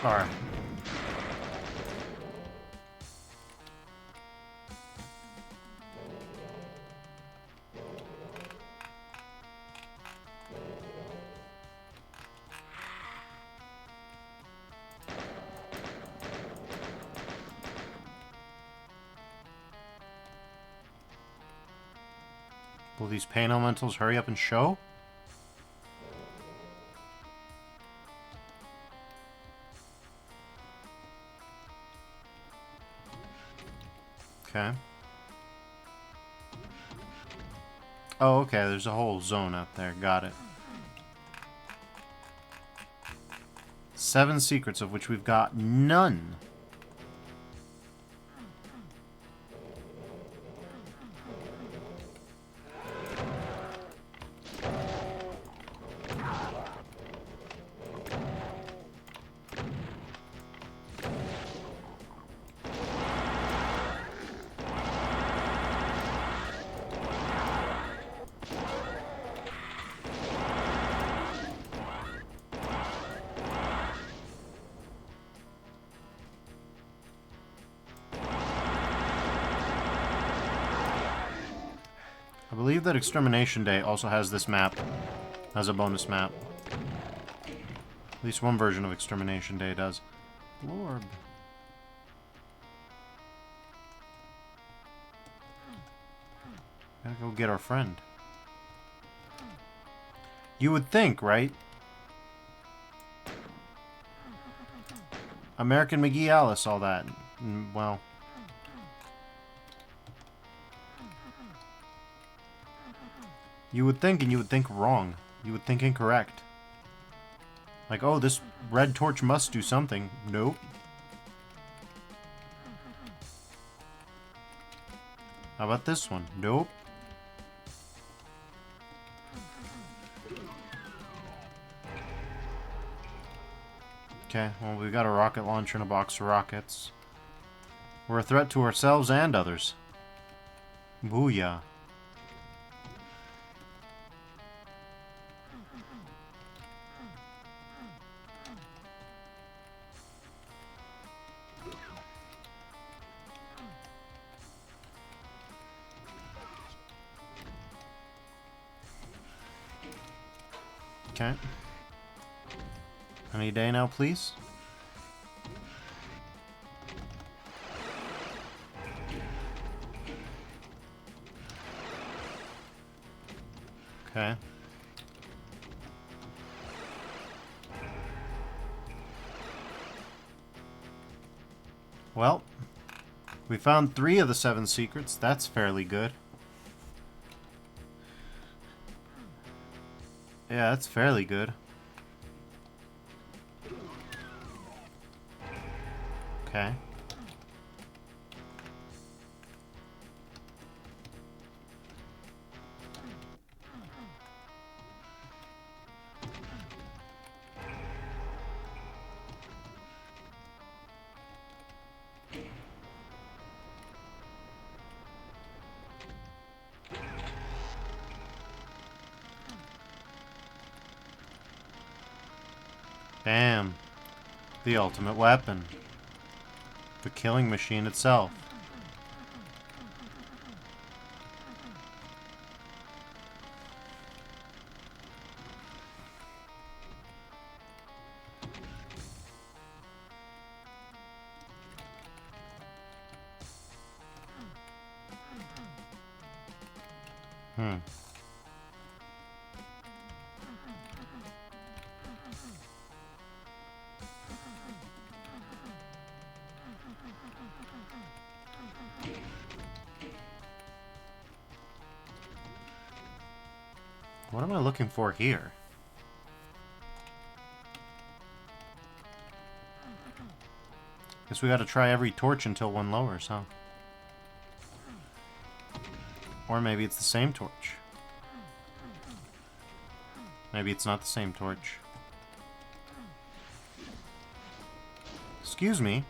All right. Will these pain elementals hurry up and show? Okay. Oh, okay, there's a whole zone out there. Got it. 7 secrets, of which we've got none. I believe that Extermination Day also has this map as a bonus map. At least one version of Extermination Day does. Lord. Gotta go get our friend. You would think, right? American McGee Alice, all that. Well. You would think, and you would think wrong. You would think incorrect. Like, oh, this red torch must do something. Nope. How about this one? Nope. Okay, well, we've got a rocket launcher and a box of rockets. We're a threat to ourselves and others. Booyah. Okay. Any day now, please? Okay. Well, we found 3 of the 7 secrets. That's fairly good. Yeah, that's fairly good. Okay. Damn. The ultimate weapon. The killing machine itself. What am I looking for here? Guess we gotta try every torch until one lowers, huh? Or maybe it's the same torch. Maybe it's not the same torch. Excuse me.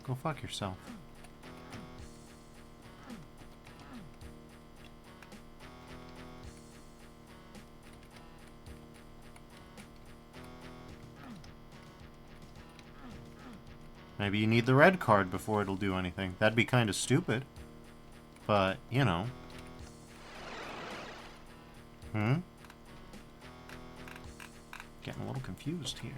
Go fuck yourself. Maybe you need the red card before it'll do anything. That'd be kind of stupid. But, you know. Getting a little confused here.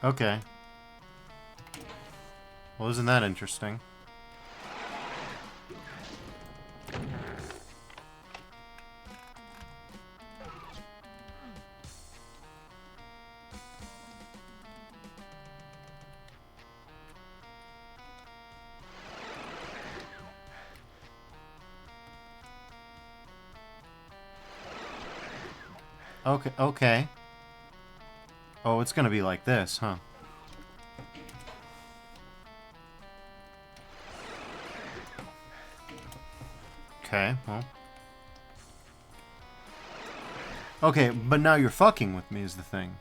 Okay. Well, isn't that interesting? Okay, okay. Oh, it's gonna be like this, huh? Okay, well. Okay, but now you're fucking with me is the thing.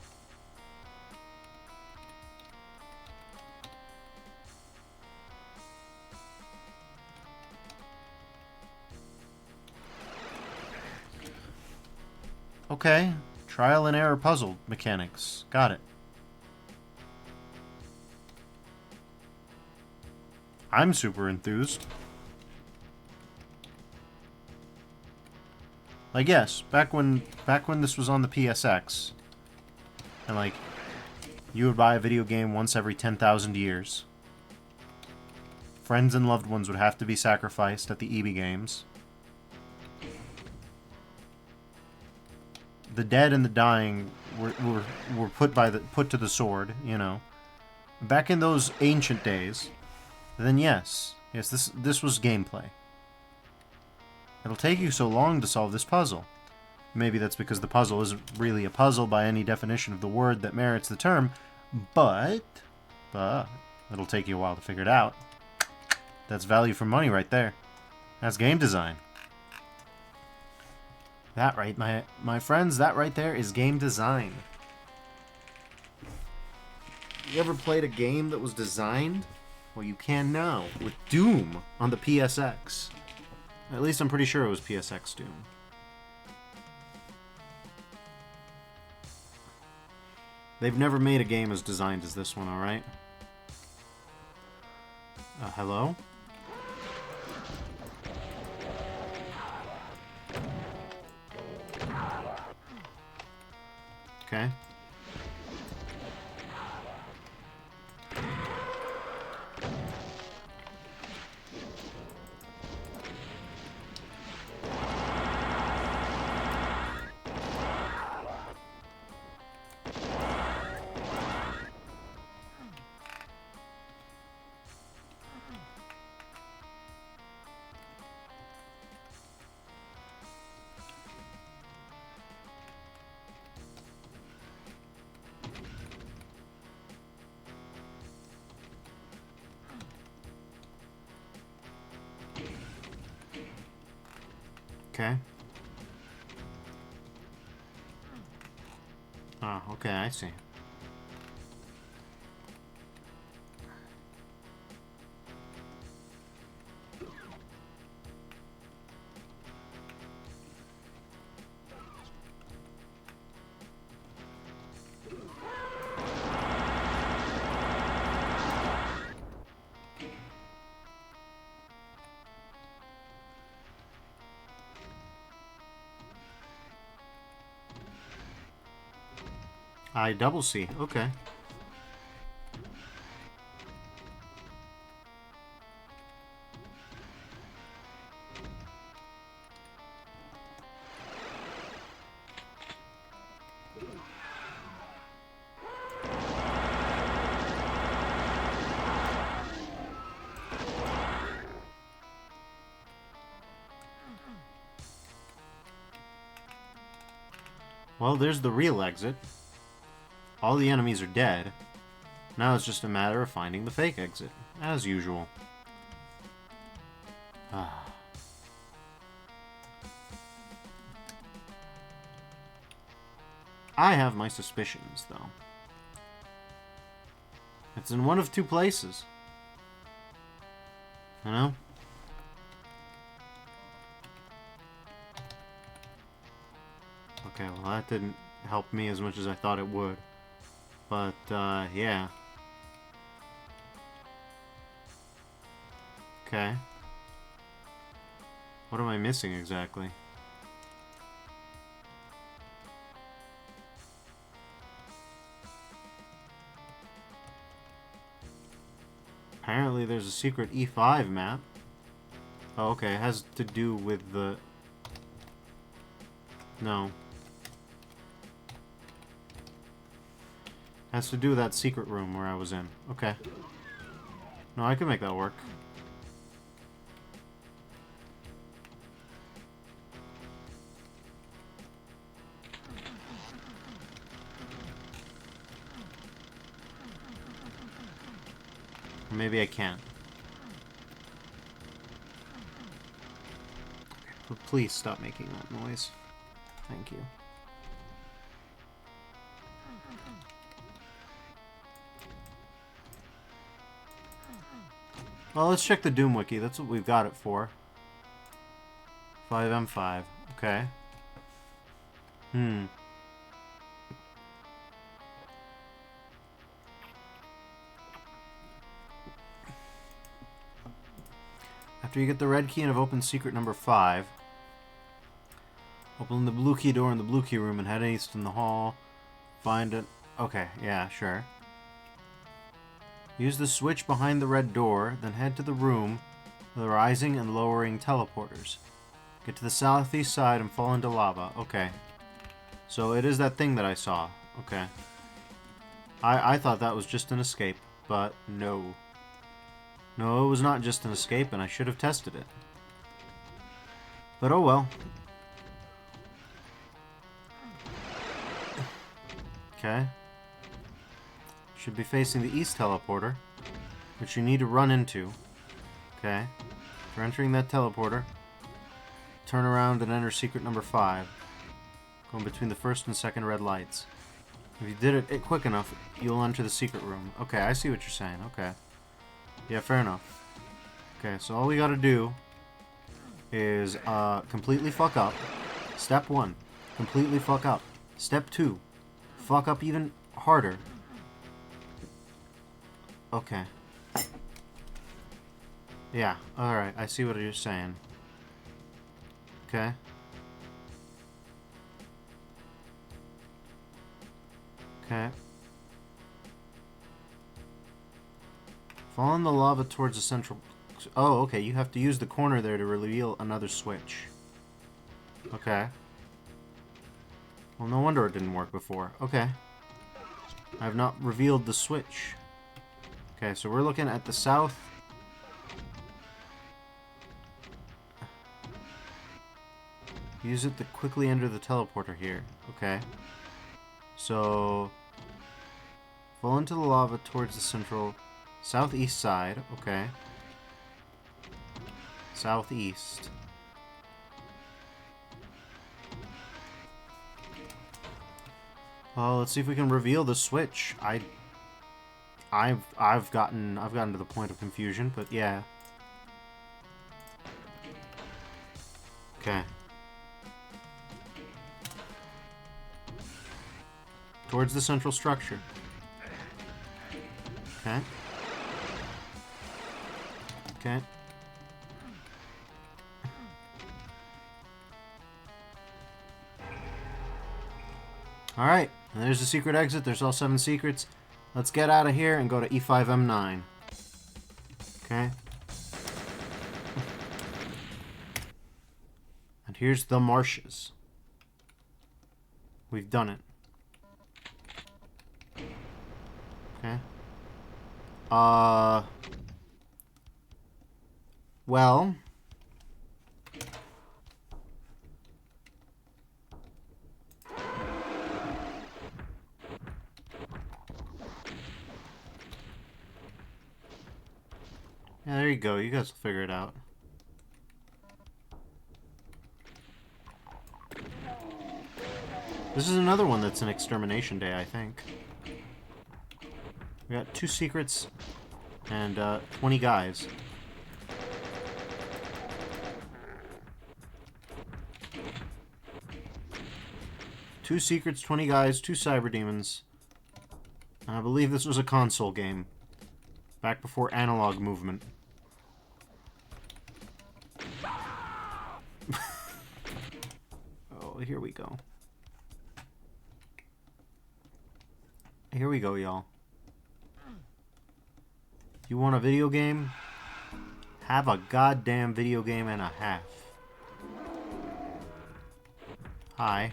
Okay. Trial and error puzzle mechanics. Got it. I'm super enthused. Like, yes, back when this was on the PSX, and like, you would buy a video game once every 10,000 years. Friends and loved ones would have to be sacrificed at the EB games. The dead and the dying were put to the sword, you know. Back in those ancient days, then yes, this was gameplay. It'll take you so long to solve this puzzle. Maybe that's because the puzzle isn't really a puzzle by any definition of the word that merits the term, but it'll take you a while to figure it out. That's value for money right there. That's game design. That right, my friends, that right there is game design. You ever played a game that was designed? Well, you can now with Doom on the PSX. At least I'm pretty sure it was PSX Doom. They've never made a game as designed as this one, alright? Hello? Okay. Okay. Oh, okay, I see. I double C. Okay. Well, there's the real exit. All the enemies are dead. Now it's just a matter of finding the fake exit, as usual. I have my suspicions, though. It's in one of two places. You know? Okay, well that didn't help me as much as I thought it would. But, yeah. Okay. What am I missing exactly? Apparently there's a secret E5 map. Oh, okay. It has to do with the... No. Has to do with that secret room where I was in. Okay. No, I can make that work. Or maybe I can't. But please stop making that noise. Thank you. Well, let's check the Doom Wiki. That's what we've got it for. 5M5. Okay. After you get the red key and have opened secret number 5, open the blue key door in the blue key room and head east in the hall. Find it. Okay, yeah, sure. Use the switch behind the red door, then head to the room with the rising and lowering teleporters. Get to the southeast side and fall into lava. Okay. So it is that thing that I saw. Okay. I thought that was just an escape, but no. No, it was not just an escape, and I should have tested it. But oh well. Okay. Should be facing the east teleporter, which you need to run into. Okay. For entering that teleporter, turn around and enter secret number 5. Going between the first and second red lights. If you did it quick enough, you'll enter the secret room. Okay, I see what you're saying. Okay. Yeah, fair enough. Okay, so all we gotta do is completely fuck up. Step 1. Completely fuck up. Step 2. Fuck up even harder. Okay. Yeah, alright, I see what you're saying. Okay. Okay. Fall in the lava towards the central... Oh, okay, you have to use the corner there to reveal another switch. Okay. Well, no wonder it didn't work before. Okay. I have not revealed the switch. Okay, so we're looking at the south... Use it to quickly enter the teleporter here. Okay. So... Fall into the lava towards the central... Southeast side. Okay. Southeast. Well, let's see if we can reveal the switch. I've gotten to the point of confusion, but yeah. Okay. Towards the central structure. Okay. Okay. Alright, and there's the secret exit. There's all 7 secrets. Let's get out of here and go to E5M9. Okay. And here's the marshes. We've done it. Okay. Well... Yeah, there you go. You guys will figure it out. This is another one that's an extermination day, I think. We got 2 secrets and 20 guys. Two secrets, 20 guys, 2 cyber demons. I believe this was a console game. Back before analog movement. Oh, here we go. Here we go, y'all. You want a video game? Have a goddamn video game and a half. Hi.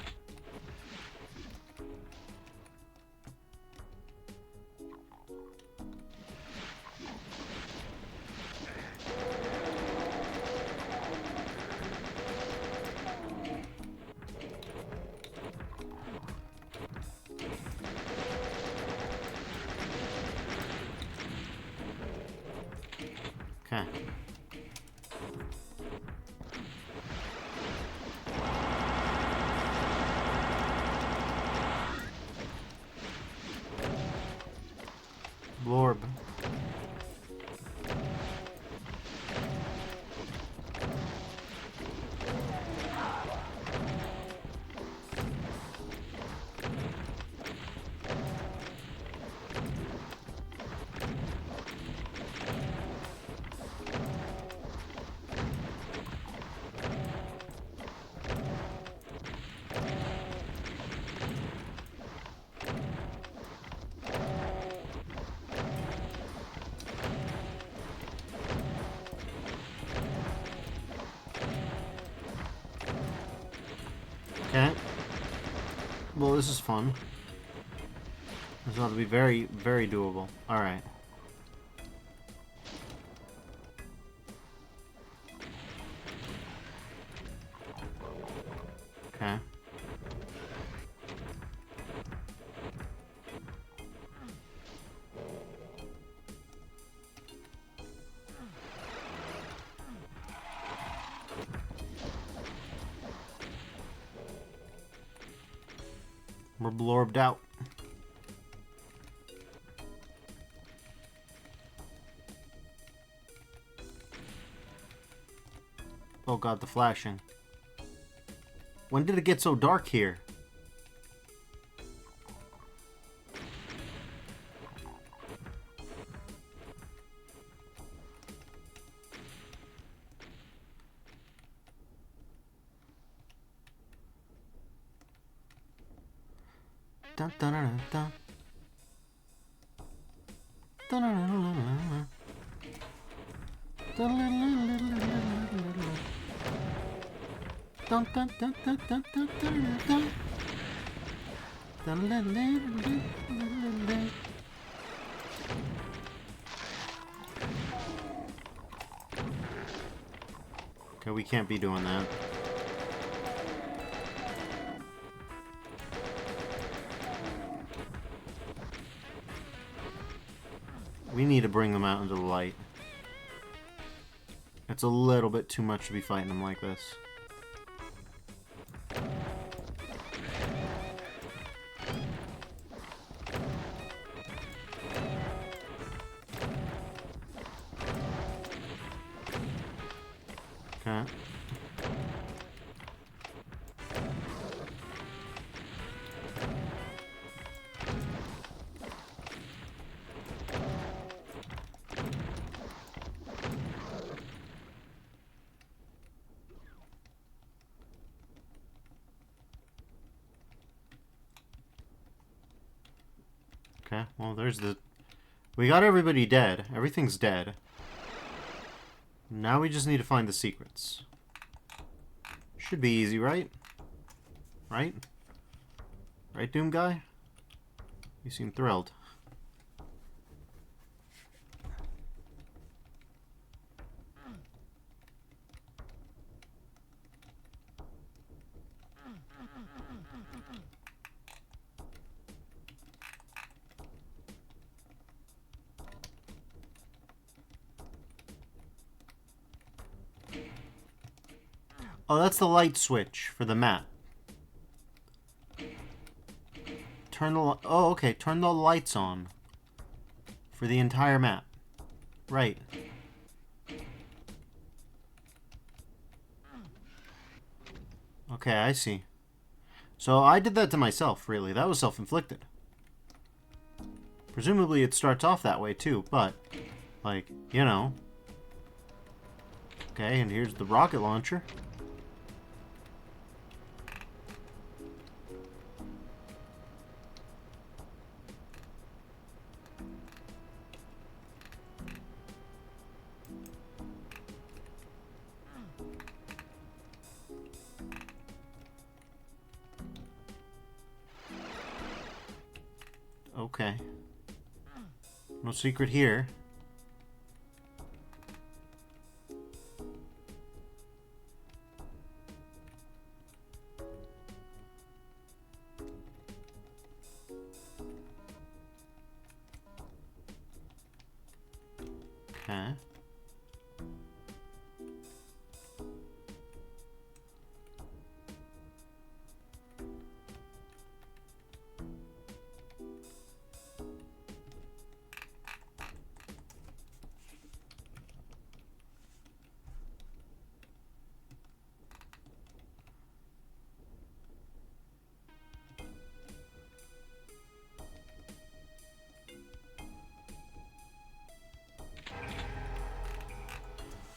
Okay. Blorb. Okay. Well, this is fun. This ought to be very, very doable. Alright. Okay. We're blorbed out. Oh god, the flashing. When did it get so dark here? Dun, dun, dun, dun. Dun, dun, dun, dun, dun. Dun, dun, dun, dun, dun, dun. Dun, dun, dun, dun, dun, dun, dun, dun. Dun, dun, dun, dun, dun, dun. Okay, we can't be doing that. We need to bring them out into the light. It's a little bit too much to be fighting them like this. Okay. Okay, well, there's the... We got everybody dead. Everything's dead. Now we just need to find the secrets. Should be easy, right? Right? Right, Doom Guy? You seem thrilled. Oh, that's the light switch for the map. Turn the... Oh, okay. Turn the lights on. For the entire map. Right. Okay, I see. So I did that to myself, really. That was self-inflicted. Presumably it starts off that way, too. But, like, you know. Okay, and here's the rocket launcher. Okay. No secret here. Okay.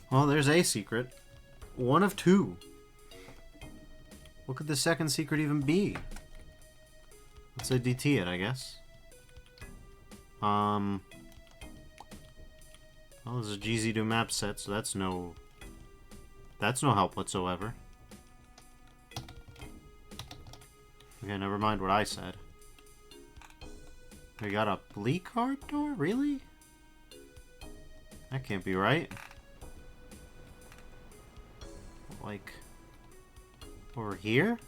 Well, there's a secret. One of two. What could the second secret even be? Let's say DT it, I guess. Well, there's a GZ2 map set, so that's no help whatsoever. Okay, never mind what I said. We got a bleak card door? Really? That can't be right. Like, over here?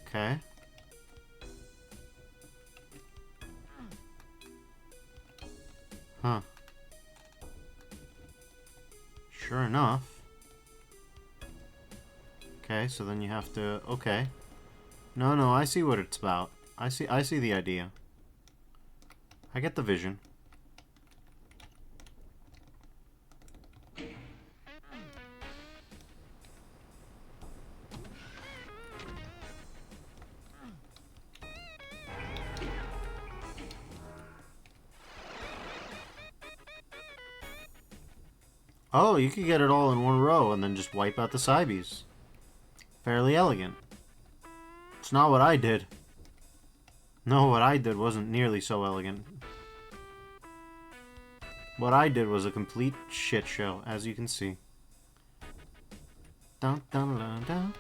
Okay. Huh. Sure enough. Okay, so then you have to... Okay. No, I see what it's about. I see the idea. I get the vision. Oh, you could get it all in one row and then just wipe out the Cybes. Fairly elegant. It's not what I did. No, what I did wasn't nearly so elegant. What I did was a complete shit show, as you can see. Dun, dun, dun, dun.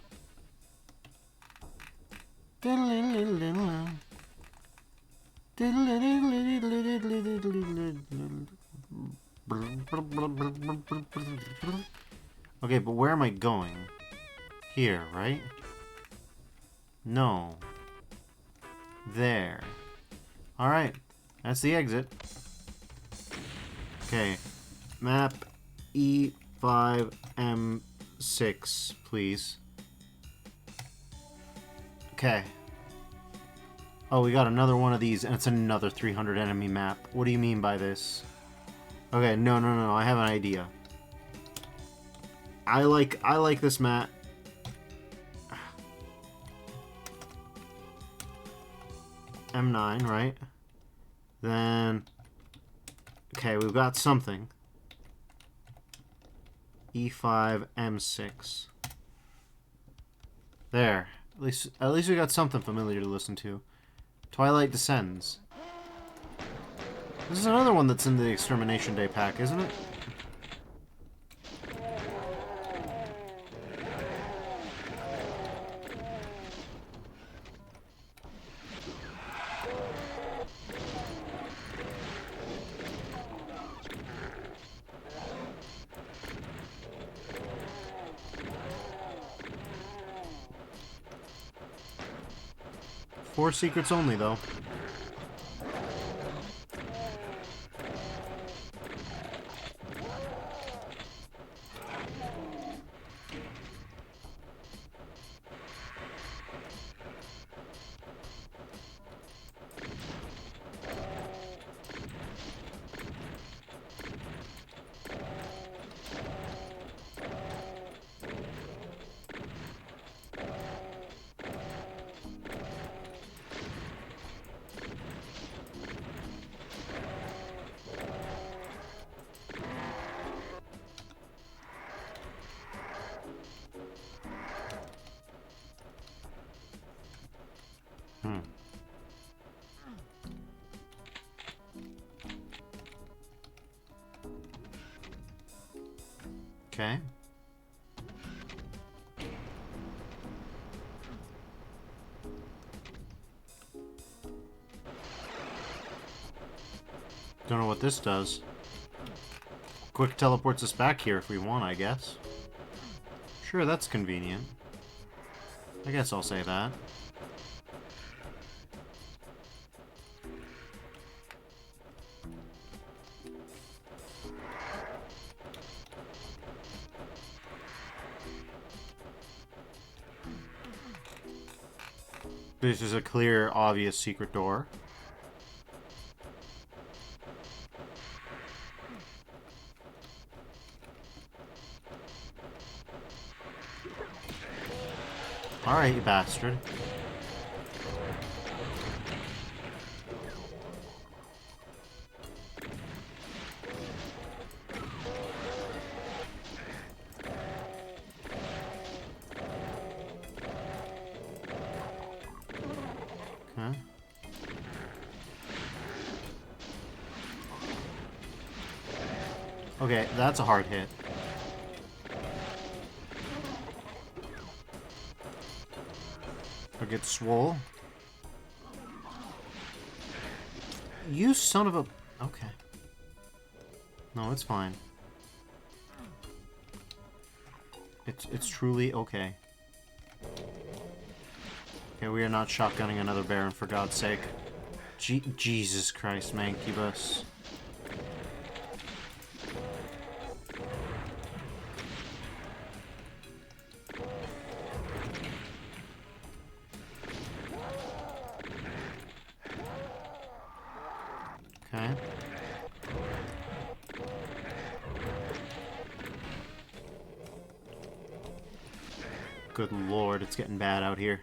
Okay, but where am I going? Here, right? No. There. Alright, that's the exit. Okay, map E5M6, please. Okay. Oh, we got another one of these, and it's another 300 enemy map. What do you mean by this? Okay, no, I have an idea. I like this map. M9, right? Then... Okay, we've got something. E5, M6. There. At least we got something familiar to listen to. Twilight Descends. This is another one that's in the Extermination Day pack, isn't it? Four secrets only, though. Okay. Don't know what this does. Quick teleports us back here if we want, I guess. Sure, that's convenient. I guess I'll say that. This is a clear, obvious secret door. Alright, you bastard. Okay. Okay, that's a hard hit. I get swole. You son of a... Okay. No, it's fine. It's truly okay. Okay, we are not shotgunning another Baron, for God's sake. Jesus Christ, Mancubus. Okay. Good lord, it's getting bad out here.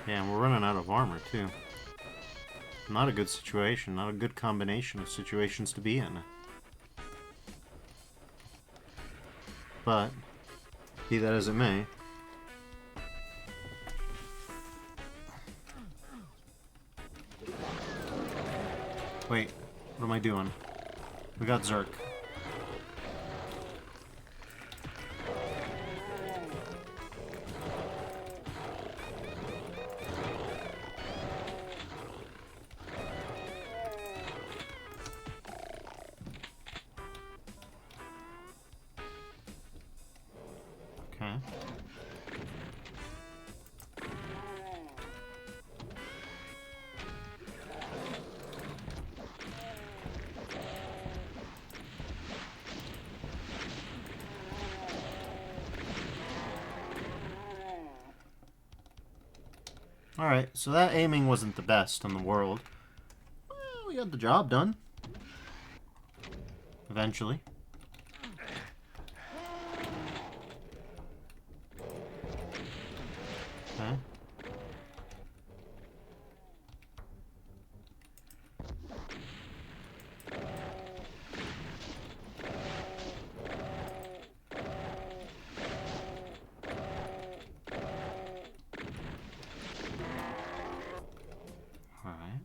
Yeah, and we're running out of armor, too. Not a good situation, not a good combination of situations to be in. But, be that as it may... Wait, what am I doing? We got Zerk. Okay. Alright, so that aiming wasn't the best in the world. Well, we got the job done. Eventually. Okay. Alright.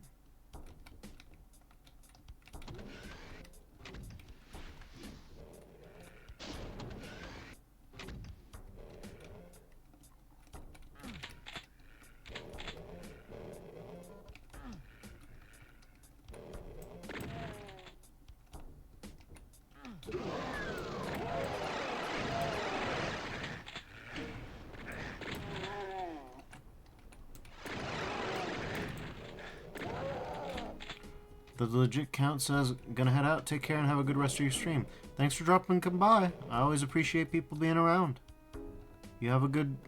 The legit count says, gonna head out, take care, and have a good rest of your stream. Thanks for dropping by. I always appreciate people being around. You have a good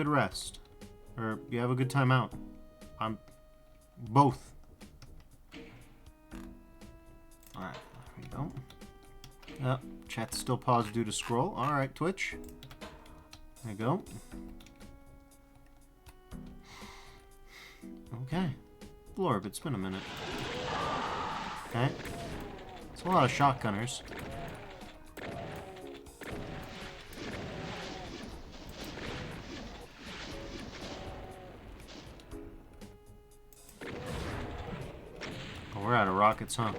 rest. Or you have a good time out. I'm both. Alright, there we go. Yep, chat's still paused due to scroll. Alright, Twitch. There you go. Okay. Blorb, it's been a minute. Okay. It's a lot of shotgunners. Oh, we're out of rockets, huh?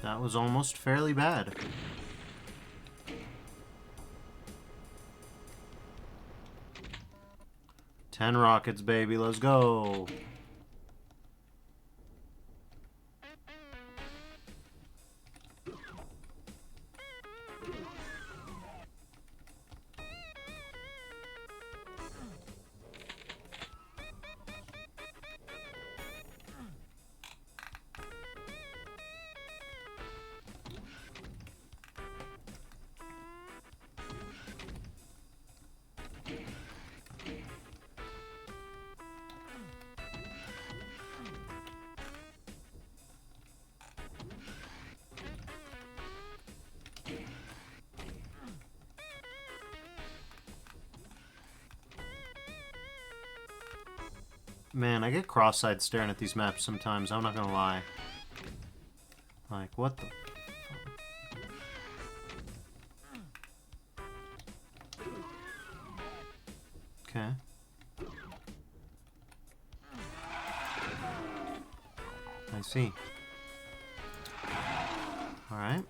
That was almost fairly bad. Ten rockets, baby. Let's go. Man, I get cross-eyed staring at these maps sometimes, I'm not gonna lie. Like, what the... Okay. I see. Alright.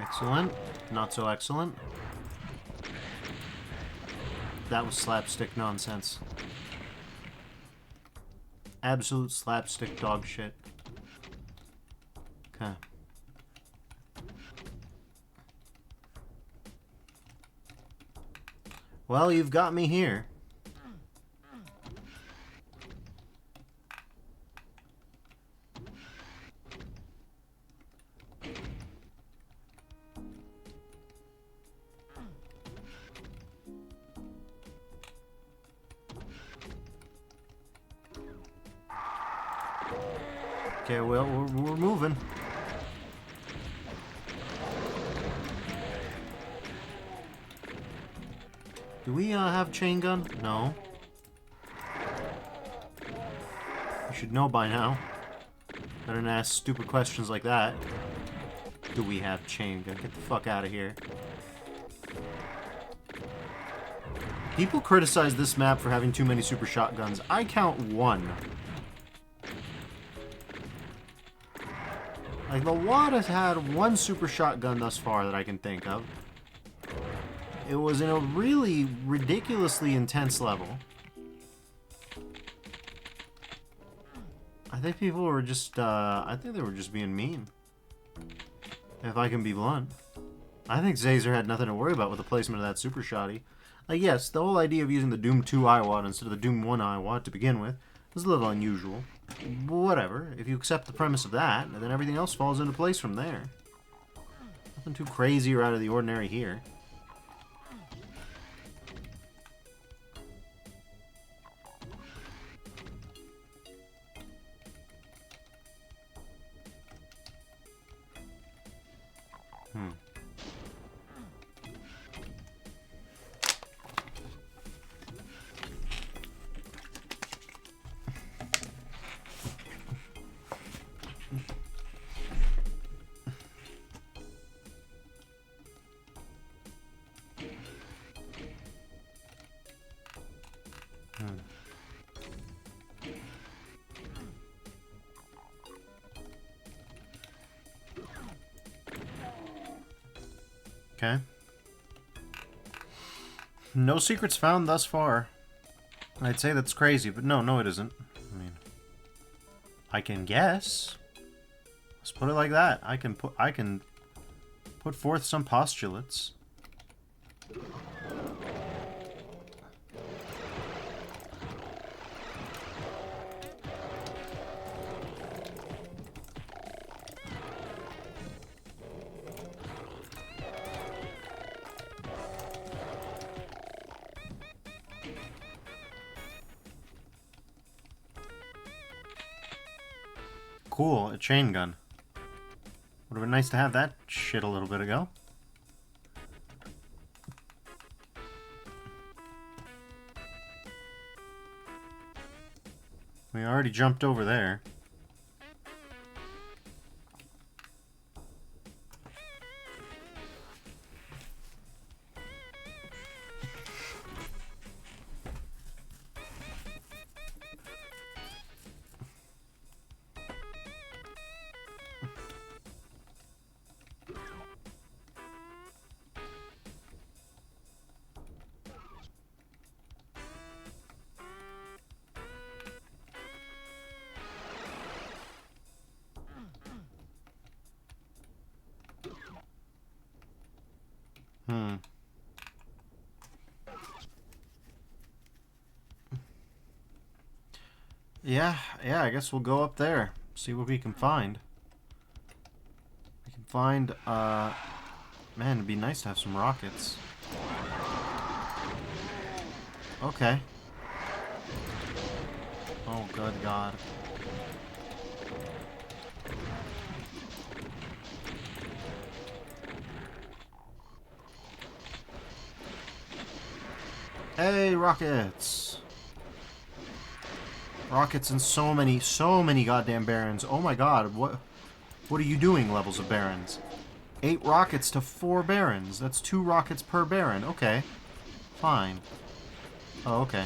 Excellent. Not so excellent. That was slapstick nonsense. Absolute slapstick dog shit. Okay. Well, you've got me here. Okay, well, we're moving. Do we have chain gun? No. You should know by now. Better than ask stupid questions like that. Do we have chain gun? Get the fuck out of here. People criticize this map for having too many super shotguns. I count one. Like, the WAD has had one super shotgun thus far that I can think of. It was in a really ridiculously intense level. I think people were just, I think they were just being mean. If I can be blunt. I think Xaser had nothing to worry about with the placement of that super shotty. Like, yes, the whole idea of using the Doom 2 IWAD instead of the Doom 1 IWAD to begin with was a little unusual. Whatever. If you accept the premise of that, then everything else falls into place from there. Nothing too crazy or out of the ordinary here. Okay. No secrets found thus far. I'd say that's crazy, but no, it isn't. I mean, I can guess. Let's put it like that. I can put forth some postulates. cool. A chain gun. Would have been nice to have that shit a little bit ago. We already jumped over there. Yeah, I guess we'll go up there. See what we can find. We can find, man, it'd be nice to have some rockets. Okay. Oh, good God. Hey, rockets! Rockets and so many goddamn barons. Oh my God, what are you doing, levels of barons? 8 rockets to 4 barons. That's 2 rockets per baron. Okay. Fine. Oh, okay.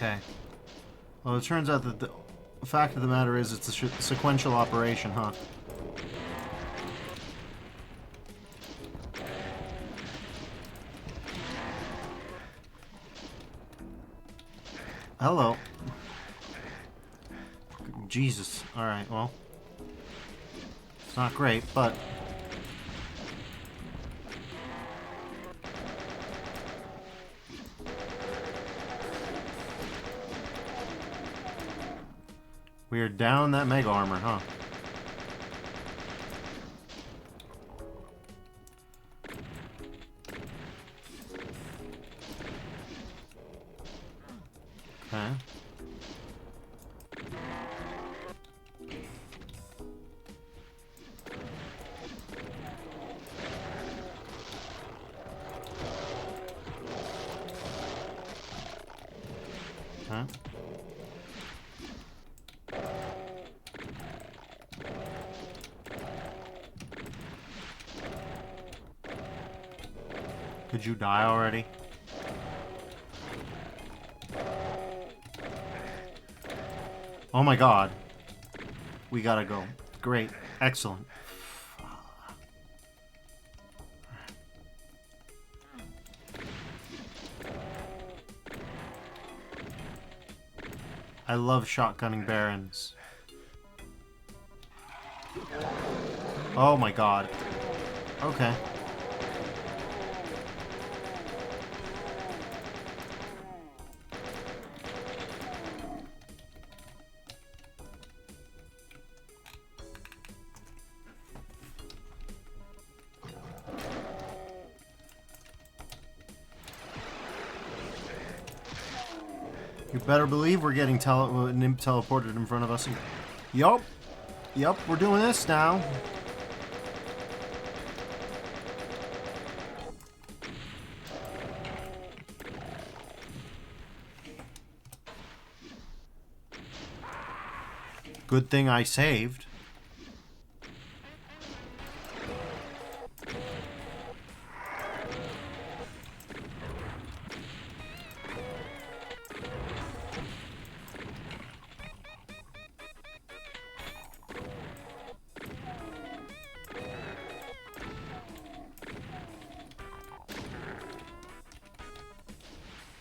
Okay. Well, it turns out that the fact of the matter is it's a sequential operation, huh? Hello. Jesus. Alright, well. It's not great, but... we are down that mega armor, huh? Okay. Huh? Could you die already? Oh my God. We gotta go. Great. Excellent. I love shotgunning barons. Oh my God. Okay. You better believe we're getting teleported in front of us. Yup. Yup, we're doing this now. Good thing I saved.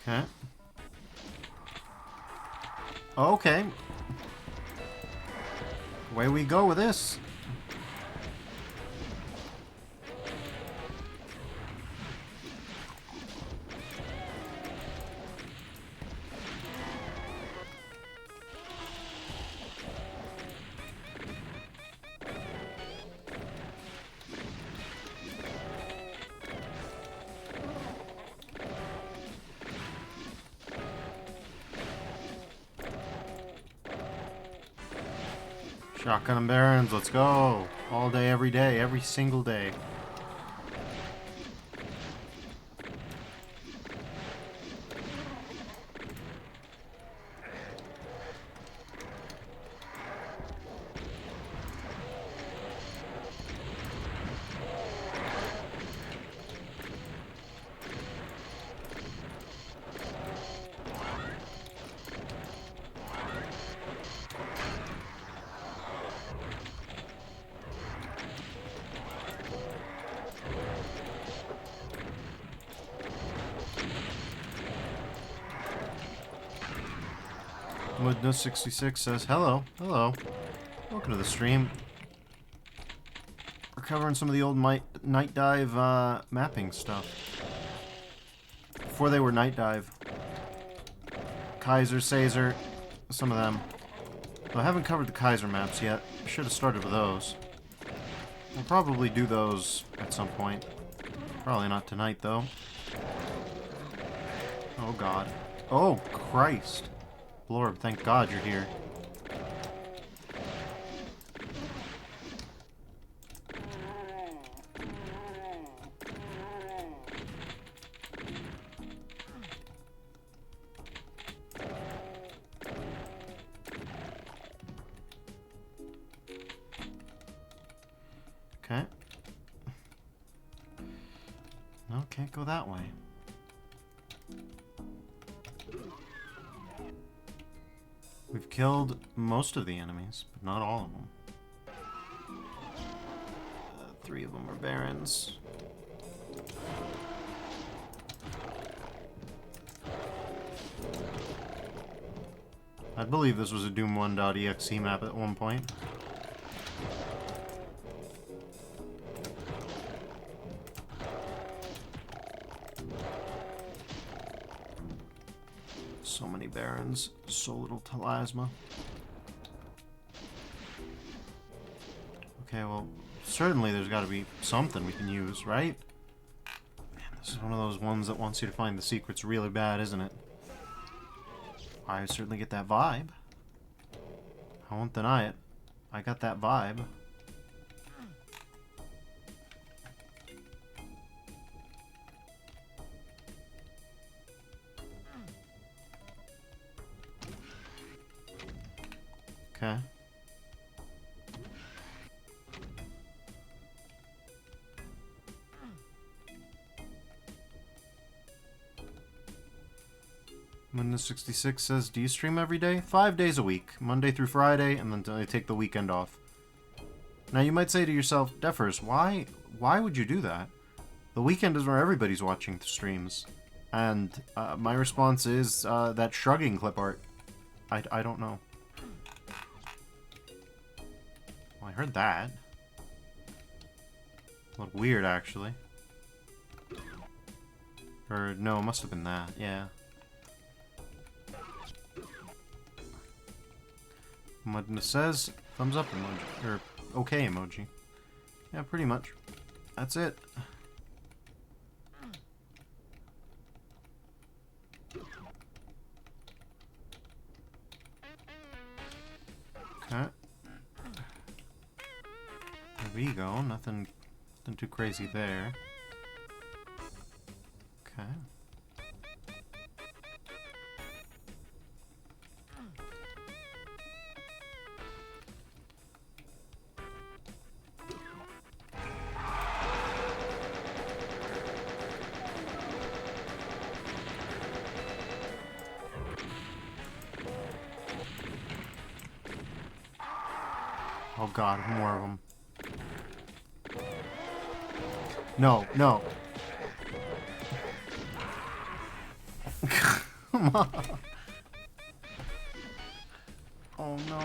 Okay. Okay. Away we go with this. Shotgun and Barons, let's go. All day, every single day. Woodno66 says, hello, hello. Welcome to the stream. We're covering some of the old Night Dive mapping stuff. Before they were Night Dive. Xaser, Xaser, some of them. Though I haven't covered the Xaser maps yet. I should have started with those. We'll probably do those at some point. Probably not tonight, though. Oh, God. Oh, Christ. Lord, thank God you're here. Okay. No, can't go that way. We've killed most of the enemies, but not all of them. 3 of them are Barons. I believe this was a Doom1.exe map at one point. So many Barons, so little Telasma. Okay, well, certainly there's got to be something we can use, right? Man, this is one of those ones that wants you to find the secrets really bad, isn't it? I certainly get that vibe. I won't deny it. I got that vibe. Okay. Windows66 says, do you stream every day? 5 days a week, Monday through Friday, and then I take the weekend off. Now you might say to yourself, Defers, why would you do that? The weekend is where everybody's watching the streams. And my response is that shrugging clip art. I don't know. Well, I heard that. Looked weird, actually. Or, no, it must have been that, yeah. Mudna says, thumbs up emoji, or okay emoji. Yeah, pretty much. That's it. Okay. There we go, nothing too crazy there. Okay. Oh God, more of them. No, no. Come on. Oh no.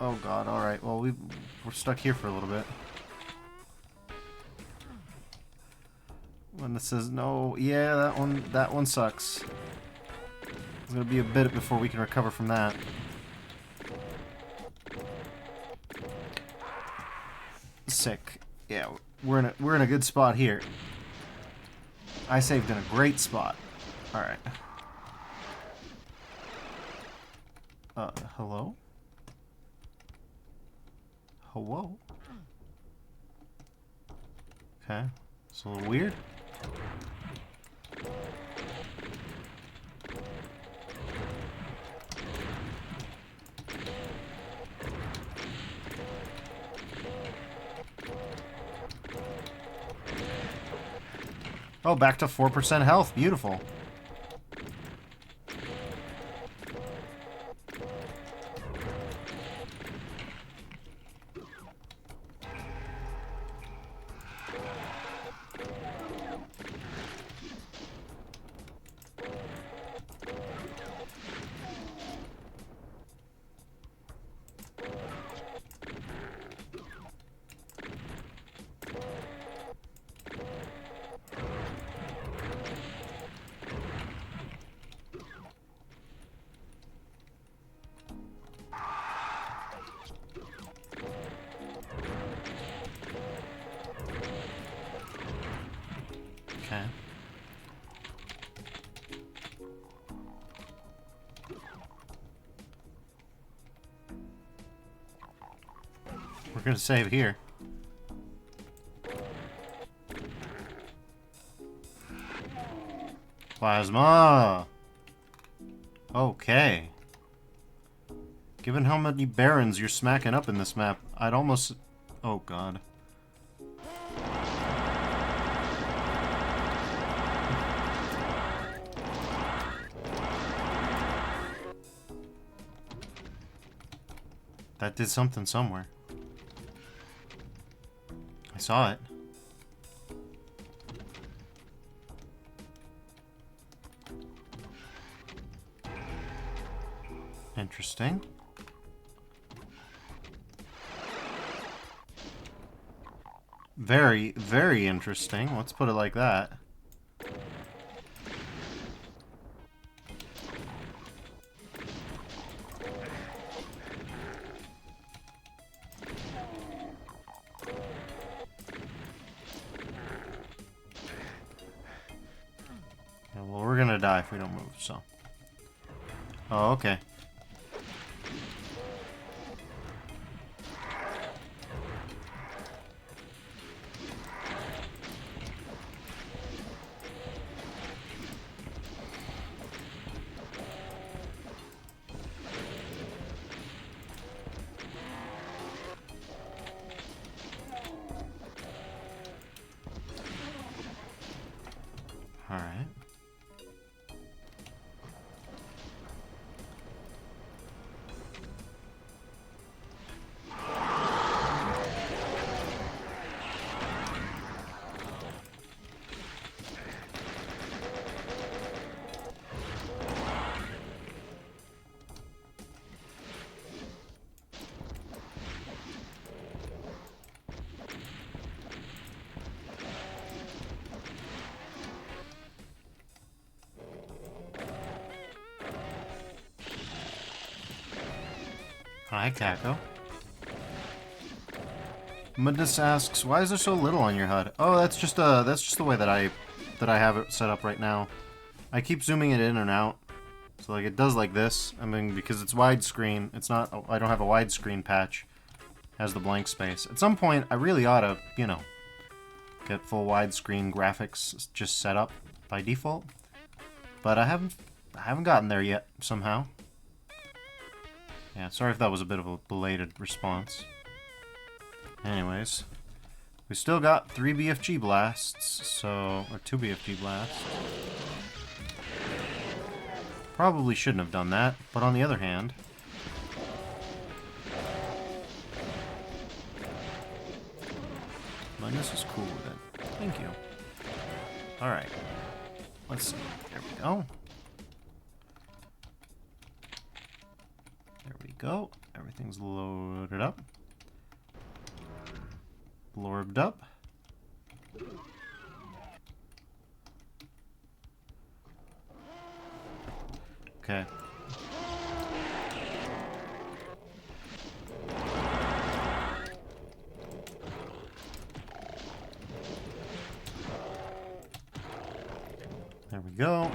Oh God, alright. Well, we're stuck here for a little bit. When it says no, yeah, that one sucks. It's gonna be a bit before we can recover from that. Sick. Yeah, we're in a good spot here. I saved in a great spot. All right. Hello? Whoa. Okay. It's a little weird. Oh, back to 4% health. Beautiful. Okay. We're gonna save here. Plasma! Okay. Given how many barons you're smacking up in this map, I'd almost... Oh, God. That did something somewhere. I saw it. Interesting. Very, very interesting. Let's put it like that. Yeah, well, we're gonna die if we don't move, so... Oh, okay. Alright. Hi, Kako. Mudness asks, "Why is there so little on your HUD?" Oh, that's just the way that I have it set up right now. I keep zooming it in and out, so like it does like this. I mean, because it's widescreen, it's not. I don't have a widescreen patch. It has the blank space. At some point, I really ought to, you know, get full widescreen graphics just set up by default. But I haven't gotten there yet somehow. Yeah, sorry if that was a bit of a belated response. Anyways, we still got 3 BFG blasts, so... or 2 BFG blasts. Probably shouldn't have done that, but on the other hand... Linus is cool with it. Thank you. Alright. Let's see. There we go. There we go. Everything's loaded up. Blorbed up. Okay. There we go.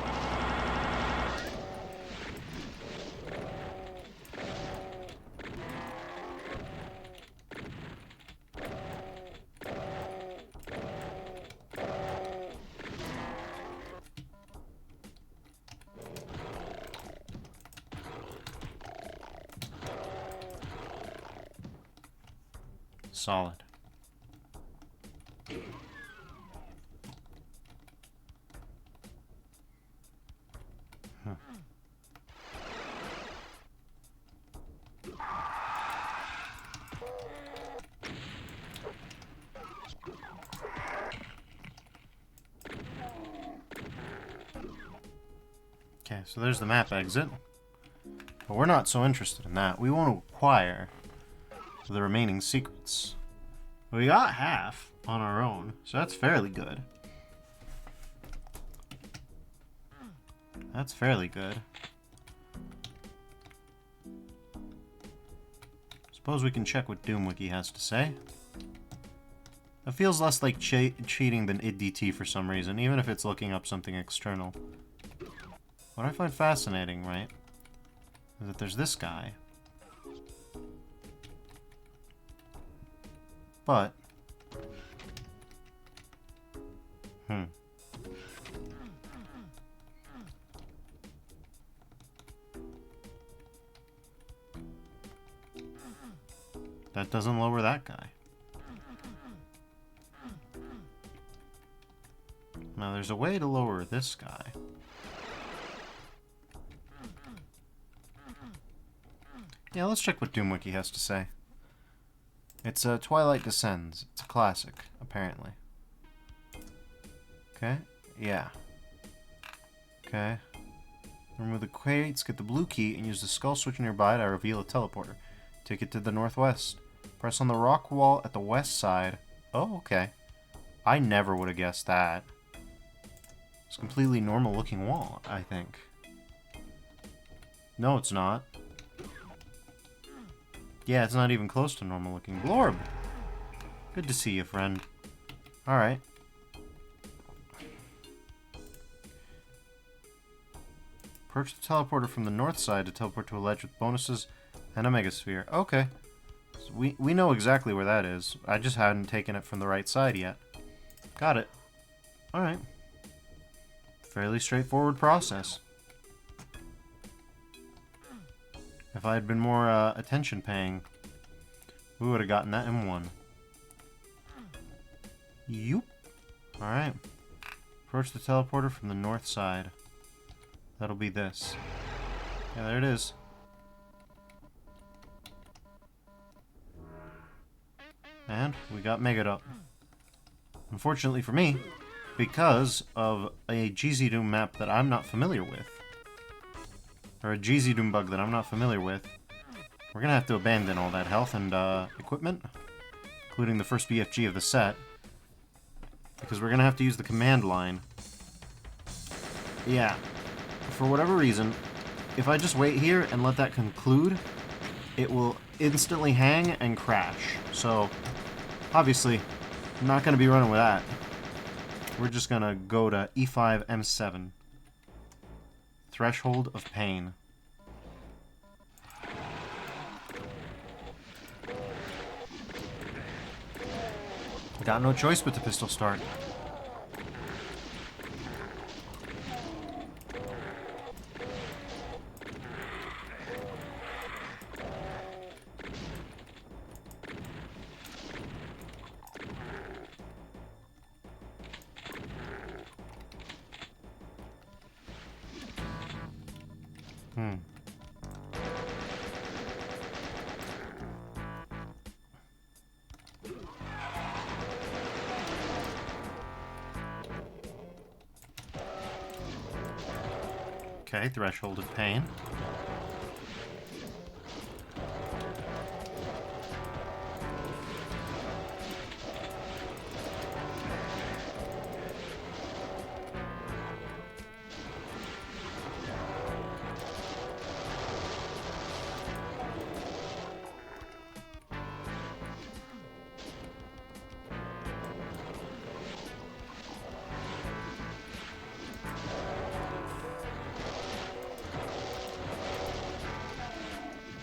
Solid. Okay, so there's the map exit. But we're not so interested in that. We want to acquire the remaining secrets. We got half on our own, so that's fairly good. That's fairly good. Suppose we can check what DoomWiki has to say. It feels less like cheating than idDT for some reason, even if it's looking up something external. What I find fascinating, right, is that there's this guy. But... that doesn't lower that guy. Now there's a way to lower this guy. Yeah, let's check what DoomWiki has to say. It's Twilight Descends. It's a classic, apparently. Okay, yeah. Okay. Remove the crates, get the blue key, and use the skull switch nearby to reveal a teleporter. Take it to the northwest. Press on the rock wall at the west side. Oh, okay. I never would have guessed that. It's a completely normal looking wall, I think. No, it's not. Yeah, it's not even close to normal looking. Blorb! Good to see you, friend. Alright. Approach the teleporter from the north side to teleport to a ledge with bonuses and a megasphere. Okay. So we know exactly where that is. I just hadn't taken it from the right side yet. Got it. Alright. Fairly straightforward process. If I had been more attention paying, we would have gotten that in one. Yoop. Alright. Approach the teleporter from the north side. That'll be this. Yeah, there it is. And we got Mega'd up. Unfortunately for me, because of a GZ Doom map that I'm not familiar with, or a GZ Doom bug that I'm not familiar with, we're gonna have to abandon all that health and equipment, including the first BFG of the set, because we're gonna have to use the command line. Yeah, for whatever reason, if I just wait here and let that conclude, it will instantly hang and crash. So, obviously, I'm not gonna be running with that. We're just gonna go to E5 M7. Threshold of Pain. Got no choice but to pistol start. Okay, Threshold of Pain.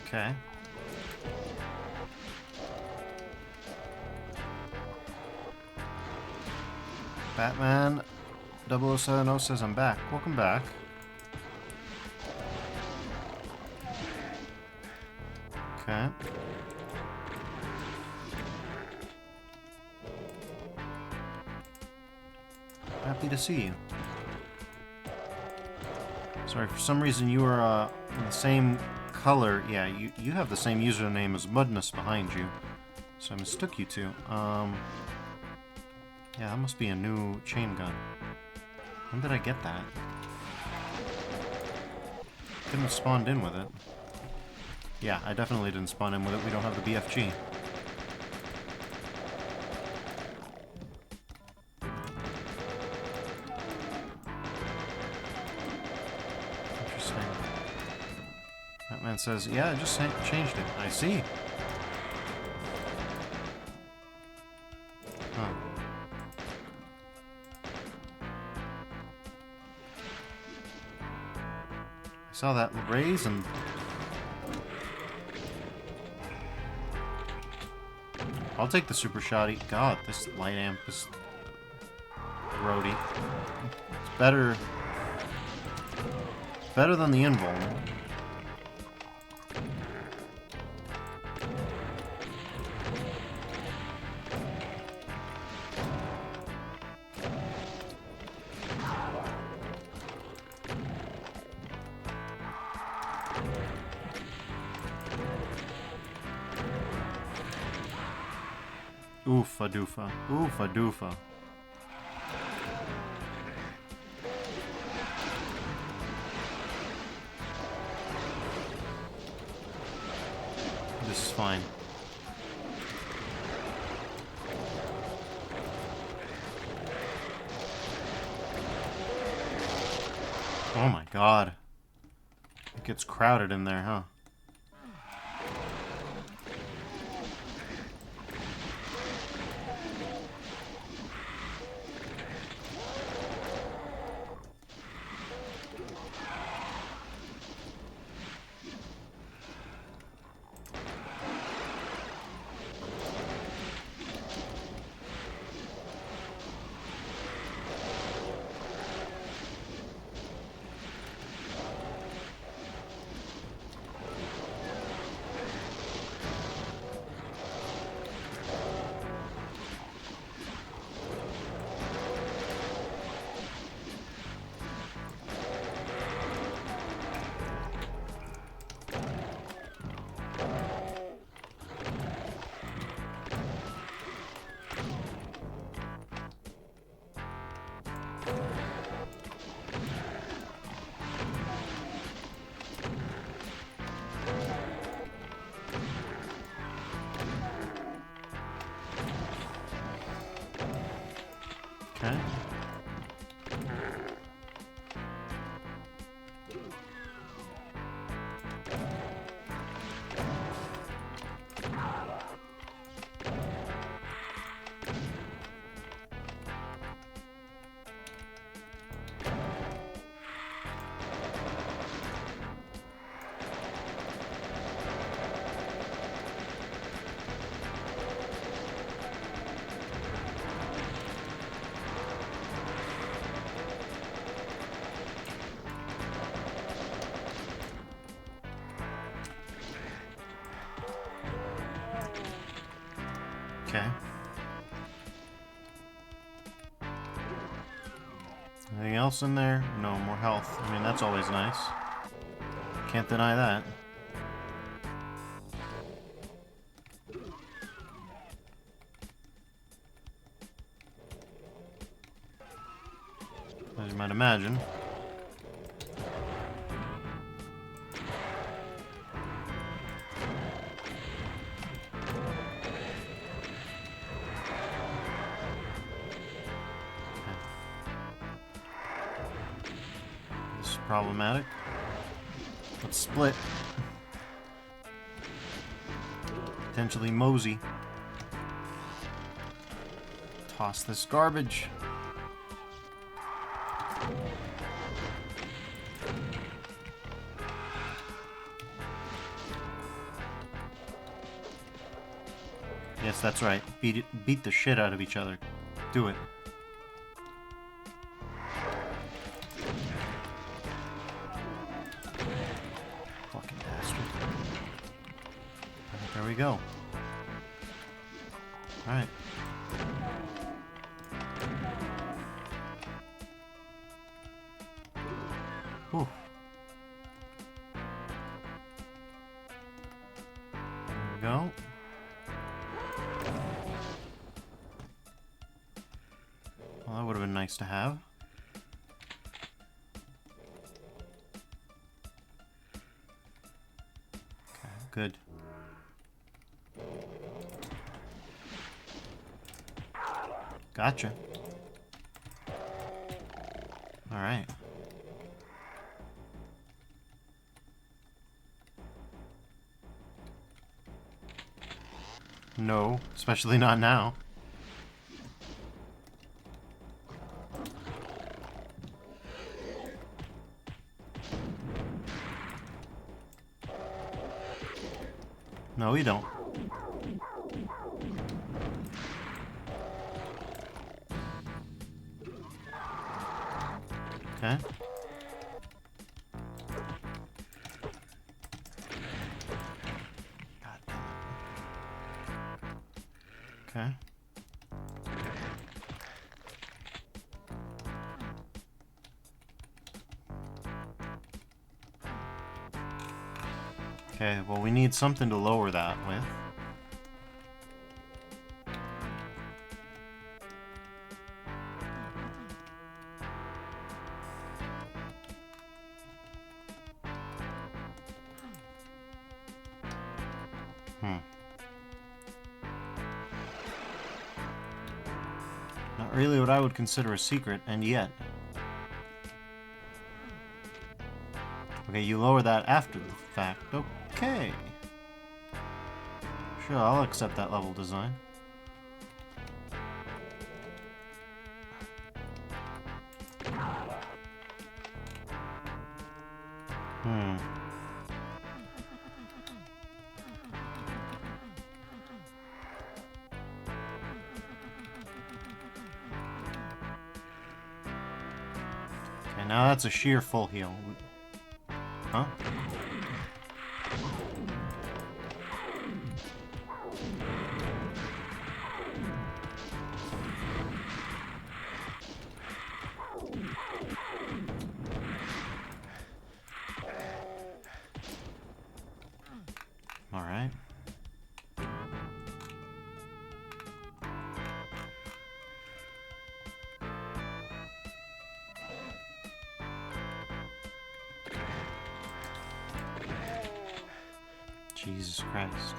Okay. Batman 0070 says I'm back. Welcome back. Okay. Happy to see you. Sorry, for some reason you were in the same color. Yeah, you have the same username as Mudness behind you. So I mistook you two. Yeah, that must be a new chain gun. When did I get that? Couldn't have spawned in with it. Yeah, I definitely didn't spawn in with it. We don't have the BFG. Interesting. That man says, yeah, I just changed it. I see. Huh. I saw that raise and... I'll take the super shoddy. God, this light amp is grody. It's better than the invuln. Oofa doofa. Oofa doofa. This is fine. Oh my god. It gets crowded in there, huh? Okay. Okay. Anything else in there? No, more health. I mean, that's always nice. Can't deny that. As you might imagine. Problematic. Let's split. Potentially mosey. Toss this garbage. Yes, that's right. Beat the shit out of each other. Do it. There we go. Alright. Whew. There we go. Well, that would have been nice to have. Okay, good. Gotcha. Alright. No, especially not now. No, you don't. Okay. God damn it. Okay. Okay, well, we need something to lower that with. Not really what I would consider a secret, and yet. Okay, you lower that after the fact. Okay. Sure, I'll accept that level design. Okay, now that's a sheer full heal. Huh? Alright. Jesus Christ.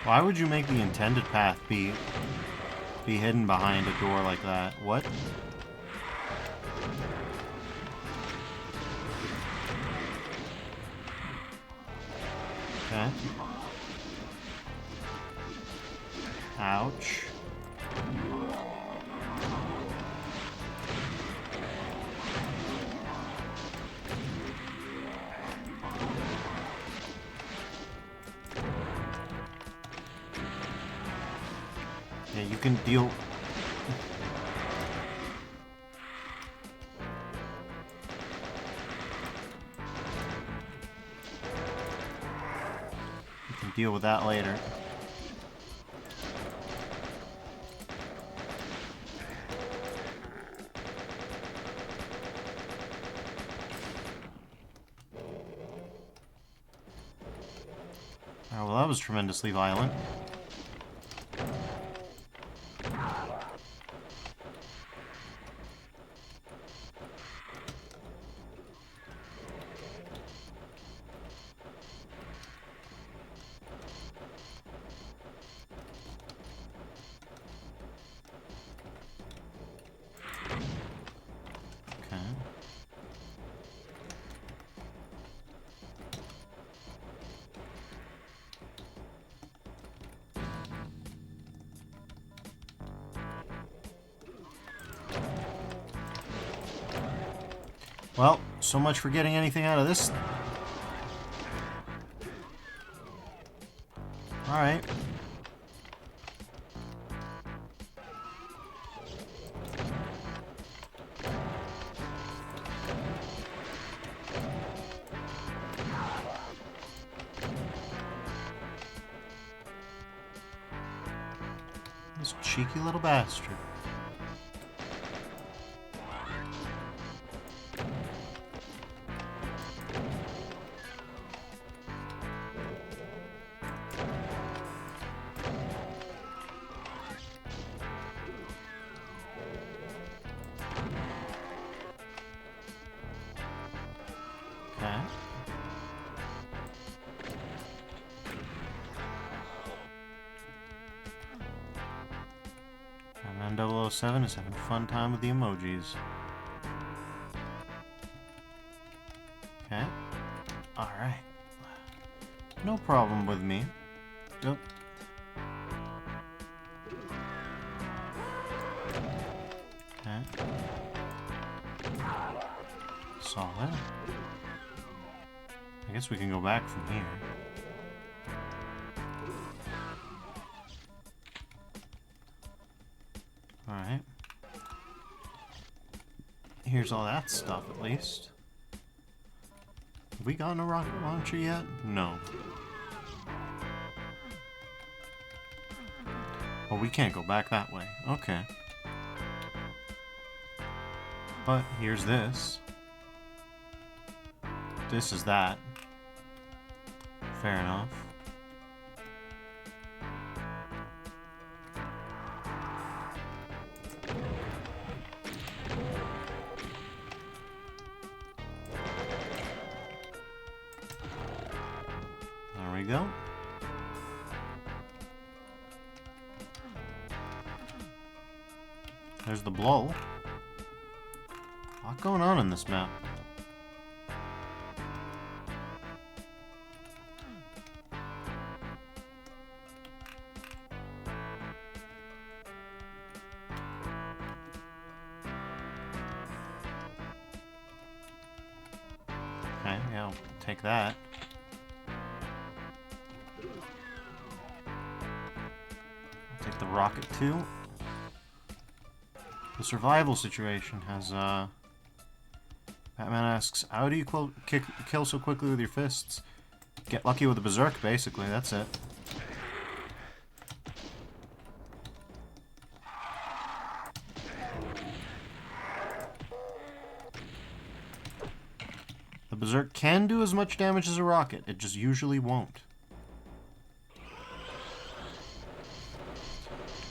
Why would you make the intended path be hidden behind a door like that? What? Okay. Ouch. Yeah, you can deal... You can deal with that later. Oh, well, that was tremendously violent. Well, so much for getting anything out of this. Alright. cheeky little bastard. Okay. And then 007 is having a fun time with the emojis. Okay. Alright. No problem with me. Yep. Okay. Solid. I guess we can go back from here. Alright. Here's all that stuff, at least. Have we gotten a rocket launcher yet? No. Oh, we can't go back that way. Okay. But here's this. This is that. Fair enough. There we go. There's the blow. A lot going on in this map. Okay, yeah, I'll take that. I'll take the rocket too. The survival situation has, Batman asks, how do you kill so quickly with your fists? Get lucky with a berserk, basically, that's it. The berserk can do as much damage as a rocket, it just usually won't.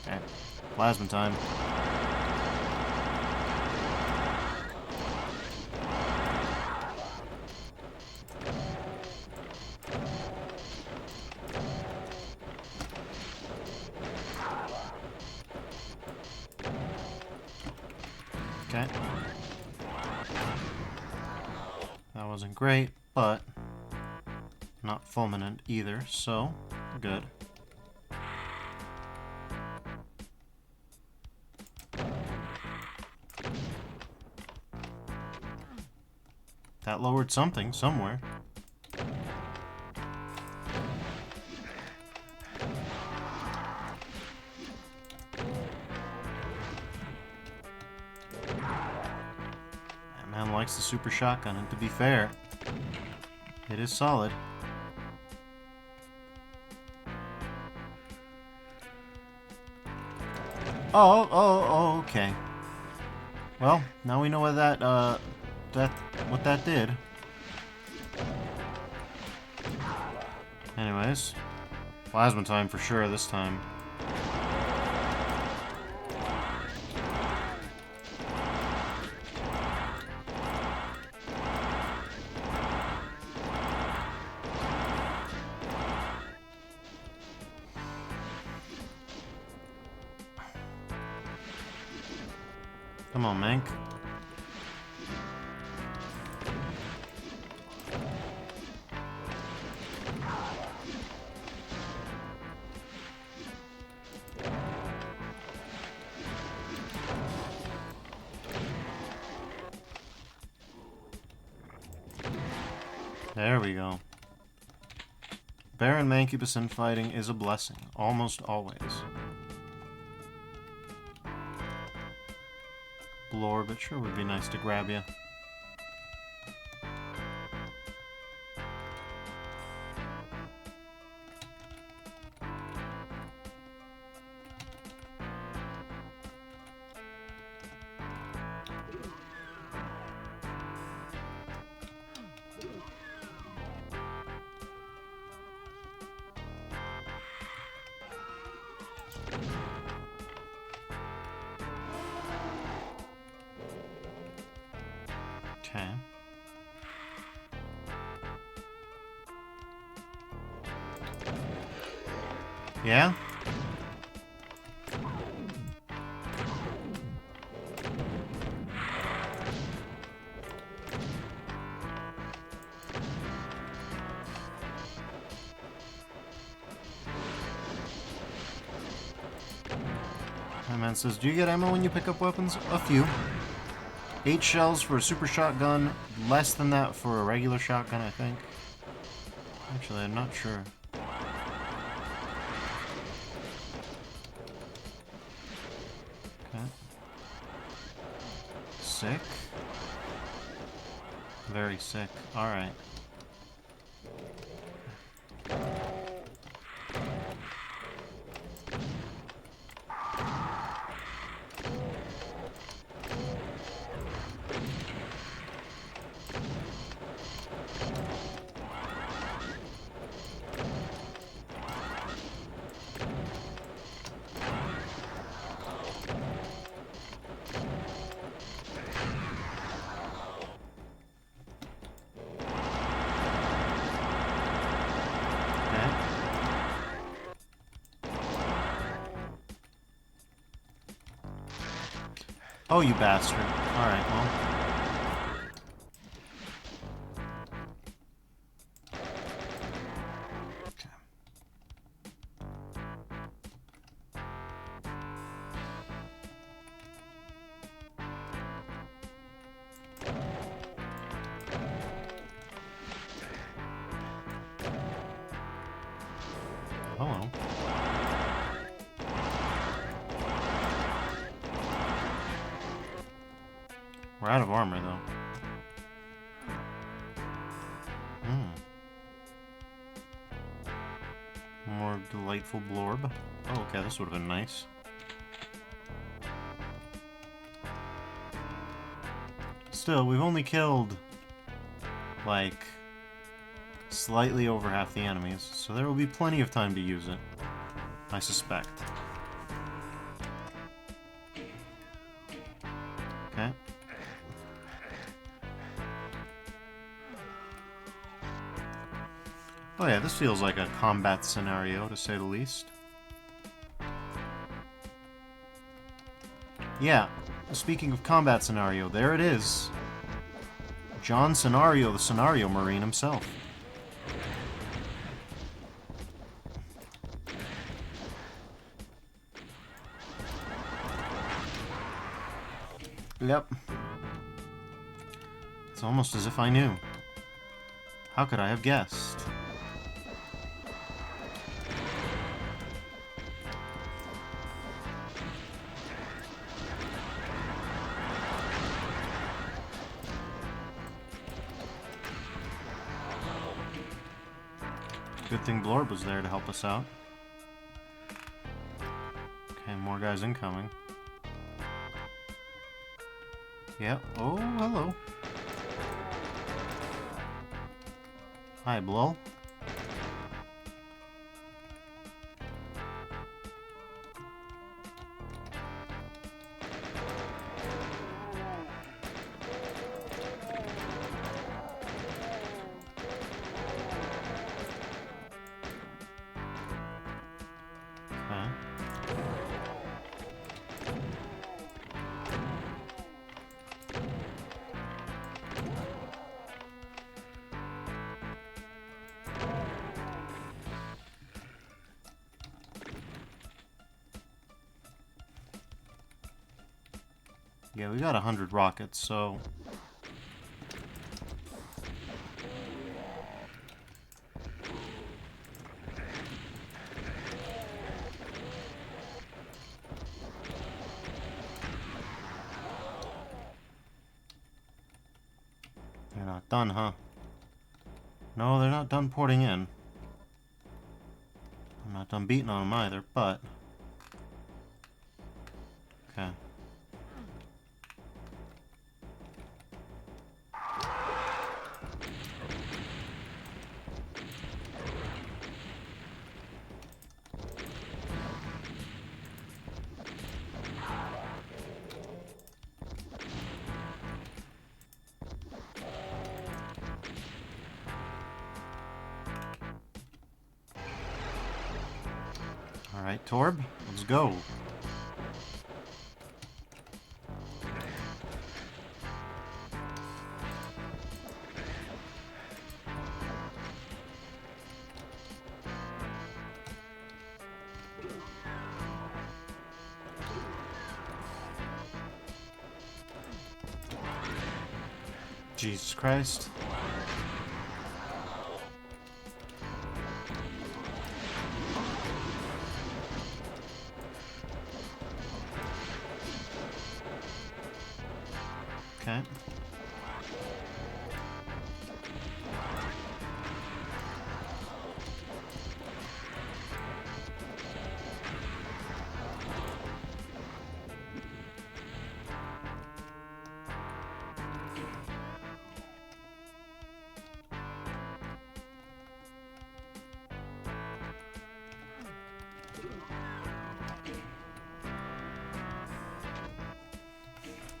Okay, plasma time. Okay. That wasn't great, but not fulminant either, so good. That lowered something somewhere. That man likes the super shotgun, and to be fair, it is solid. Oh, okay. Well, now we know what what that did. Anyways, plasma time for sure this time. Come on, Mank. There we go. Baron Mancubus infighting is a blessing, almost always. Blore, but sure would be nice to grab you. Okay. Yeah? My man says, do you get ammo when you pick up weapons? A few. 8 shells for a super shotgun, less than that for a regular shotgun, I think. Actually, I'm not sure. Okay. Sick. Very sick. Alright. Oh, you bastard. Alright, well. Okay. Hello. We're out of armor, though. More delightful blorb. Oh, okay, this would have been nice. Still, we've only killed, like, slightly over half the enemies, so there will be plenty of time to use it. I suspect. Okay. Oh yeah, this feels like a combat scenario, to say the least. Yeah, speaking of combat scenario, there it is. John Scenario, the Scenario Marine himself. Yep. It's almost as if I knew. How could I have guessed? Good thing Blorb was there to help us out. Okay, more guys incoming. Yep. Oh, hello. Hi, Blow. Yeah, we got 100 rockets, so... They're not done, huh? No, they're not done porting in. I'm not done beating on them either, but... Okay. Alright, Torb, let's go. Jesus Christ. Okay.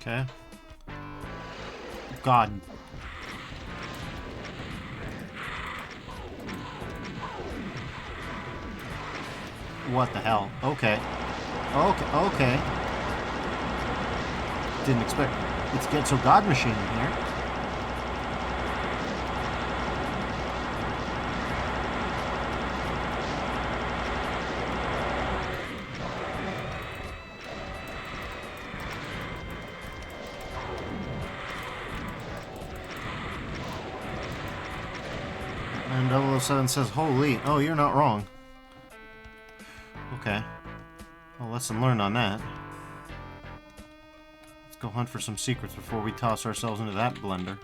Okay. God. What the hell? Okay. Okay, okay. Didn't expect it to get so God Machine in here. And 007 says, holy, oh, you're not wrong. Okay. Well, lesson learned on that. Let's go hunt for some secrets before we toss ourselves into that blender.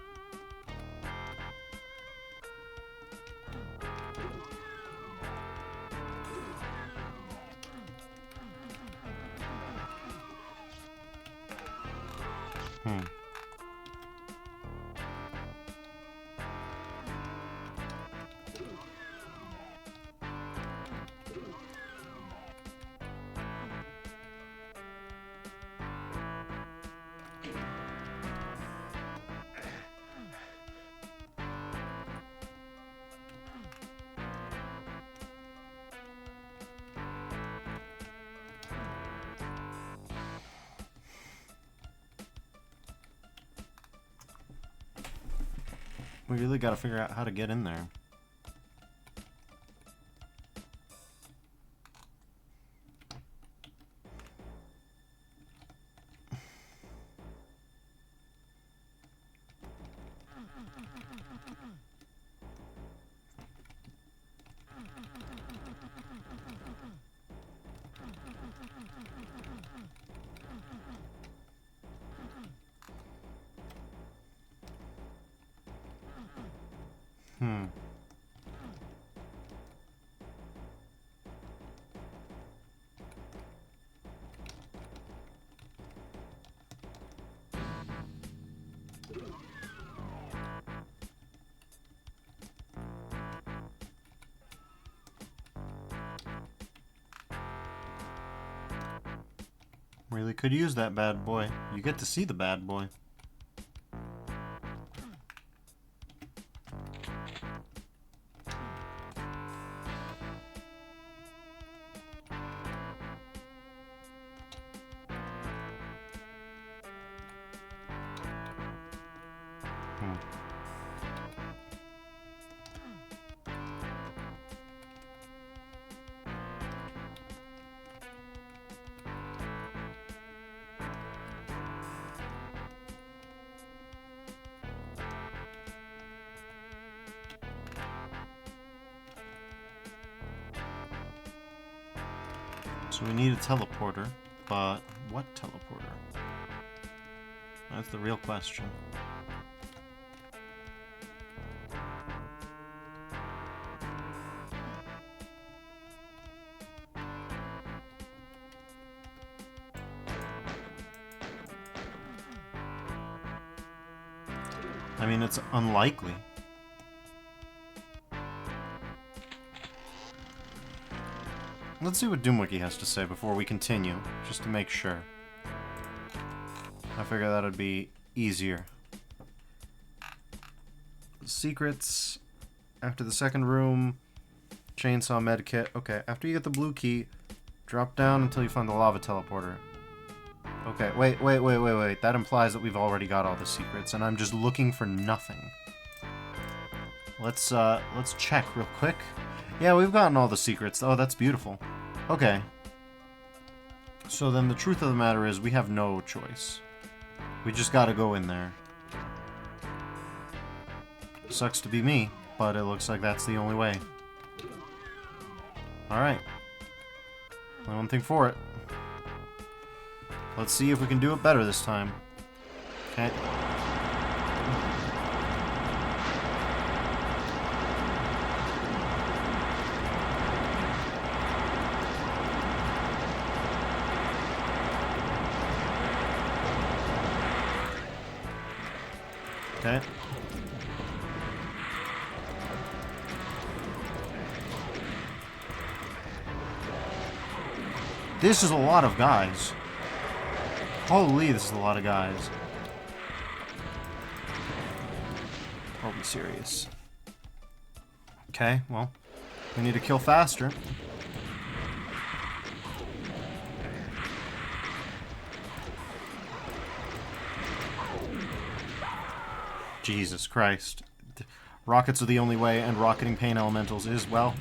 We really gotta figure out how to get in there. Really could use that bad boy. You get to see the bad boy. So we need a teleporter, but what teleporter? That's the real question. I mean, it's unlikely. Let's see what Doomwiki has to say before we continue, just to make sure. I figure that would be easier. Secrets. After the second room. Chainsaw medkit. Okay, after you get the blue key, Drop down until you find the lava teleporter. Okay, wait. That implies that we've already got all the secrets, and I'm just looking for nothing. Let's check real quick. Yeah, we've gotten all the secrets. Oh, that's beautiful. Okay. So then the truth of the matter is we have no choice. We just gotta go in there. Sucks to be me, but it looks like that's the only way. Alright. Only one thing for it. Let's see if we can do it better this time. Okay. Okay. This is a lot of guys. Holy, this is a lot of guys. I'll be serious. Okay, well, we need to kill faster. Jesus Christ. Rockets are the only way, and rocketing pain elementals is, well...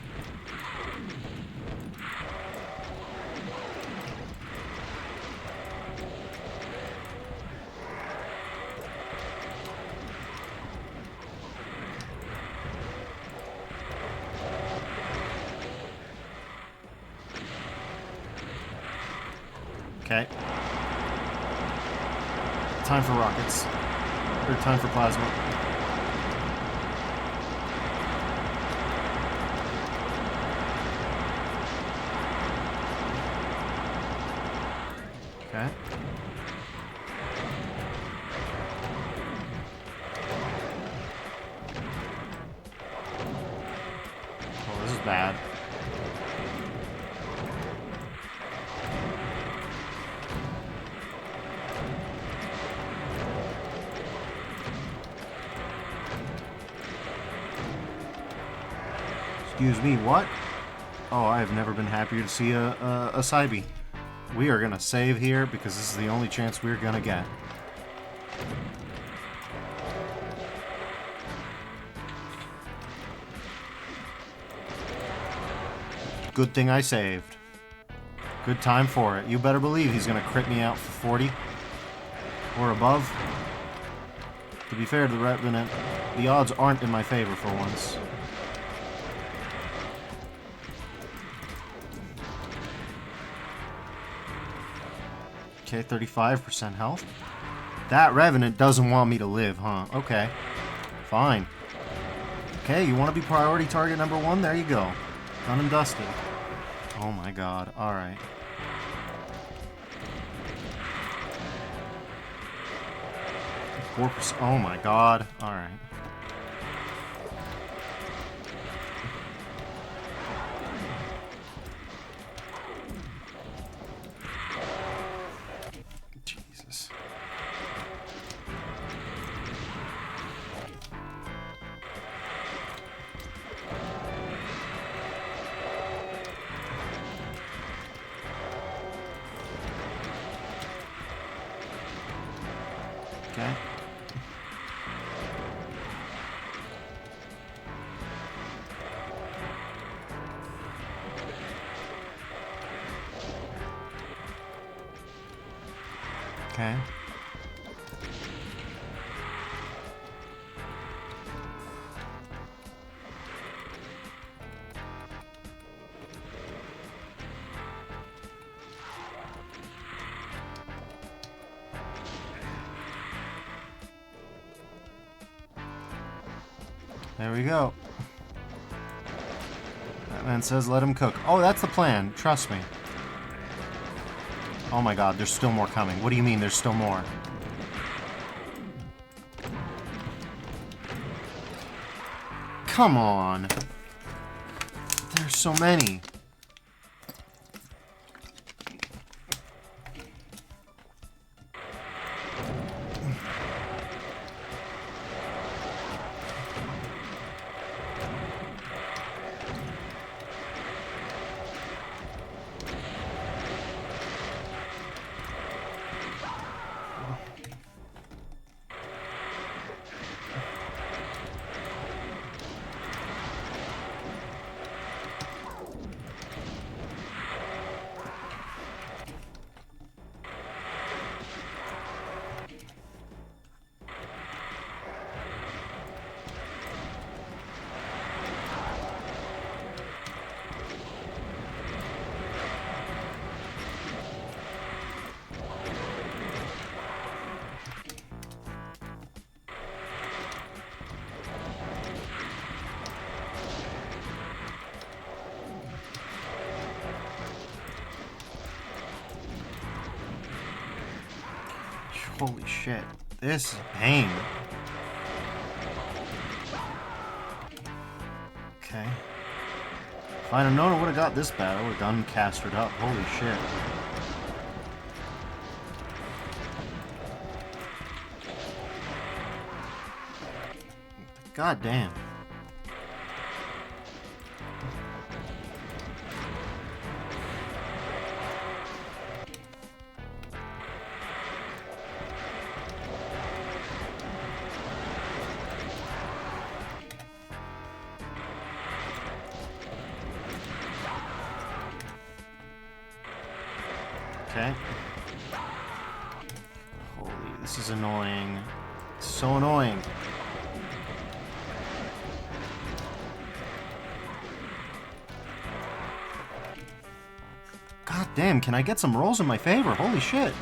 Okay. Time for rockets. Or time for plasma. Okay. Oh, this is bad. Excuse me, what? Oh, I have never been happier to see a Cybe. We are gonna save here because this is the only chance we're gonna get. Good thing I saved. Good time for it. You better believe he's gonna crit me out for 40 or above. To be fair to the Revenant, the odds aren't in my favor for once. Okay, 35% health. That Revenant doesn't want me to live, huh? Okay. Fine. Okay, you want to be priority target number 1? There you go. Done and dusted. Oh my god. Alright. .4%. Oh my god. Alright. Jesus. Okay. Okay. There we go. That man says let him cook. Oh, that's the plan. Trust me. Oh my god, there's still more coming. What do you mean there's still more? Come on. There's so many. Holy shit. This is pain. Okay. If I'd have known it would have got this bad, I would have done castered up. Holy shit. God damn. Okay. Holy, this is annoying. It's so annoying. God damn, can I get some rolls in my favor? Holy shit.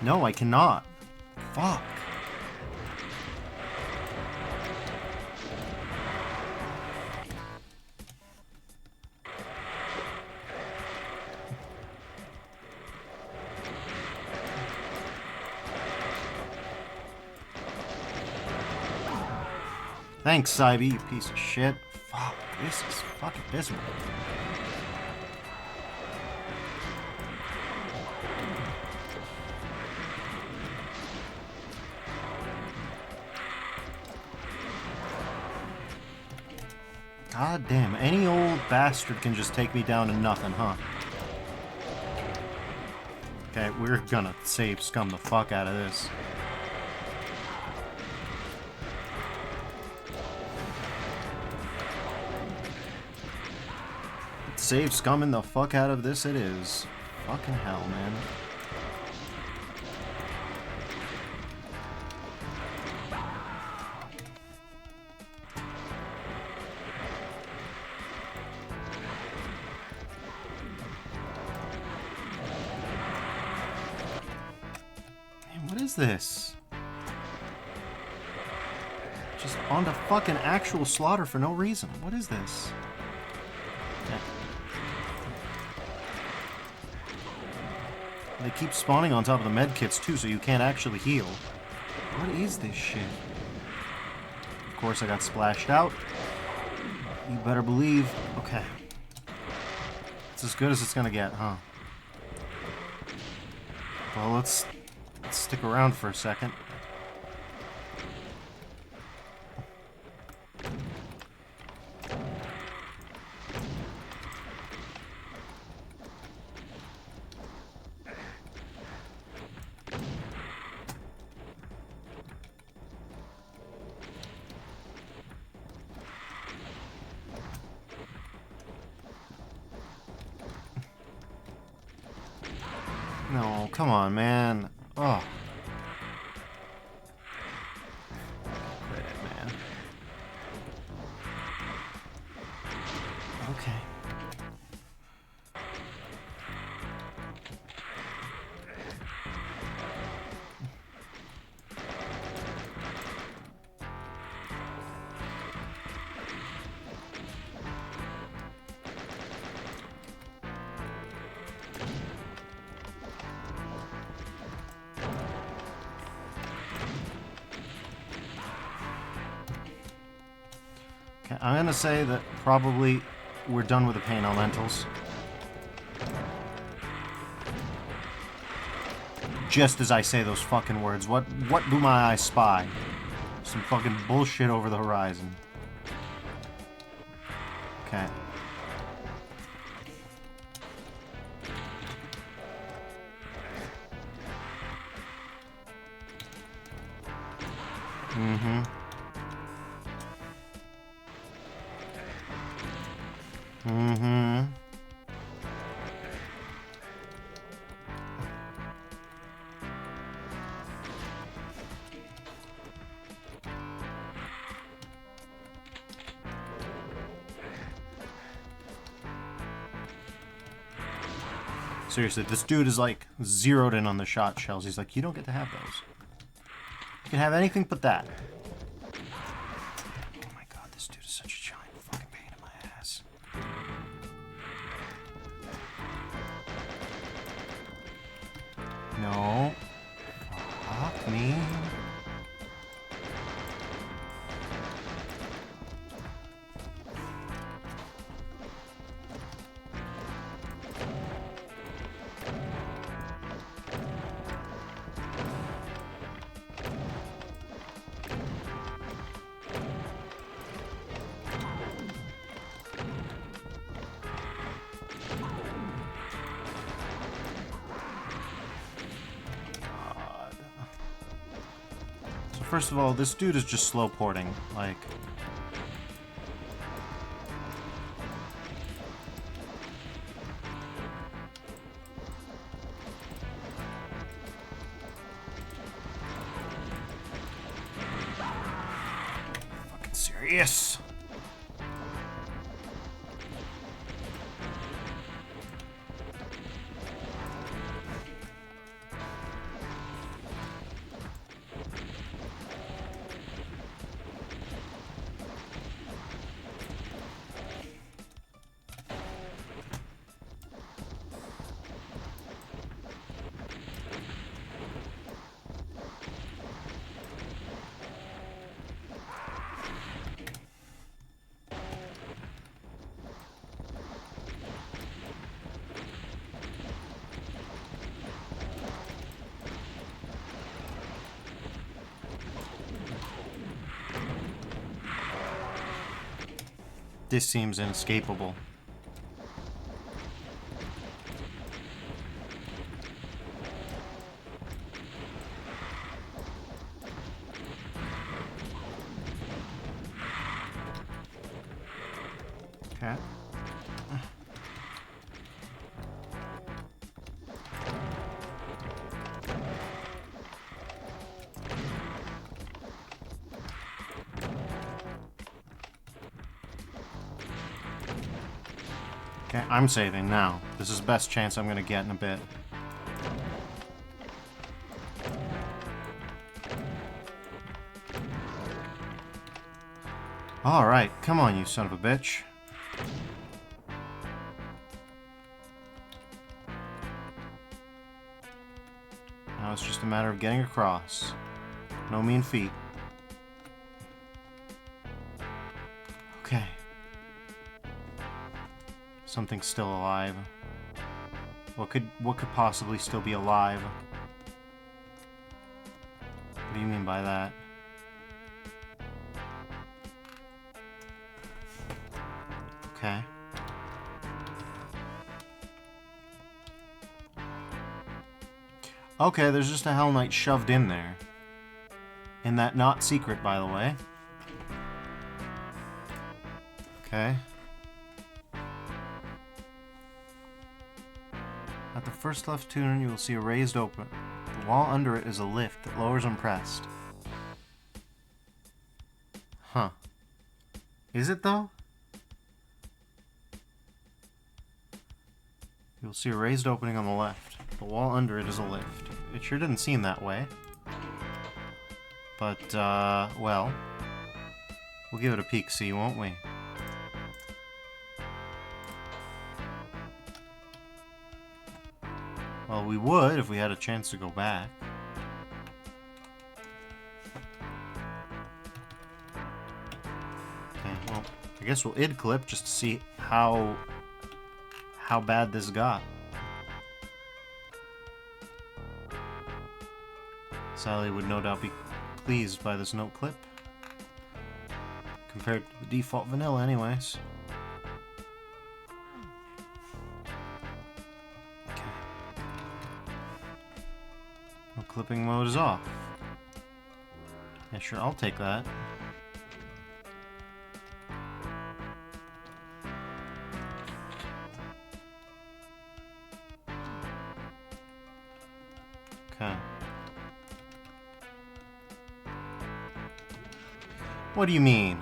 No, I cannot. Fuck. Thanks, Cybe, you piece of shit. Fuck, this is fucking dismal. God damn, any old bastard can just take me down to nothing, huh? Okay, we're gonna save scum the fuck out of this. Save scumming the fuck out of this it is. Fucking hell, man. Man, what is this? Just onto fucking actual slaughter for no reason. What is this? Okay. They keep spawning on top of the medkits too, so you can't actually heal. What is this shit? Of course I got splashed out. You better believe. Okay. It's as good as it's gonna get, huh? Well, let's stick around for a second. No, come on, man. Oh. Quit it, man. Okay. Okay, I'm gonna say that probably we're done with the pain on lentils. Just as I say those fucking words, what do my eyes spy? Some fucking bullshit over the horizon. Okay. Mm-hmm. Mm-hmm. Seriously, this dude is like zeroed in on the shot shells. He's like, you don't get to have those. You can have anything but that. Oh my god, this dude is such a giant fucking pain in my ass. First of all, this dude is just slow porting. Like... Fucking serious. This seems inescapable. Okay. Okay, I'm saving now. This is the best chance I'm gonna get in a bit. Alright, come on, you son of a bitch. Now it's just a matter of getting across. No mean feat. Okay. Something's still alive. What could possibly still be alive? What do you mean by that? Okay. Okay, there's just a Hell Knight shoved in there. In that not secret, by the way. Okay. At the first left turn, you will see a raised open. The wall under it is a lift that lowers when pressed. Huh. Is it, though? You'll see a raised opening on the left. The wall under it is a lift. It sure didn't seem that way. But, well... we'll give it a peek-see, won't we? Well, we would if we had a chance to go back. Okay, well, I guess we'll id clip just to see how bad this got. Sally would no doubt be pleased by this note clip. Compared to the default vanilla anyways. Okay. No clipping mode is off. Yeah, sure, I'll take that. Okay. What do you mean?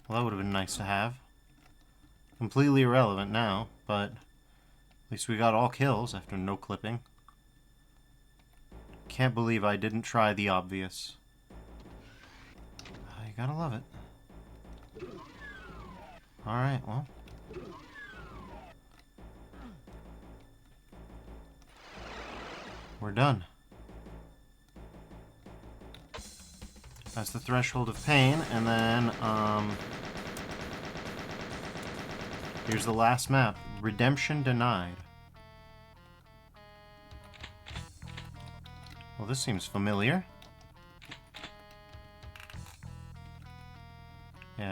Well, that would have been nice to have. Completely irrelevant now, but at least we got all kills after no clipping. Can't believe I didn't try the obvious. You gotta love it. Alright, well. We're done. That's the threshold of pain, and then, here's the last map. Redemption denied. Well, this seems familiar.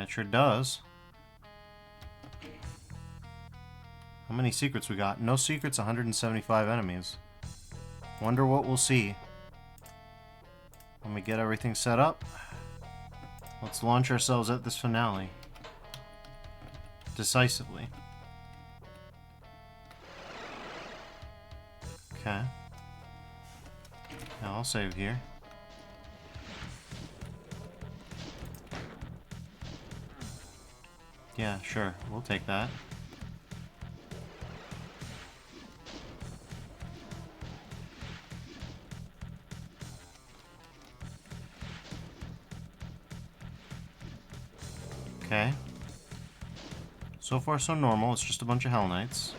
That sure does. How many secrets we got? No secrets, 175 enemies. Wonder what we'll see. When we get everything set up, let's launch ourselves at this finale. Decisively. Okay. Now I'll save here. Yeah, sure. We'll take that. Okay. So far, so normal. It's just a bunch of Hell Knights.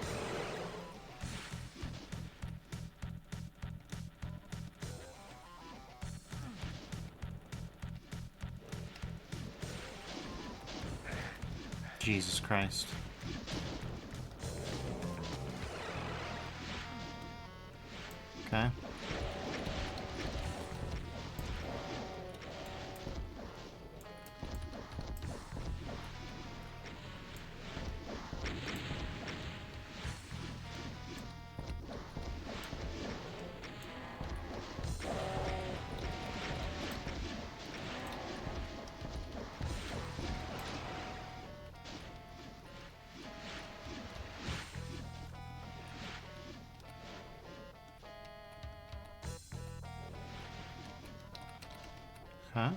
Jesus Christ. Okay. Huh?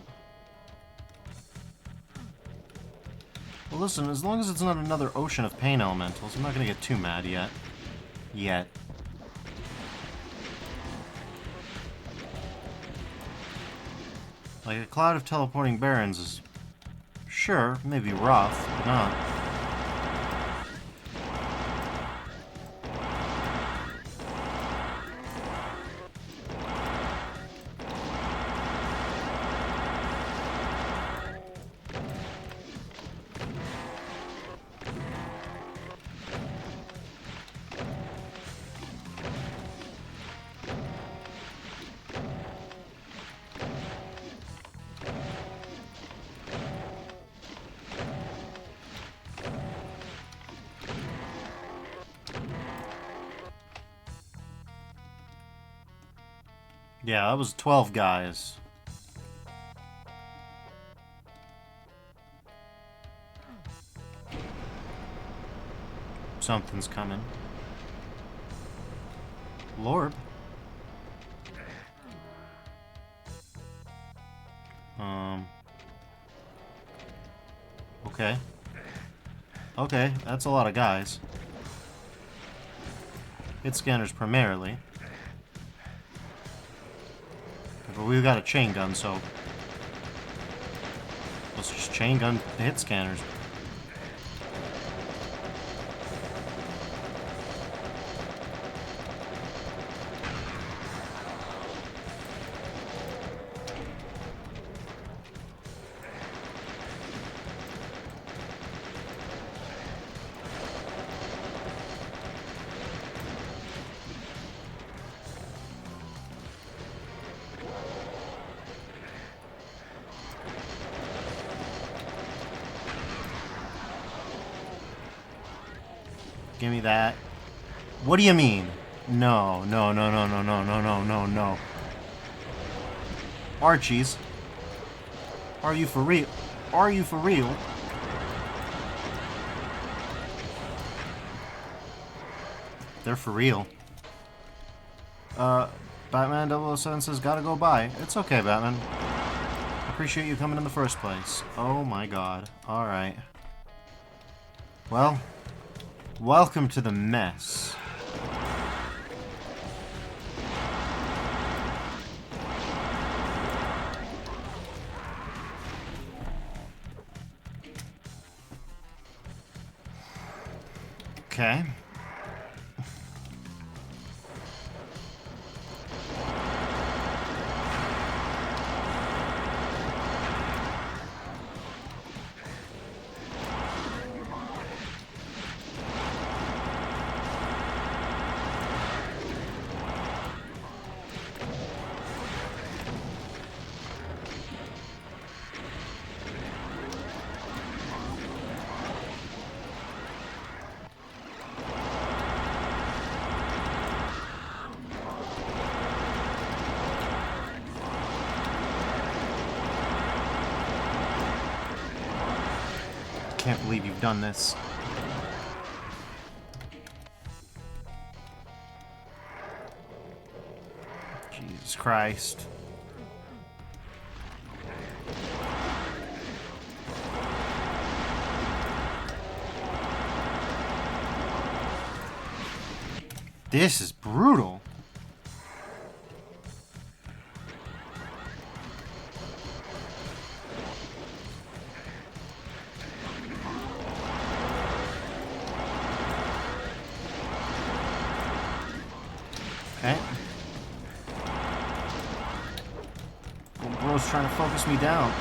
Well, listen, as long as it's not another ocean of pain elementals, I'm not gonna get too mad yet. Like, a cloud of teleporting barons is, sure, maybe rough, but not. Yeah, that was 12 guys. Something's coming. Lord. Okay. Okay, that's a lot of guys. Hit scanners primarily. But we've got a chain gun, so let's just chain gun the hit scanners. Give me that. What do you mean? No, no, no, no, no, no, no, no, no, no. Archies. Are you for real? Are you for real? They're for real. Batman 007 says, gotta go by. It's okay, Batman. Appreciate you coming in the first place. Oh my god. Alright. Well, welcome to the mess. Okay. believe you've done this. Jesus Christ. This is brutal. Okay. Oh, bro's trying to focus me down.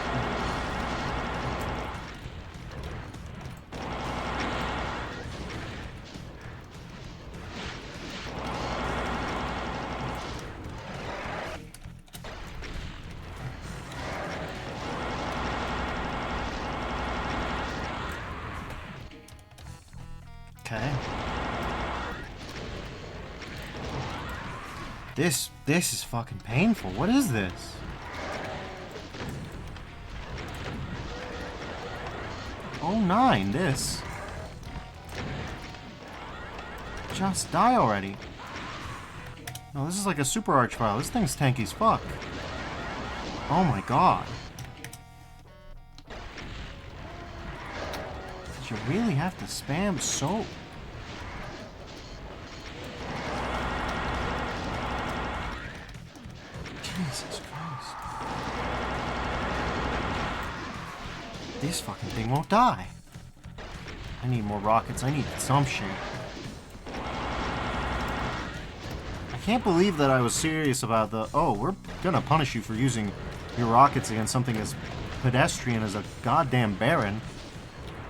Okay. This is fucking painful. What is this? Oh, 9, this. Just die already. No, this is like a super archvile. This thing's tanky as fuck. Oh my god. Did you really have to spam so... Jesus Christ. This fucking thing won't die. I need more rockets. I need some shit. I can't believe that I was serious about the... Oh, we're gonna punish you for using your rockets against something as pedestrian as a goddamn Baron.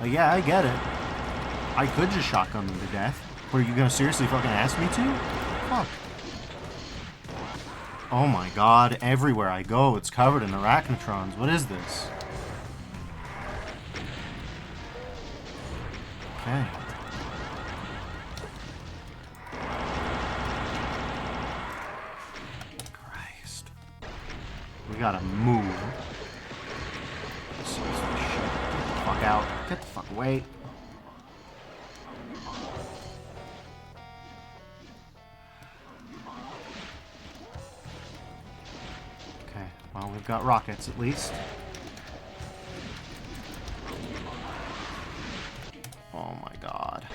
Yeah, I get it. I could just shotgun them to death. But are you gonna seriously fucking ask me to? Fuck. Oh my god, everywhere I go, it's covered in arachnotrons. What is this? Okay. Christ. We gotta move. Get the fuck out. Get the fuck away. Well, we've got rockets, at least. Oh my god.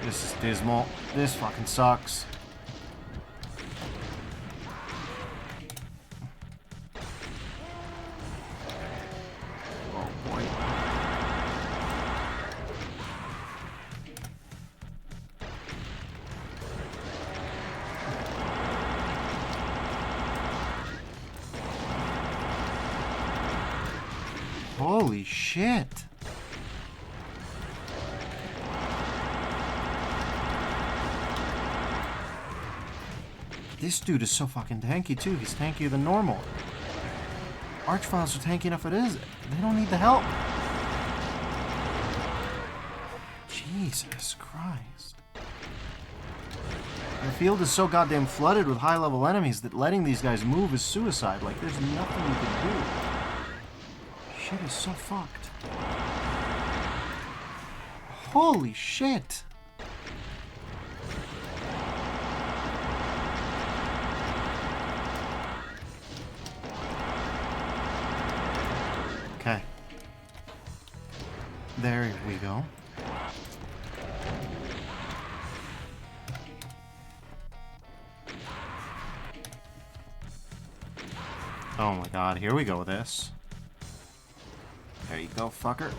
This is dismal. This fucking sucks. Oh boy. Holy shit. This dude is so fucking tanky too. He's tankier than normal. Archviles are tanky enough it is. They don't need the help. Jesus Christ. The field is so goddamn flooded with high-level enemies that letting these guys move is suicide. Like, there's nothing you can do. Shit is so fucked. Holy shit. Okay. There we go. Oh my god, here we go with this. There you go, fucker.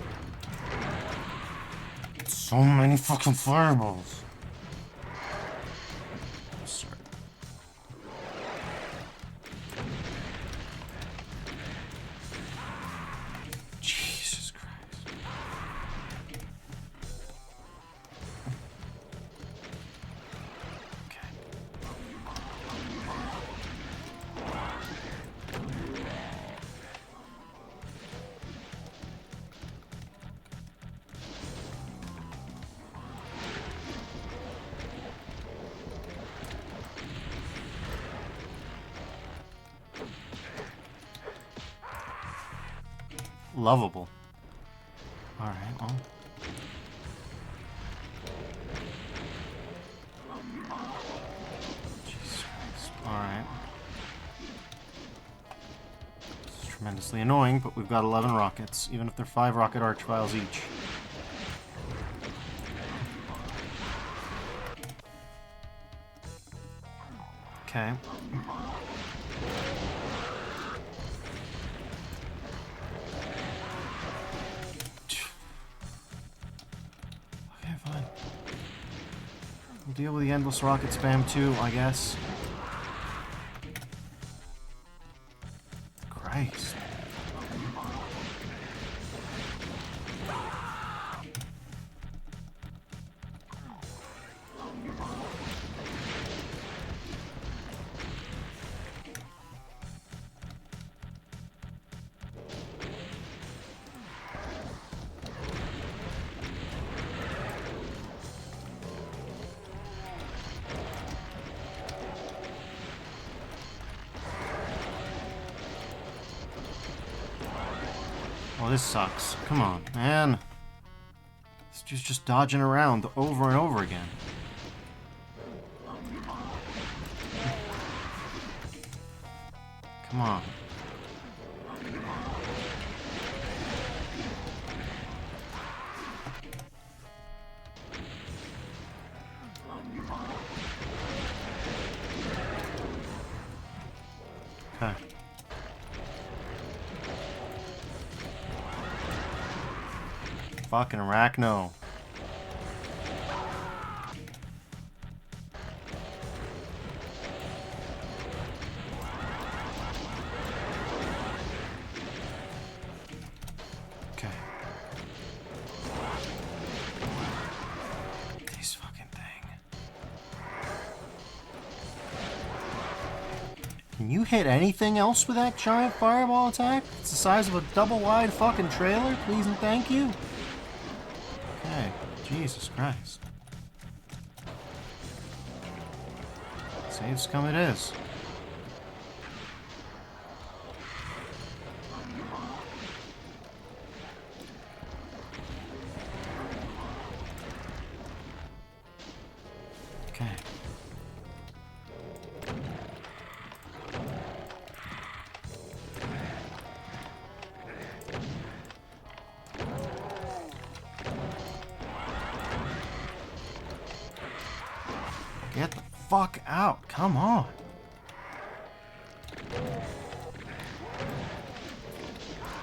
So many fucking fireballs. Sir. Jesus Christ. Okay. Lovable. Alright, Oh. Jesus Christ. Alright. This is tremendously annoying, but we've got 11 rockets, even if they're 5 rocket archviles each. Okay. Okay, fine. We'll deal with the endless rocket spam too, I guess. Christ. Oh, this sucks. Come on, man. This dude's just dodging around over and over again. Come on. Okay. Fucking Arachno. Okay. This fucking thing. Can you hit anything else with that giant fireball attack? It's the size of a double-wide fucking trailer, please and thank you. Okay, Jesus Christ. Save scum it is. Okay. Get the fuck out. Come on.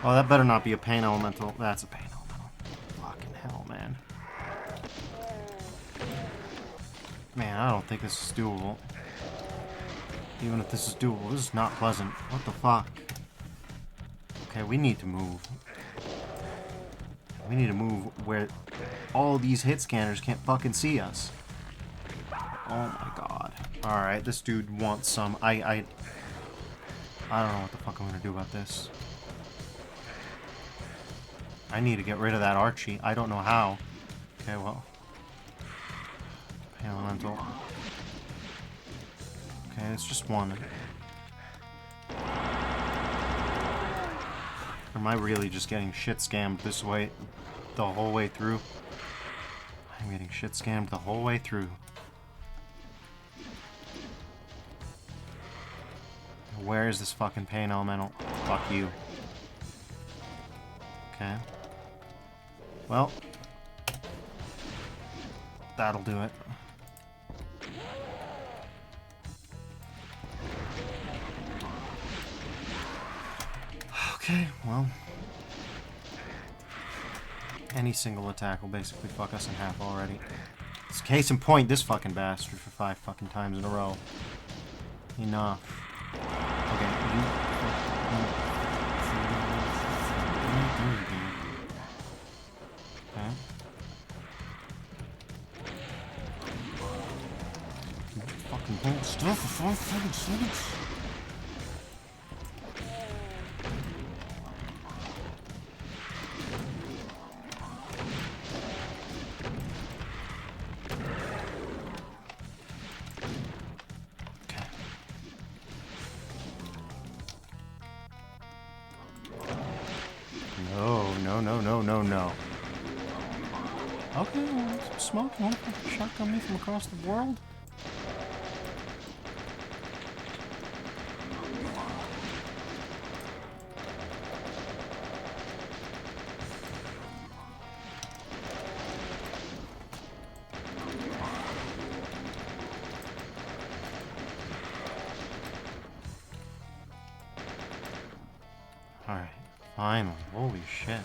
Oh, that better not be a pain elemental. That's a pain elemental. Fucking hell, man. Man, I don't think this is doable. Even if this is doable, this is not pleasant. What the fuck? Okay, we need to move. We need to move where all these hit scanners can't fucking see us. Oh my god. Alright, this dude wants some. I don't know what the fuck I'm gonna do about this. I need to get rid of that Archie. I don't know how. Okay, well. Elemental. Okay, it's just one. Or am I really just getting shit scammed this way the whole way through? I'm getting shit scammed the whole way through. Where is this fucking pain elemental? Fuck you. Okay. Well. That'll do it. Okay, well. Any single attack will basically fuck us in half already. It's case in point, this fucking bastard for 5 fucking times in a row. Enough. Okay, okay. Fucking hold still for 5 fucking seconds. No. Okay, well, some smoke. You want to shotgun me from across the world? Alright, finally. Holy shit.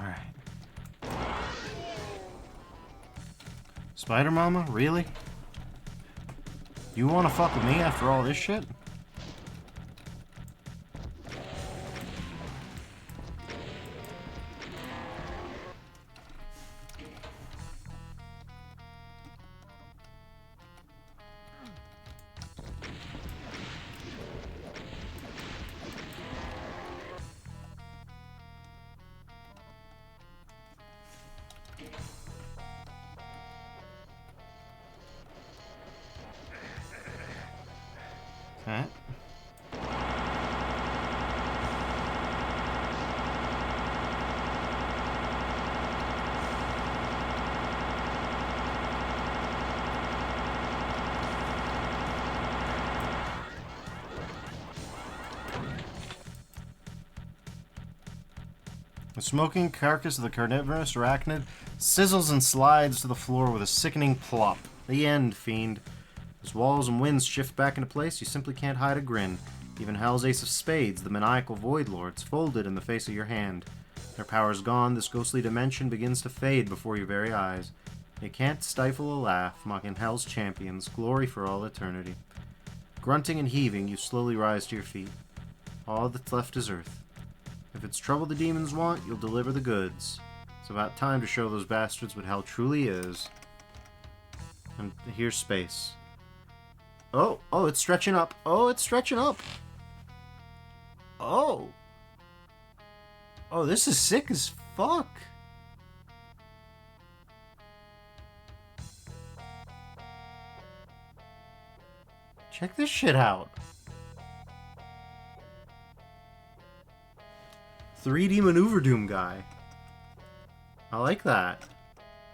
Alright. Spider Mama? Really? You wanna fuck with me after all this shit? Okay. The smoking carcass of the carnivorous arachnid sizzles and slides to the floor with a sickening plop. The end, fiend. As walls and winds shift back into place, you simply can't hide a grin. Even Hell's Ace of Spades, the maniacal Void Lords, folded in the face of your hand. Their powers gone, this ghostly dimension begins to fade before your very eyes. You can't stifle a laugh, mocking Hell's champions, glory for all eternity. Grunting and heaving, you slowly rise to your feet. All that's left is Earth. If it's trouble the demons want, you'll deliver the goods. It's about time to show those bastards what hell truly is. And here's space. Oh, it's stretching up. Oh, it's stretching up. Oh. Oh, this is sick as fuck. Check this shit out. 3D Maneuver Doom guy. I like that.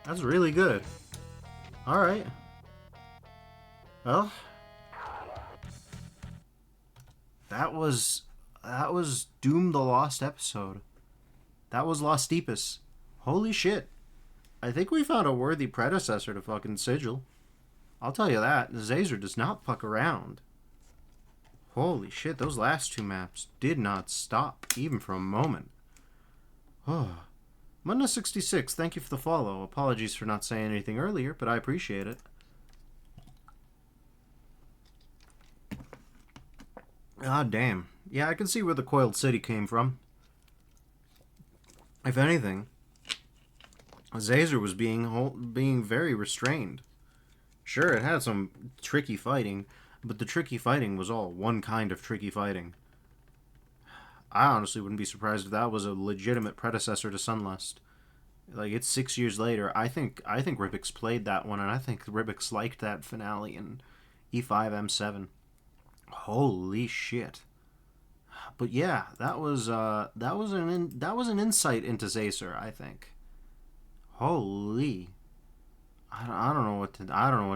That's really good. Alright. Well, that was Doom the Lost episode. That was Lost Deepest. Holy shit. I think we found a worthy predecessor to fucking Sigil. I'll tell you that. Xaser does not fuck around. Holy shit, those last two maps did not stop, even for a moment. Oh. Munda66, thank you for the follow. Apologies for not saying anything earlier, but I appreciate it. God damn. Yeah, I can see where the Coiled City came from. If anything, Xaser was being very restrained. Sure, it had some tricky fighting, but the tricky fighting was all one kind of tricky fighting. I honestly wouldn't be surprised if that was a legitimate predecessor to Sunlust. Like, it's 6 years later. I think Ribix played that one, and I think Ribix liked that finale in E5M7. Holy shit! But yeah, that was an insight into Xaser, I think. Holy, I don't know what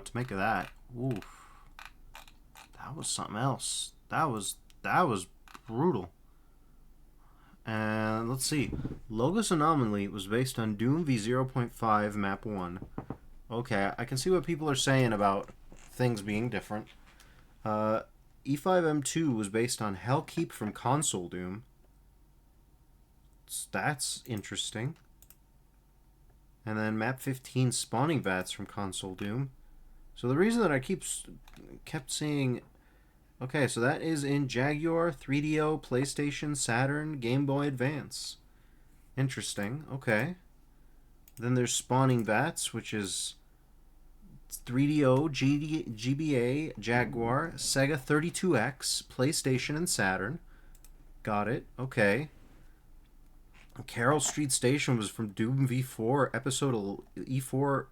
to make of that. Oof, that was something else. That was brutal. And let's see, Logos Anomaly was based on Doom v0.5 map 1. Okay, I can see what people are saying about things being different. E5M2 was based on Hellkeep from Console Doom. That's interesting. And then map 15 Spawning Vats from Console Doom. So the reason that I kept seeing... Okay, so that is in Jaguar, 3DO, PlayStation, Saturn, Game Boy Advance. Interesting, okay. Then there's Spawning Bats, which is 3DO, GBA, Jaguar, Sega 32X, PlayStation, and Saturn. Got it. Okay. Carroll Street Station was from Doom V4, episode E4,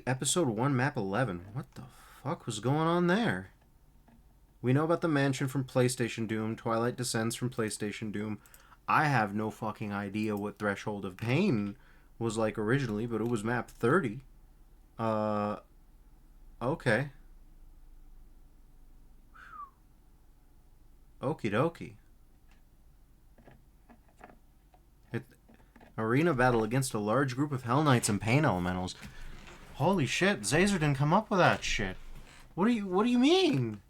episode 1, map 11. What the fuck was going on there? We know about the mansion from PlayStation Doom, Twilight Descends from PlayStation Doom. I have no fucking idea what Threshold of Pain was like originally, but it was map 30. Okay. Okie dokie. Arena battle against a large group of Hell Knights and Pain Elementals. Holy shit, Xaser didn't come up with that shit. What do you mean?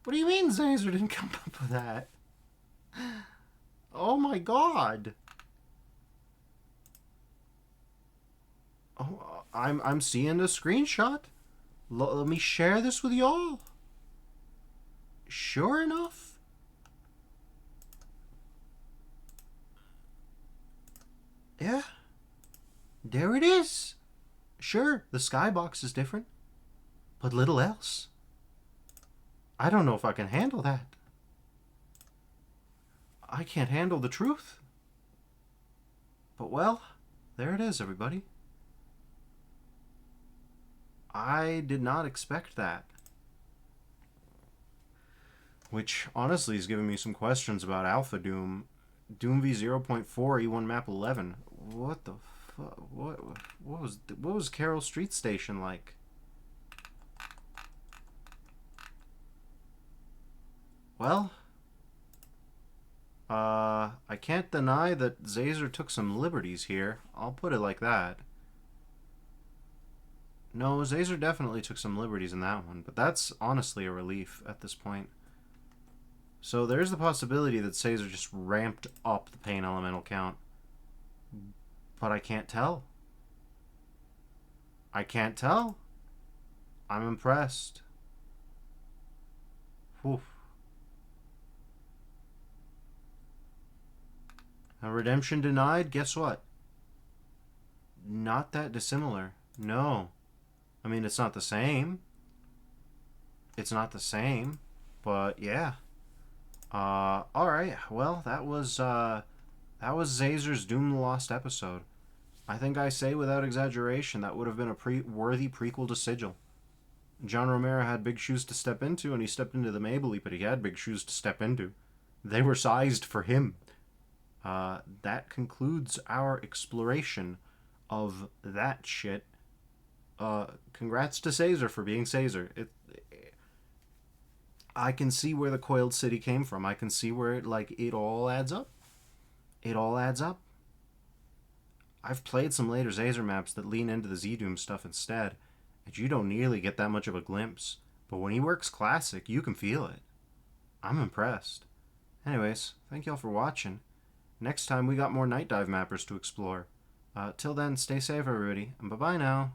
What do you mean Xaser didn't come up with that? Oh my god. Oh, I'm seeing a screenshot. Let me share this with y'all. Sure enough. Yeah. There it is. Sure, the skybox is different, but little else. I don't know if I can handle that. I can't handle the truth. But well, there it is, everybody. I did not expect that. Which, honestly, is giving me some questions about Alpha Doom. Doom V 0.4 E1 map 11. What the fuck? What was Carroll Street Station like? Well, I can't deny that Xaser took some liberties here. I'll put it like that. No, Xaser definitely took some liberties in that one, but that's honestly a relief at this point. So there's the possibility that Xaser just ramped up the Pain Elemental count. But I can't tell. I can't tell. I'm impressed. Whew. Now, redemption denied, guess what? Not that dissimilar. No. I mean, it's not the same. It's not the same. But, yeah. Alright. Well, that was Xaser's Doom the Lost episode. I think I say without exaggeration that would have been a worthy prequel to Sigil. John Romero had big shoes to step into, and he stepped into them ably, but he had big shoes to step into. They were sized for him. That concludes our exploration of that shit. Congrats to Xaser for being Xaser. I can see where the Coiled City came from. I can see where it all adds up. It all adds up. I've played some later Xaser maps that lean into the Z-Doom stuff instead, and you don't nearly get that much of a glimpse. But when he works classic, you can feel it. I'm impressed. Anyways, thank y'all for watching. Next time we got more Night Dive mappers to explore. Till then, stay safe everybody, and bye-bye now.